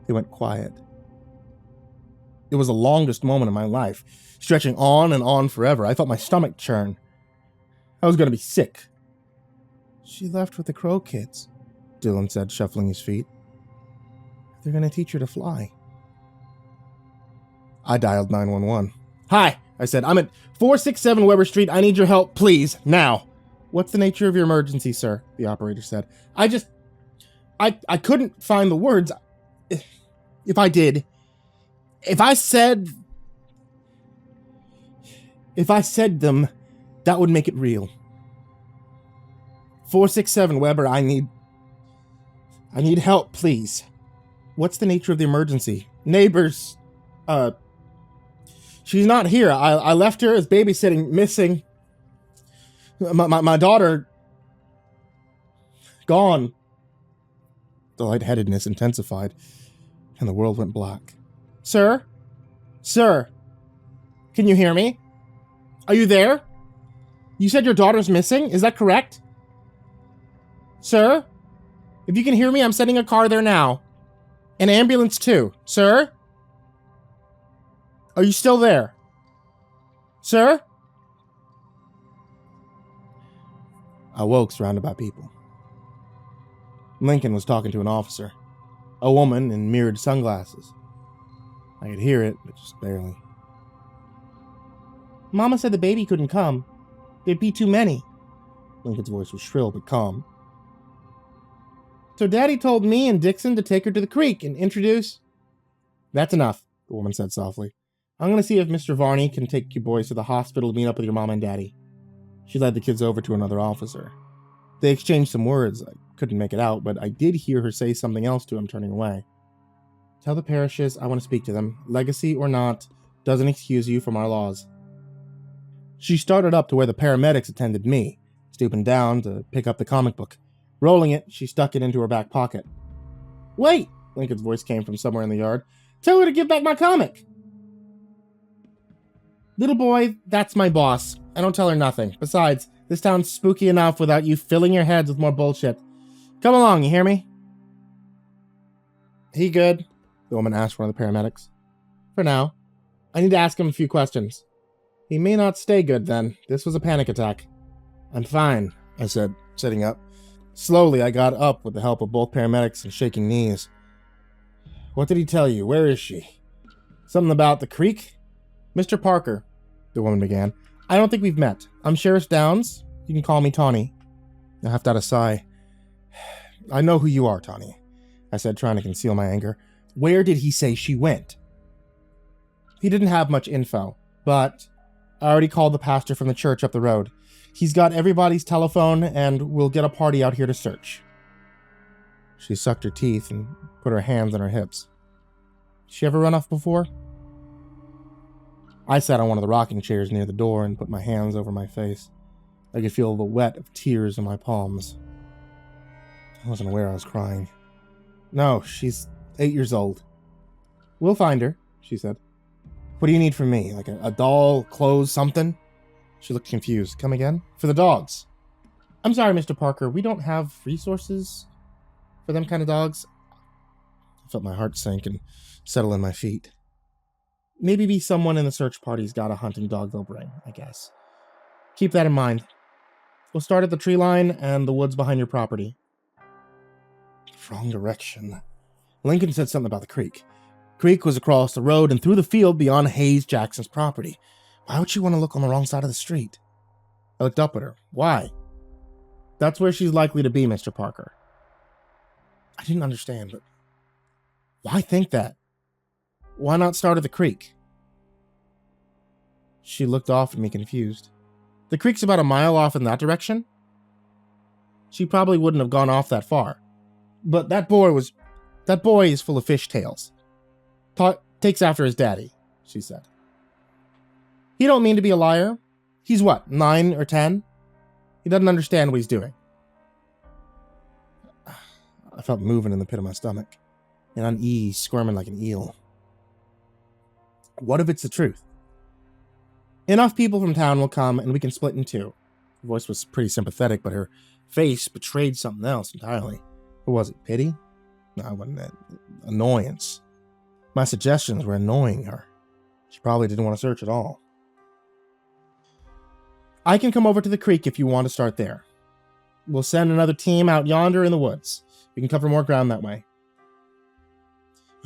They went quiet. It was the longest moment of my life, stretching on and on forever. I felt my stomach churn. I was going to be sick. She left with the Crow kids, Dylan said, shuffling his feet. They're going to teach her to fly. I dialed 911. Hi, I said. I'm at 467 Weber Street. I need your help, please, now. What's the nature of your emergency, sir? The operator said. I couldn't find the words. If I said them, that would make it real. 467 Weber, I need help, please. What's the nature of the emergency? Neighbors, she's not here. I left her as babysitting, missing. My daughter, gone. The lightheadedness intensified, and the world went black. Sir? Sir? Can you hear me? Are you there? You said your daughter's missing? Is that correct? Sir? If you can hear me, I'm sending a car there now. An ambulance too. Sir? Are you still there? Sir? I woke surrounded by people. Lincoln was talking to an officer. A woman in mirrored sunglasses. I could hear it, but just barely. Mama said the baby couldn't come. There'd be too many. Lincoln's voice was shrill but calm. So Daddy told me and Dixon to take her to the creek and introduce... That's enough, the woman said softly. I'm going to see if Mr. Varney can take you boys to the hospital to meet up with your mom and daddy. She led the kids over to another officer. They exchanged some words. I couldn't make it out, but I did hear her say something else to him, turning away. Tell the parishes I want to speak to them. Legacy or not, doesn't excuse you from our laws. She started up to where the paramedics attended me, stooping down to pick up the comic book. Rolling it, she stuck it into her back pocket. Wait! Lincoln's voice came from somewhere in the yard. Tell her to give back my comic! Little boy, that's my boss. I don't tell her nothing. Besides, this town's spooky enough without you filling your heads with more bullshit. Come along, you hear me? He good? The woman asked one of the paramedics. For now. I need to ask him a few questions. He may not stay good then. This was a panic attack. I'm fine, I said, sitting up. Slowly, I got up with the help of both paramedics and shaking knees. What did he tell you? Where is she? Something about the creek? Mr. Parker, the woman began. I don't think we've met. I'm Sheriff Downs. You can call me Tawny. I huffed out a sigh. I know who you are, Tawny, I said, trying to conceal my anger. Where did he say she went? He didn't have much info, but I already called the pastor from the church up the road. He's got everybody's telephone, and we'll get a party out here to search. She sucked her teeth and put her hands on her hips. She ever run off before? I sat on one of the rocking chairs near the door and put my hands over my face. I could feel the wet of tears in my palms. I wasn't aware I was crying. No, she's 8 years old. We'll find her, she said. What do you need from me? Like a doll, clothes, something? She looked confused. Come again? For the dogs. I'm sorry, Mr. Parker. We don't have resources for them kind of dogs. I felt my heart sink and settle in my feet. Maybe someone in the search party's got a hunting dog they'll bring, I guess. Keep that in mind. We'll start at the tree line and the woods behind your property. Wrong direction. Lincoln said something about the creek. Creek was across the road and through the field beyond Hayes Jackson's property. Why would she want to look on the wrong side of the street? I looked up at her. Why? That's where she's likely to be, Mr. Parker. I didn't understand, but why think that? Why not start at the creek? She looked off at me confused. The creek's about a mile off in that direction? She probably wouldn't have gone off that far. But that boy is full of fishtails. Takes after his daddy, she said. He don't mean to be a liar. He's what, 9 or 10? He doesn't understand what he's doing. I felt moving in the pit of my stomach, an unease squirming like an eel. What if it's the truth? Enough people from town will come and we can split in two. Her voice was pretty sympathetic, but her face betrayed something else entirely. What was it, pity? No, it wasn't that. Annoyance. My suggestions were annoying her. She probably didn't want to search at all. I can come over to the creek if you want to start there. We'll send another team out yonder in the woods. We can cover more ground that way.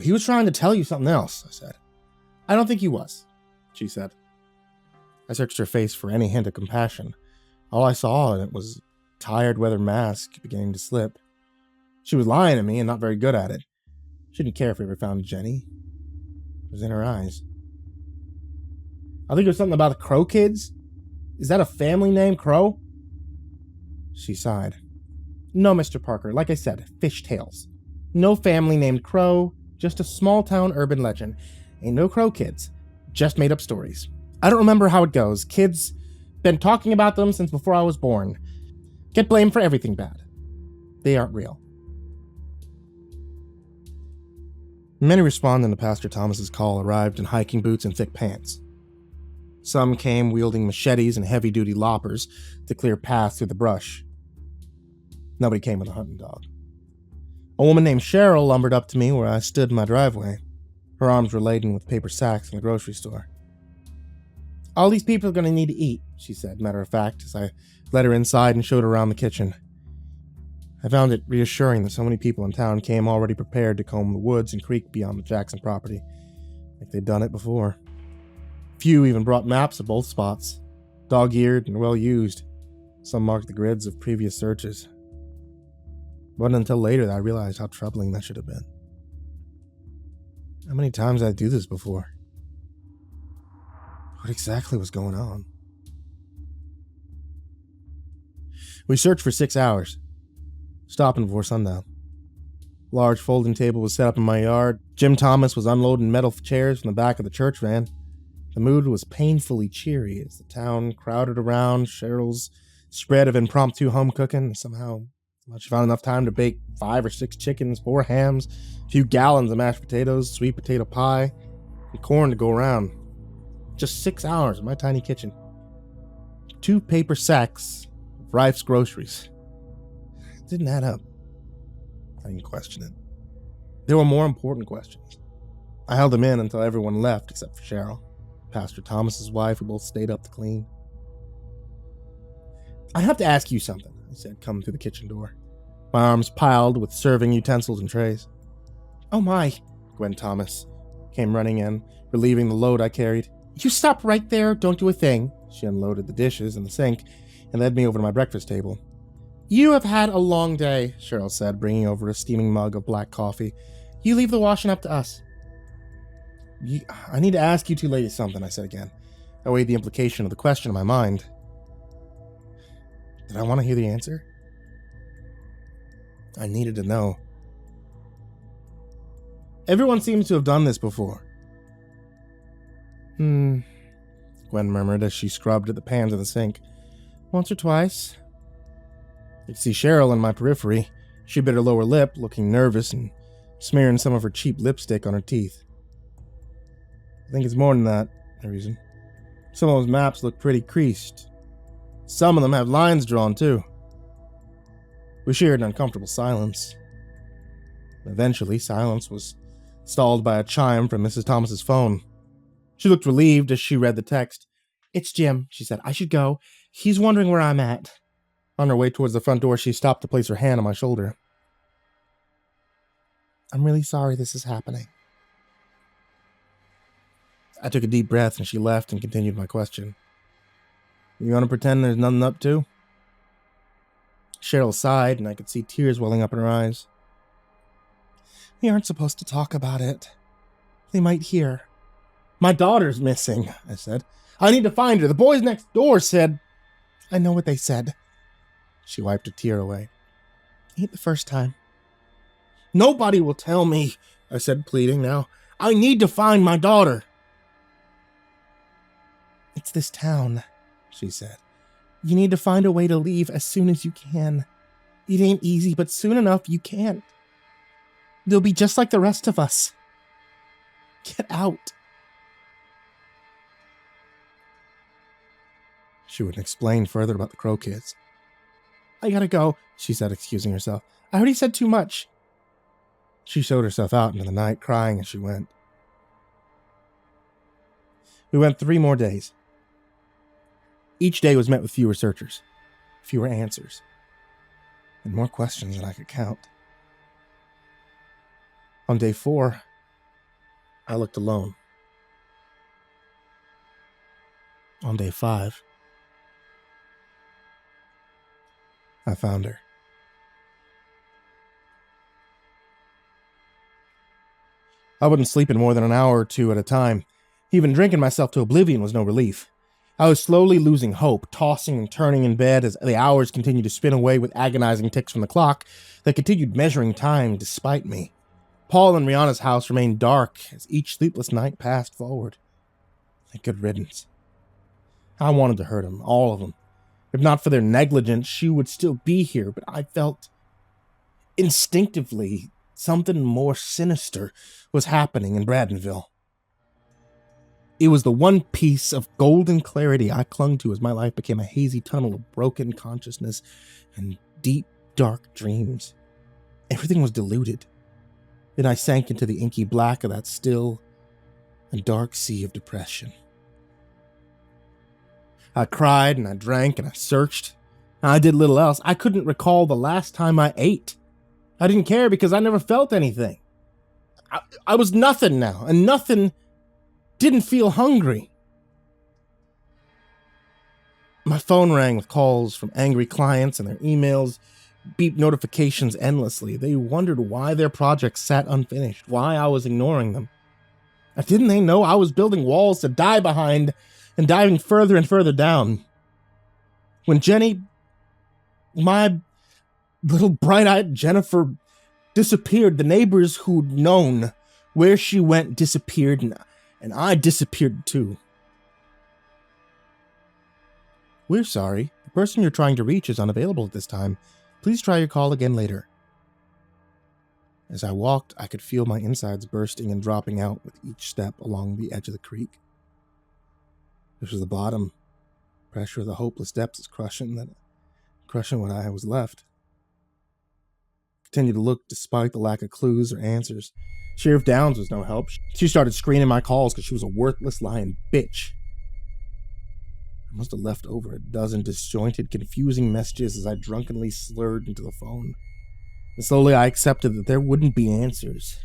He was trying to tell you something else, I said. I don't think he was, she said. I searched her face for any hint of compassion. All I saw in it was a tired weather mask beginning to slip. She was lying to me and not very good at it. She didn't care if we ever found Jenny. It was in her eyes. I think it was something about the Crow kids. Is that a family name, Crow? She sighed. No, Mr. Parker, like I said, fishtails. No family named Crow, just a small-town urban legend. Ain't no Crow kids, just made-up stories. I don't remember how it goes. Kids been talking about them since before I was born. Get blamed for everything bad. They aren't real. Many responding to Pastor Thomas's call arrived in hiking boots and thick pants. Some came wielding machetes and heavy-duty loppers to clear paths through the brush. Nobody came with a hunting dog. A woman named Cheryl lumbered up to me where I stood in my driveway. Her arms were laden with paper sacks from the grocery store. All these people are going to need to eat, she said, matter of fact, as I led her inside and showed her around the kitchen. I found it reassuring that so many people in town came already prepared to comb the woods and creek beyond the Jackson property, like they'd done it before. Few even brought maps of both spots, dog-eared and well-used. Some marked the grids of previous searches. It wasn't until later that I realized how troubling that should have been. How many times did I do this before? What exactly was going on? We searched for 6 hours, stopping before sundown. A large folding table was set up in my yard. Jim Thomas was unloading metal chairs from the back of the church van. The mood was painfully cheery as the town crowded around Cheryl's spread of impromptu home cooking, and somehow she found enough time to bake 5 or 6 chickens, 4 hams, a few gallons of mashed potatoes, sweet potato pie, and corn to go around. Just 6 hours in my tiny kitchen. 2 paper sacks of Rife's groceries. It didn't add up. I didn't question it. There were more important questions. I held them in until everyone left except for Cheryl, Pastor Thomas's wife, who both stayed up to clean. I have to ask you something, I said, coming through the kitchen door, my arms piled with serving utensils and trays. Oh my, Gwen Thomas came running in, relieving the load I carried. You stop right there, don't do a thing. She unloaded the dishes in the sink and led me over to my breakfast table. You have had a long day, Cheryl said, bringing over a steaming mug of black coffee. You leave the washing up to us. I need to ask you two ladies something, I said again. I weighed the implication of the question in my mind. Did I want to hear the answer? I needed to know. Everyone seems to have done this before. Gwen murmured as she scrubbed at the pans in the sink. Once or twice. I could see Cheryl in my periphery. She bit her lower lip, looking nervous and smearing some of her cheap lipstick on her teeth. I think it's more than that, I reasoned. Some of those maps look pretty creased. Some of them have lines drawn, too. We shared an uncomfortable silence. Eventually, silence was stalled by a chime from Mrs. Thomas's phone. She looked relieved as she read the text. It's Jim, she said. I should go. He's wondering where I'm at. On her way towards the front door, she stopped to place her hand on my shoulder. I'm really sorry this is happening. I took a deep breath and she left and continued my question. You want to pretend there's nothing up to? Cheryl sighed and I could see tears welling up in her eyes. We aren't supposed to talk about it. They might hear. My daughter's missing, I said. I need to find her. The boys next door said... I know what they said. She wiped a tear away. Ain't the first time. Nobody will tell me, I said, pleading now. I need to find my daughter. It's this town, she said. You need to find a way to leave as soon as you can. It ain't easy, but soon enough you can. They'll be just like the rest of us. Get out. She wouldn't explain further about the Crow kids. I gotta go, she said, excusing herself. I already said too much. She showed herself out into the night, crying as she went. We went 3 more days. Each day was met with fewer searchers, fewer answers, and more questions than I could count. On day 4, I looked alone. On day 5, I found her. I wouldn't sleep in more than an hour or 2 at a time. Even drinking myself to oblivion was no relief. I was slowly losing hope, tossing and turning in bed as the hours continued to spin away with agonizing ticks from the clock that continued measuring time despite me. Paul and Rihanna's house remained dark as each sleepless night passed forward. A good riddance. I wanted to hurt them, all of them. If not for their negligence, she would still be here, but I felt instinctively something more sinister was happening in Bradenville. It was the one piece of golden clarity I clung to as my life became a hazy tunnel of broken consciousness and deep, dark dreams. Everything was diluted. Then I sank into the inky black of that still and dark sea of depression. I cried and I drank and I searched. I did little else. I couldn't recall the last time I ate. I didn't care because I never felt anything. I was nothing now, and nothing didn't feel hungry. My phone rang with calls from angry clients and their emails beeped notifications endlessly. They wondered why their projects sat unfinished, why I was ignoring them. Didn't they know I was building walls to die behind and diving further and further down? When Jenny, my little bright-eyed Jennifer, disappeared, the neighbors who'd known where she went disappeared, and I disappeared too. We're sorry. The person you're trying to reach is unavailable at this time. Please try your call again later. As I walked, I could feel my insides bursting and dropping out with each step along the edge of the creek. This was the bottom. Pressure of the hopeless depths is crushing what I was left. continued to look despite the lack of clues or answers. Sheriff Downs was no help. She started screening my calls because she was a worthless, lying bitch. I must have left over a dozen disjointed, confusing messages as I drunkenly slurred into the phone. And slowly I accepted that there wouldn't be answers.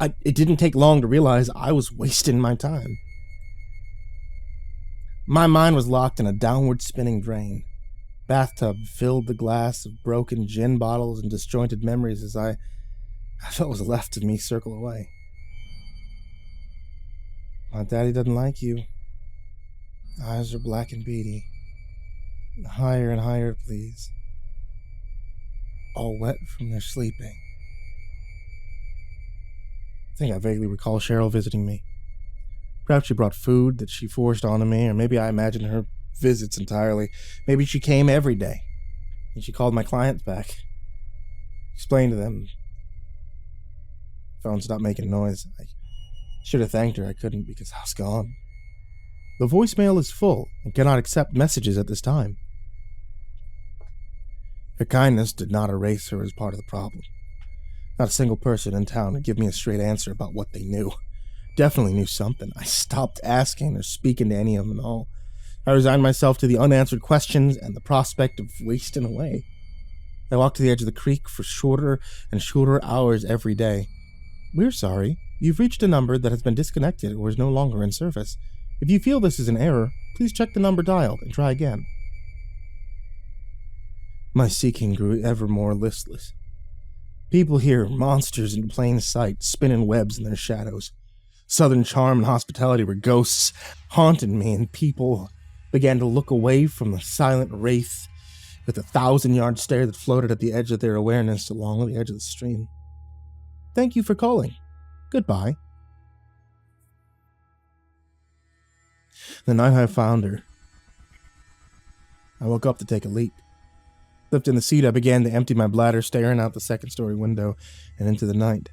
It didn't take long to realize I was wasting my time. My mind was locked in a downward spinning drain. Bathtub filled the glass of broken gin bottles and disjointed memories as I felt what was left of me circle away. My daddy doesn't like you. Eyes are black and beady. Higher and higher, please. All wet from their sleeping. I think I vaguely recall Cheryl visiting me. Perhaps she brought food that she forced onto me, or maybe I imagined her visits entirely. Maybe she came every day, and she called my clients back. Explained to them. Phone stopped making noise. I should have thanked her. I couldn't because I was gone. The voicemail is full and cannot accept messages at this time. Her kindness did not erase her as part of the problem. Not a single person in town would give me a straight answer about what they knew. Definitely knew something. I stopped asking or speaking to any of them at all. I resigned myself to the unanswered questions and the prospect of wasting away. I walked to the edge of the creek for shorter and shorter hours every day. We're sorry. You've reached a number that has been disconnected or is no longer in service. If you feel this is an error, please check the number dialed and try again. My seeking grew ever more listless. People here, monsters in plain sight, spinning webs in their shadows. Southern charm and hospitality were ghosts, haunted me, and people began to look away from the silent wraith with a 1,000-yard stare that floated at the edge of their awareness along the edge of the stream. Thank you for calling. Goodbye. The night I found her, I woke up to take a leak. Lifting the seat, I began to empty my bladder, staring out the second-story window and into the night.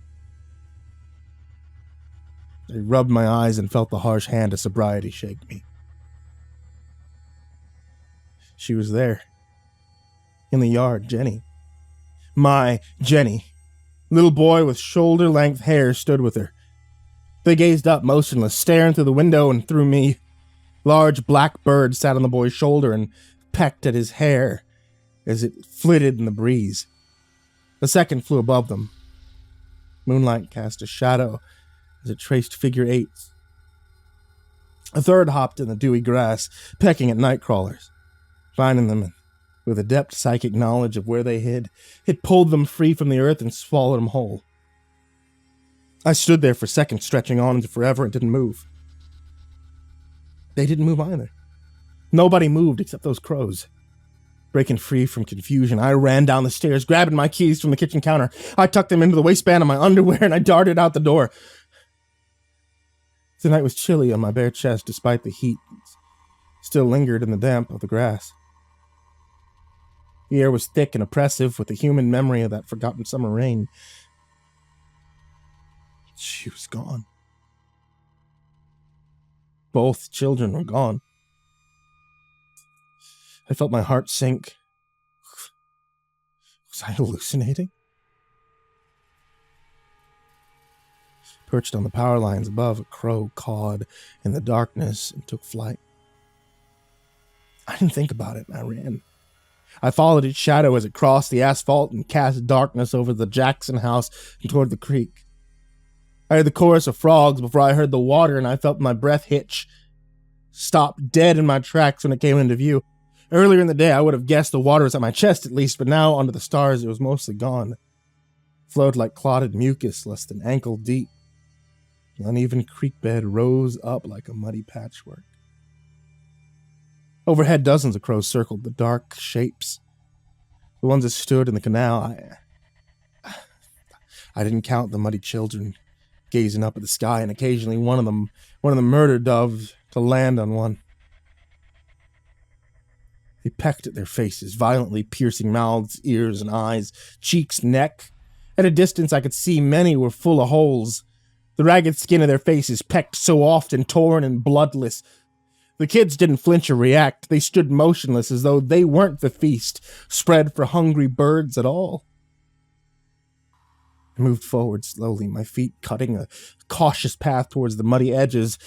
I rubbed my eyes and felt the harsh hand of sobriety shake me. She was there. In the yard, Jenny. My Jenny. Little boy with shoulder-length hair stood with her. They gazed up, motionless, staring through the window and through me. Large black bird sat on the boy's shoulder and pecked at his hair as it flitted in the breeze. A second flew above them. Moonlight cast a shadow as it traced figure eights. A third hopped in the dewy grass, pecking at night crawlers. Finding them with adept psychic knowledge of where they hid, it pulled them free from the earth and swallowed them whole. I stood there for seconds, stretching on into forever and didn't move. They didn't move either. Nobody moved except those crows. Breaking free from confusion, I ran down the stairs, grabbing my keys from the kitchen counter. I tucked them into the waistband of my underwear, and I darted out the door. The night was chilly on my bare chest, despite the heat still lingered in the damp of the grass. The air was thick and oppressive with the human memory of that forgotten summer rain. She was gone. Both children were gone. I felt my heart sink. Was I hallucinating? Perched on the power lines above, a crow cawed in the darkness and took flight. I didn't think about it. I ran. I followed its shadow as it crossed the asphalt and cast darkness over the Jackson house and toward the creek. I heard the chorus of frogs before I heard the water, and I felt my breath hitch. Stopped dead in my tracks when it came into view. Earlier in the day, I would have guessed the water was at my chest at least, but now, under the stars, it was mostly gone. Flowed like clotted mucus less than ankle deep. The uneven creek bed rose up like a muddy patchwork. Overhead, dozens of crows circled the dark shapes. The ones that stood in the canal, I didn't count the muddy children gazing up at the sky, and occasionally one of them murdered doves to land on one. They pecked at their faces, violently piercing mouths, ears, and eyes, cheeks, neck. At a distance, I could see many were full of holes. The ragged skin of their faces pecked so often, torn and bloodless. The kids didn't flinch or react. They stood motionless as though they weren't the feast spread for hungry birds at all. I moved forward slowly, my feet cutting a cautious path towards the muddy edges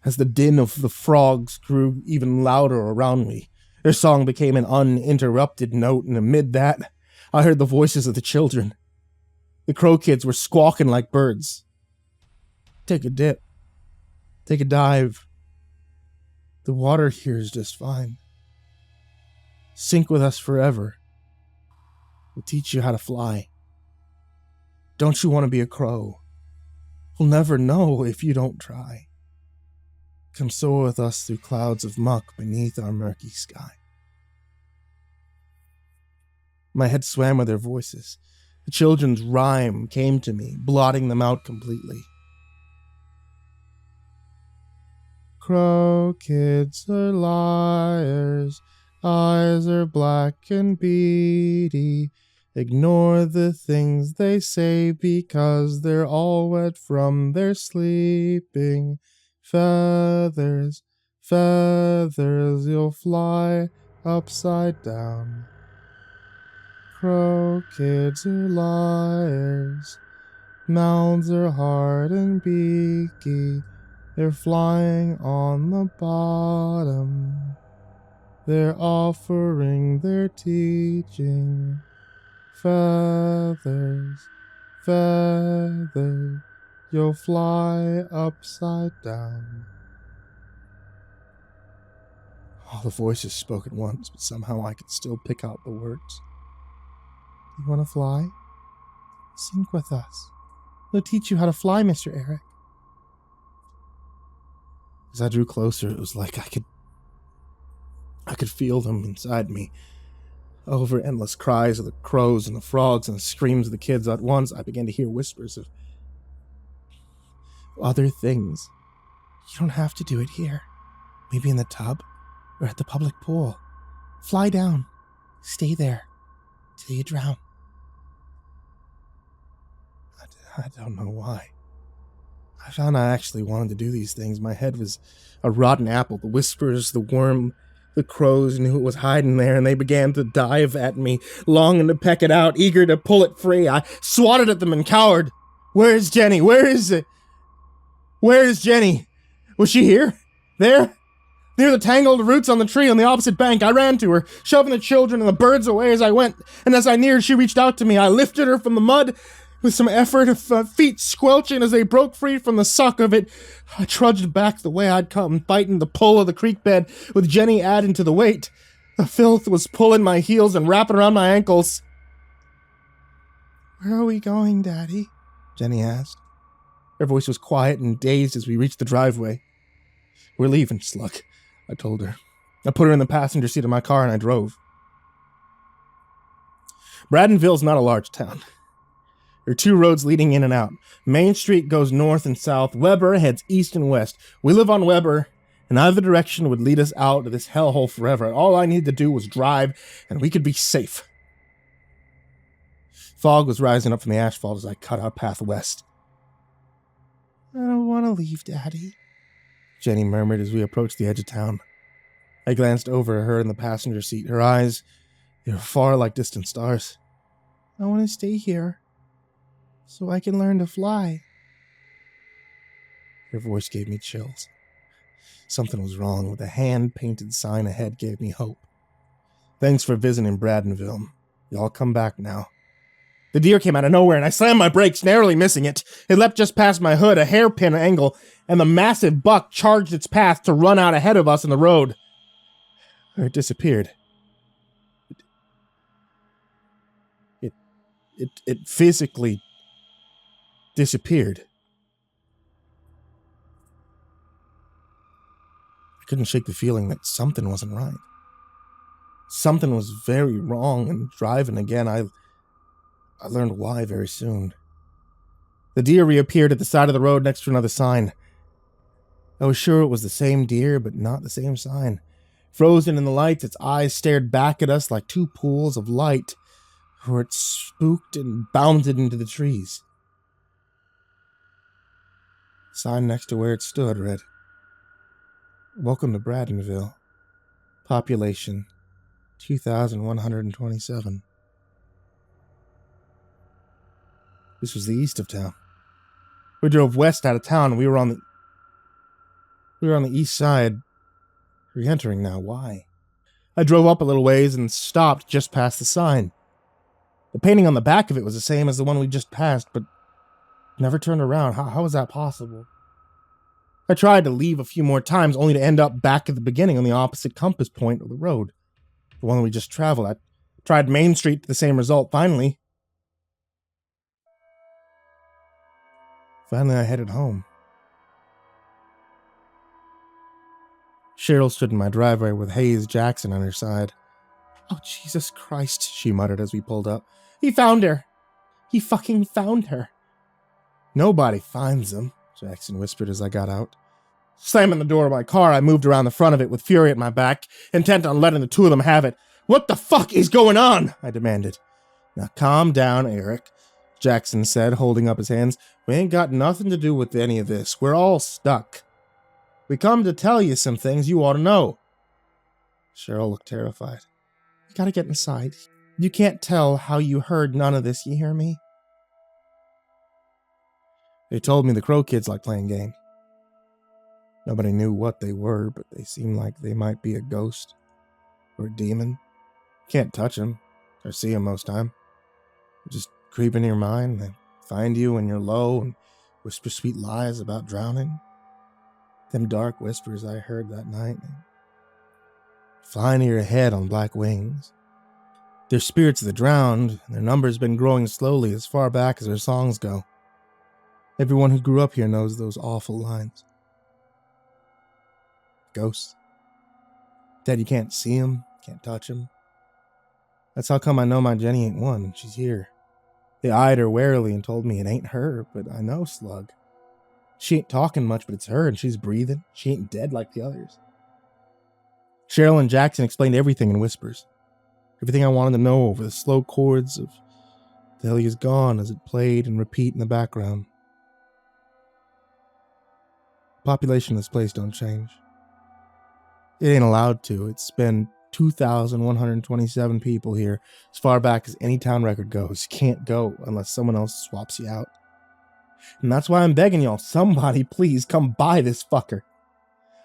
as the din of the frogs grew even louder around me. Their song became an uninterrupted note, and amid that, I heard the voices of the children. The crow kids were squawking like birds. Take a dip. Take a dive. The water here is just fine. Sink with us forever. We'll teach you how to fly. Don't you want to be a crow? We'll never know if you don't try. Come soar with us through clouds of muck beneath our murky sky. My head swam with their voices. The children's rhyme came to me, blotting them out completely. Crow kids are liars, eyes are black and beady. Ignore the things they say because they're all wet from their sleeping. Feathers, feathers, you'll fly upside down. Crow kids are liars, mouths are hard and beaky. They're flying on the bottom. They're offering their teaching. Feathers, feathers, you'll fly upside down. All the voices spoke at once, but somehow I could still pick out the words. You want to fly? Sink with us. We'll teach you how to fly, Mr. Eric. As I drew closer, it was like I could feel them inside me. Over endless cries of the crows and the frogs and the screams of the kids at once, I began to hear whispers of other things. You don't have to do it here. Maybe in the tub or at the public pool. Fly down. Stay there till you drown. I don't know why. I found I actually wanted to do these things. My head was a rotten apple. The whispers, the worm, the crows knew it was hiding there, and they began to dive at me, longing to peck it out, eager to pull it free. I swatted at them and cowered. Where is Jenny? Where is it? Where is Jenny? Was she here? There? Near the tangled roots on the tree on the opposite bank. I ran to her, shoving the children and the birds away as I went, and as I neared, she reached out to me. I lifted her from the mud with some effort, feet squelching as they broke free from the suck of it. I trudged back the way I'd come, biting the pull of the creek bed, with Jenny adding to the weight. The filth was pulling my heels and wrapping around my ankles. Where are we going, Daddy? Jenny asked. Her voice was quiet and dazed as we reached the driveway. We're leaving, Slug, I told her. I put her in the passenger seat of my car and I drove. Bradenville's not a large town. There are two roads leading in and out. Main Street goes north and south. Weber heads east and west. We live on Weber, and either direction would lead us out of this hellhole forever. All I needed to do was drive, and we could be safe. Fog was rising up from the asphalt as I cut our path west. I don't want to leave, Daddy, Jenny murmured as we approached the edge of town. I glanced over at her in the passenger seat. Her eyes, they were far like distant stars. I want to stay here, so I can learn to fly. Her voice gave me chills. Something was wrong, but the hand-painted sign ahead gave me hope. Thanks for visiting Bradenville. Y'all come back now. The deer came out of nowhere, and I slammed my brakes, narrowly missing it. It leapt just past my hood, a hairpin angle, and the massive buck charged its path to run out ahead of us in the road. It disappeared. It physically disappeared. I couldn't shake the feeling that something wasn't right. Something was very wrong, and driving again, I learned why very soon. The deer reappeared at the side of the road next to another sign. I was sure it was the same deer, but not the same sign. Frozen in the lights, its eyes stared back at us like two pools of light, where it spooked and bounded into the trees. The sign next to where it stood read, "Welcome to Bradenville. Population 2,127. This was the east of town. We drove west out of town, and we were on the east side. Re-entering now. Why? I drove up a little ways and stopped just past the sign. The painting on the back of it was the same as the one we just passed, but never turned around. How was that possible? I tried to leave a few more times, only to end up back at the beginning on the opposite compass point of the road. The one we just traveled. I tried Main Street, the same result. Finally, I headed home. Cheryl stood in my driveway with Hayes Jackson on her side. "Oh, Jesus Christ," she muttered as we pulled up. "He found her. He fucking found her." "Nobody finds them," Jackson whispered as I got out. Slamming the door of my car, I moved around the front of it with fury at my back, intent on letting the two of them have it. "What the fuck is going on?" I demanded. "Now calm down, Eric," Jackson said, holding up his hands. "We ain't got nothing to do with any of this. We're all stuck. We come to tell you some things you ought to know." Cheryl looked terrified. "You gotta get inside. You can't tell how you heard none of this, you hear me?" They told me the Crow kids like playing games. Nobody knew what they were, but they seemed like they might be a ghost or a demon. Can't touch them or see them most time. They just creep into your mind, they find you when you're low and whisper sweet lies about drowning. Them dark whispers I heard that night, fly into your head on black wings. They're spirits of the drowned, and their number's been growing slowly as far back as their songs go. Everyone who grew up here knows those awful lines. Ghosts. Dead, you can't see them, can't touch them. That's how come I know my Jenny ain't one. She's here. They eyed her warily and told me it ain't her, but I know, Slug. She ain't talking much, but it's her, and she's breathing. She ain't dead like the others. Cheryl and Jackson explained everything in whispers. Everything I wanted to know over the slow chords of Delia's Gone as it played and repeat in the background. The population of this place don't change. It ain't allowed to. It's been 2,127 people here as far back as any town record goes. You can't go unless someone else swaps you out. And that's why I'm begging y'all, somebody please come buy this fucker.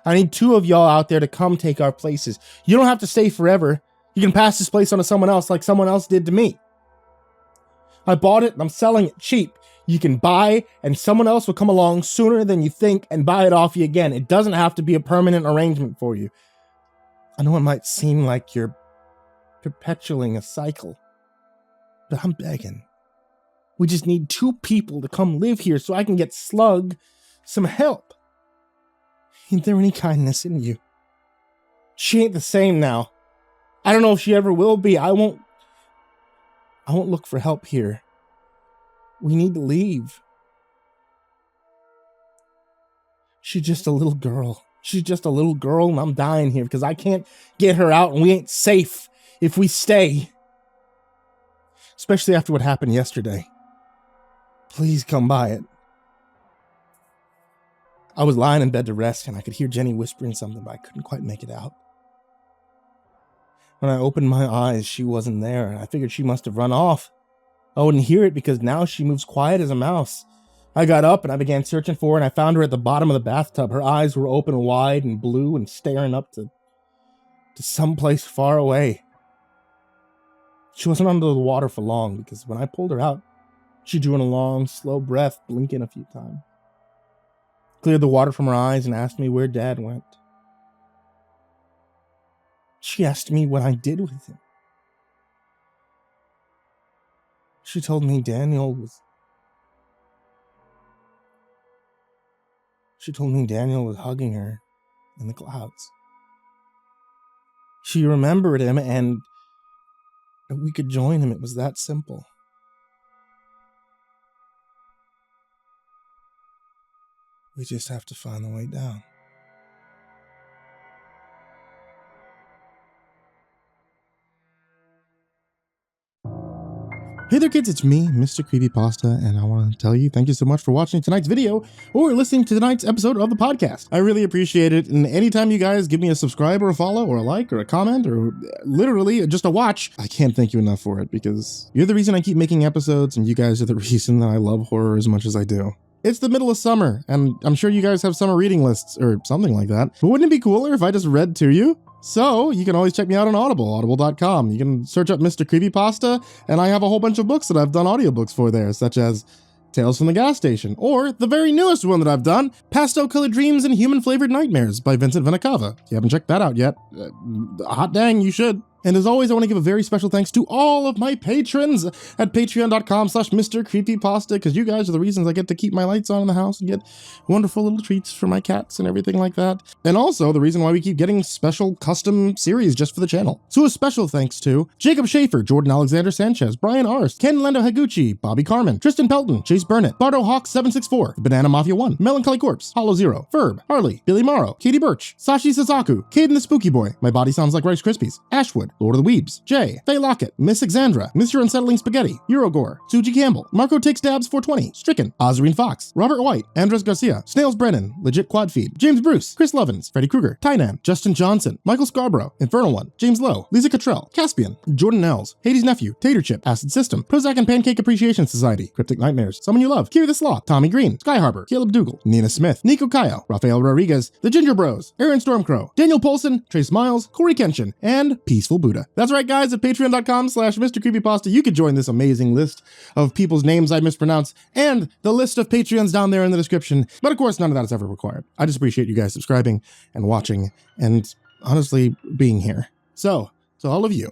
I need 2 of y'all out there to come take our places. You don't have to stay forever. You can pass this place on to someone else like someone else did to me. I bought it and I'm selling it cheap. You can buy and someone else will come along sooner than you think and buy it off you again. It doesn't have to be a permanent arrangement for you. I know it might seem like you're perpetuating a cycle, but I'm begging. We just need 2 people to come live here so I can get Slug some help. Ain't there any kindness in you? She ain't the same now. I don't know if she ever will be. I won't look for help here. We need to leave. She's just a little girl. She's just a little girl, and I'm dying here because I can't get her out, and we ain't safe if we stay. Especially after what happened yesterday. Please come by it. I was lying in bed to rest, and I could hear Jenny whispering something, but I couldn't quite make it out. When I opened my eyes, she wasn't there, and I figured she must have run off. I wouldn't hear it because now she moves quiet as a mouse. I got up and I began searching for her, and I found her at the bottom of the bathtub. Her eyes were open wide and blue and staring up to someplace far away. She wasn't under the water for long because when I pulled her out, she drew in a long, slow breath, blinking a few times. Cleared the water from her eyes and asked me where Dad went. She asked me what I did with him. She told me Daniel was hugging her in the clouds. She remembered him and that we could join him. It was that simple. We just have to find the way down. Hey there kids, it's me, MrCreepyPasta, and I want to tell you thank you so much for watching tonight's video or listening to tonight's episode of the podcast. I really appreciate it, and anytime you guys give me a subscribe or a follow or a like or a comment or literally just a watch, I can't thank you enough for it because you're the reason I keep making episodes and you guys are the reason that I love horror as much as I do. It's the middle of summer, and I'm sure you guys have summer reading lists or something like that, but wouldn't it be cooler if I just read to you? So, you can always check me out on Audible, audible.com. You can search up MrCreepyPasta, and I have a whole bunch of books that I've done audiobooks for there, such as Tales from the Gas Station, or the very newest one that I've done, Pastel-Colored Dreams and Human-Flavored Nightmares by Vincent Venicava. If you haven't checked that out yet, hot dang, you should. And as always, I want to give a very special thanks to all of my patrons at patreon.com/MrCreepyPasta, because you guys are the reasons I get to keep my lights on in the house and get wonderful little treats for my cats and everything like that. And also the reason why we keep getting special custom series just for the channel. So a special thanks to Jacob Shaffer, Jordan Alexander Sanchez, Bryon Arce, Ken Lando Higuchi, Bobby Karman, Tristain Pelton, Chase Burnett, Bardo Hawk 764, TheBananaMafia 1, Melancholy Corpse, Hollow Zero, Ferb, Harley, Billy Morrow, Katie Birch, Sashi Sazaku, Kayden the Spooky Boy, MyBodySoundsLikeRiceKrispys, AshWood, Lord of the Weebs, Jay, Feyelocket, Miss Xandra, MrUnsettlingSpaghetti, Eurogore, Suji Campbell, Marco Takes Dabs 420, Stricken, Ozreen Fox, Robert White, Andres Garcia, Snails Brennan, Legit Quad Feed, James Bruce, Chris Lovins, Freddy Krueger, Tynan, Justin Johnson, Michael Scarborough, Infernal One, James Lowe, Lisa Cottrell, Caspian, Jordan Nels, Hades Nephew, Tater Chip, Acid System, Prozac and Pancake Appreciation Society, Cryptic Nightmares, Someone You Love, Kiri the Sloth, Tommy Green, Sky Harbor, Caleb Dougal, Nina Smith, Nico Kayo, Rafael Rodriguez, The Ginger Bros, Aaron Stormcrow, Daniel Polson, Trace Miles, Corey Kenshin, and Peaceful Buddha. That's right guys, at patreon.com/MrCreepyPasta, you could join this amazing list of people's names I mispronounce and the list of Patreons down there in the description. But of course, none of that is ever required. I just appreciate you guys subscribing and watching and honestly being here. So, to all of you,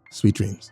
sweet dreams.